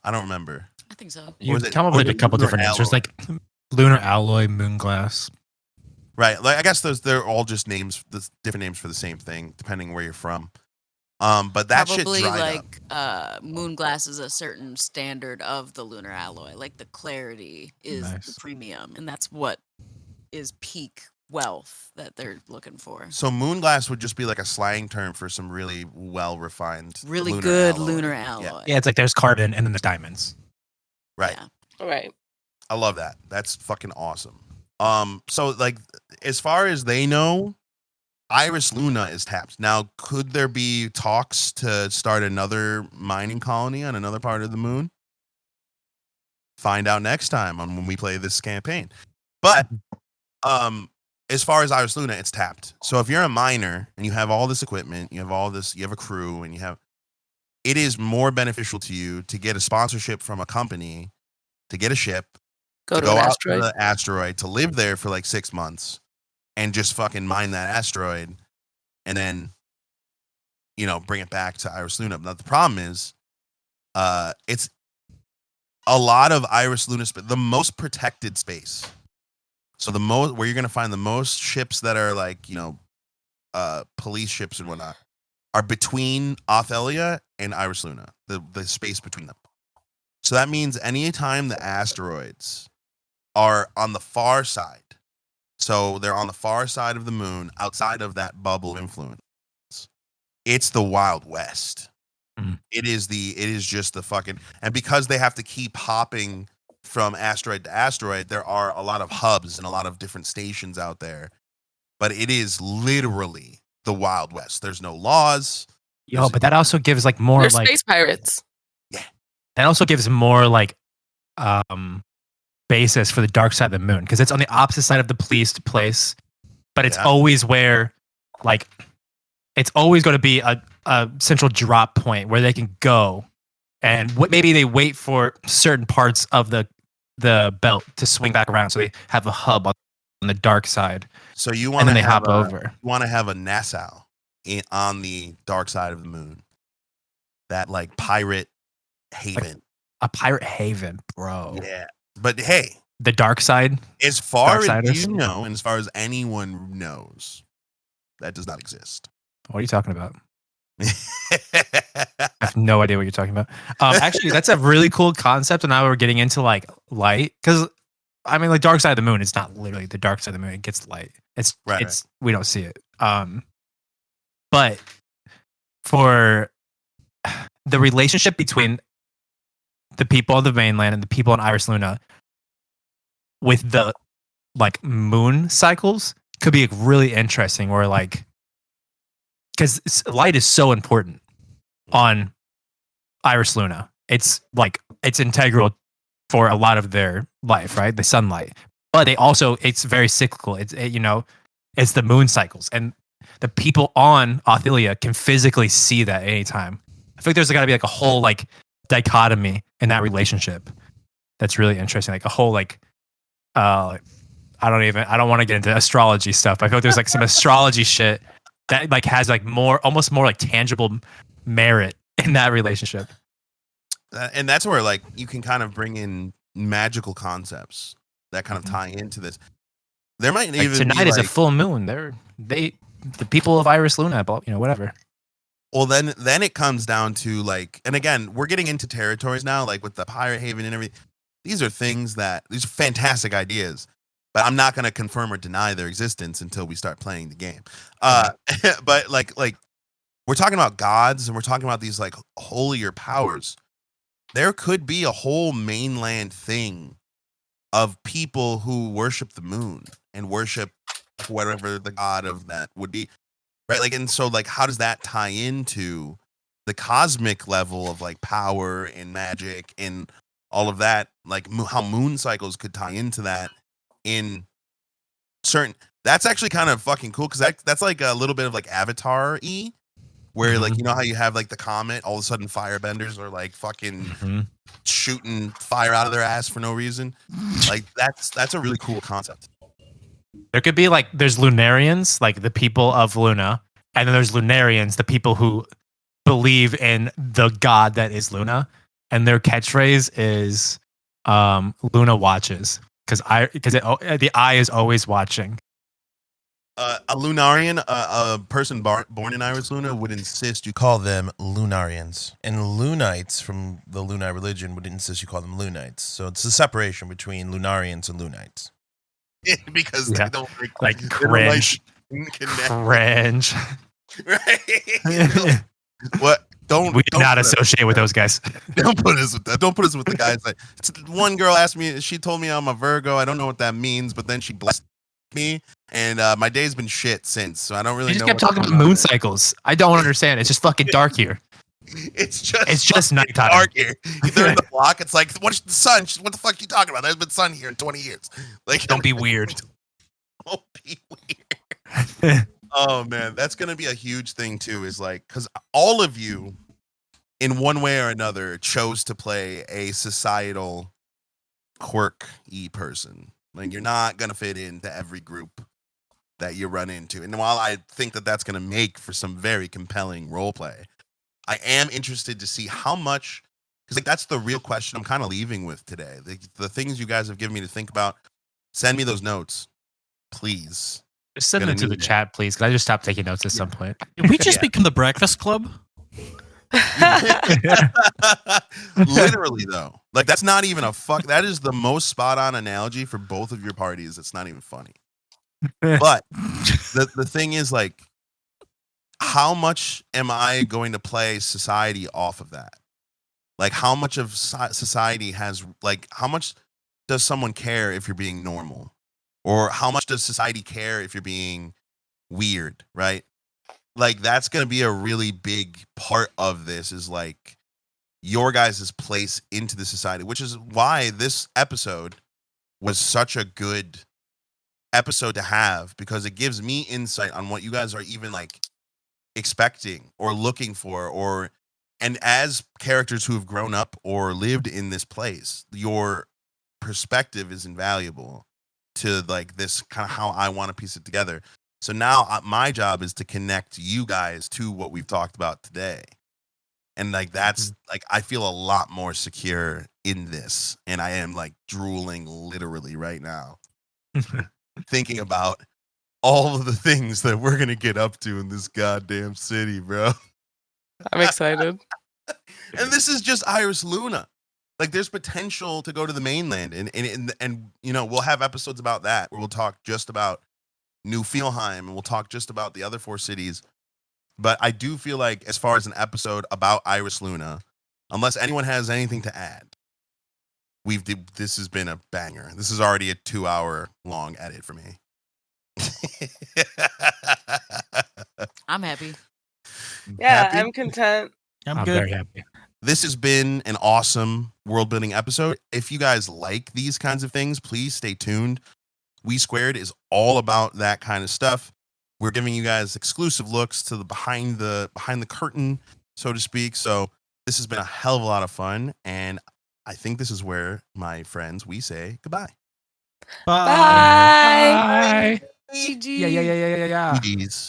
A: I don't remember.
F: I think so.
D: You come up with a couple different answers, like lunar alloy, moon glass.
A: Right. Like I guess they're all just names, different names for the same thing, depending where you're from. But that
F: Probably
A: shit dried up.
F: like moon glass is a certain standard of the lunar alloy. Like the clarity is the
D: Nice.
F: premium, and that's what is peak wealth that they're looking for.
A: So moonglass would just be like a slang term for some really well refined,
F: Really good lunar
A: Yeah.
F: alloy.
D: Yeah, it's like there's carbon and then there's diamonds.
A: Right.
F: Yeah.
C: Right.
A: I love that. That's fucking awesome. So like, as far as they know, Iris Luna is tapped. Now, could there be talks to start another mining colony on another part of the moon? Find out next time on when we play this campaign. But as far as Iris Luna, it's tapped. So if you're a miner and you have all this equipment, you have all this, you have a crew, and it is more beneficial to you to get a sponsorship from a company, to get a ship,
C: Go to
A: go
C: an
A: out
C: asteroid.
A: to the asteroid, to live there for like 6 months, and just fucking mine that asteroid, and then, bring it back to Iris Luna. Now the problem is, it's a lot of Iris Luna, the most protected space. So where you're gonna find the most ships that are like, police ships and whatnot, are between Othelia and Iris Luna, the space between them. So that means anytime the asteroids are on the far side, so they're on the far side of the moon, outside of that bubble influence, it's the Wild West. It is just the fucking, and because they have to keep hopping from asteroid to asteroid, there are a lot of hubs and a lot of different stations out there. But it is literally the Wild West. There's no laws.
D: Yo, but that also gives like more
C: They're
D: like
C: space pirates.
D: that also gives more like basis for the dark side of the moon because it's on the opposite side of the policed place, but it's always where like it's always going to be a central drop point where they can go, and maybe they wait for certain parts of the belt to swing back around, so they have a hub on the dark side.
A: So you want
D: and then
A: to
D: they hop over.
A: You want to have a Nassau on the dark side of the moon, that like pirate haven,
D: a pirate haven, bro.
A: Yeah, but hey,
D: the dark side.
A: As far as
D: Darksiders?
A: you know, and as far as anyone knows, that does not exist.
D: What are you talking about? I have no idea what you're talking about. Actually, that's a really cool concept. And now we're getting into like light, because I mean, like dark side of the moon. It's not literally the dark side of the moon. It gets light. It's we don't see it. But for the relationship between the people on the mainland and the people on Iris Luna, with the like moon cycles, could be really interesting. Where like, because light is so important on Iris Luna. It's like it's integral for a lot of their life, right? The sunlight, but it's very cyclical. It's the moon cycles, and the people on Othelia can physically see that anytime. I think there's got to be like a whole like dichotomy in that relationship that's really interesting. Like a whole like I don't want to get into astrology stuff, but I feel like there's like some astrology shit that like has like almost more like tangible merit in that relationship.
A: And that's where like you can kind of bring in magical concepts that kind of tie into this. There might
D: like
A: even
D: tonight
A: be
D: is a full moon. The people of Iris Luna, whatever.
A: Well, then it comes down to like, and again, we're getting into territories now, like with the pirate haven and everything. These are fantastic ideas, but I'm not going to confirm or deny their existence until we start playing the game. But like we're talking about gods, and we're talking about these like holier powers. There could be a whole mainland thing of people who worship the moon and worship whatever the god of that would be, right? Like, and so like, how does that tie into the cosmic level of like power and magic and all of that? Like how moon cycles could tie into that in certain. That's actually kind of fucking cool, because that's like a little bit of like Avatar-y, where like, you know how you have like the comet, all of a sudden firebenders are like fucking shooting fire out of their ass for no reason. Like that's a really cool concept.
D: There could be like, there's Lunarians, like the people of Luna, and then there's Lunarians, the people who believe in the god that is Luna, and their catchphrase is Luna watches, because the eye is always watching.
A: A Lunarian, a person born in Iris Luna, would insist you
G: Call them Lunarians. And Lunites from the Lunite religion would insist you call them Lunites. So it's the separation between Lunarians and Lunites.
A: because
D: Yeah.
A: they don't
D: Like
A: they don't
D: cringe.
A: connect,
D: Cringe.
A: right? What? Don't
D: We do
A: don't
D: not
A: put us-
D: associate with those guys.
A: Don't put us with that. Don't put us with the guys that. One girl asked me. She told me I'm a Virgo. I don't know what that means, but then she blessed me, and my day's been shit since. So I don't really
D: You just
A: know.
D: kept
A: what's
D: talking
A: going
D: about
A: on
D: moon
A: there.
D: cycles. I don't understand. It's just fucking dark here.
A: It's just
D: fucking
A: nighttime.
D: nighttime.
A: Dark here. They're in the block. It's like, what's the sun? What the fuck are you talking about? There's been sun here in 20 years. Like,
D: Don't be weird.
A: Don't be weird. Oh man, that's gonna be a huge thing too. Is like, because all of you, in one way or another, chose to play a societal quirky person. Like, you're not gonna fit into every group that you run into. And while I think that that's gonna make for some very compelling role play, I am interested to see how much, because like that's the real question I'm kind of leaving with today. The things you guys have given me to think about. Send me those notes, please.
D: Just send
A: Gonna
D: them to the
A: need it.
D: chat, please. Can I just stop taking notes at some point?
B: Did we just
A: Yeah.
B: become the Breakfast Club?
A: Literally though, like that's not even a fuck. That is the most spot on analogy for both of your parties. It's not even funny. But the thing is, like, how much am I going to play society off of that? Like, how much of society has, like, how much does someone care if you're being normal, or how much does society care if you're being weird, right? Like, that's going to be a really big part of this, is like your guys' place into the society, which is why this episode was such a good episode to have, because it gives me insight on what you guys are even like expecting or looking for, or, and as characters who have grown up or lived in this place, your perspective is invaluable to like this kind of how I want to piece it together. So now my job is to connect you guys to what we've talked about today. And like, that's like, I feel a lot more secure in this. And I am like drooling literally right now, thinking about all of the things that we're going to get up to in this goddamn city, bro.
C: I'm excited.
A: And this is just Iris Luna. Like, there's potential to go to the mainland, and you know, we'll have episodes about that where we'll talk just about New Felheim, and we'll talk just about the other 4 cities. But I do feel like, as far as an episode about Iris Luna, unless anyone has anything to add, this has been a banger. This is already a 2-hour long edit for me.
F: I'm happy.
C: Yeah,
A: Happy?
C: I'm content.
B: I'm
D: I'm
B: good.
D: very happy.
A: This has been an awesome world building episode. If you guys like these kinds of things, please stay tuned. We² is all about that kind of stuff. We're giving you guys exclusive looks to the behind the curtain, so to speak. So this has been a hell of a lot of fun, and I think this is where, my friends, we say goodbye.
C: Bye.
D: Bye.
F: GG.
D: Yeah.
A: Jeez.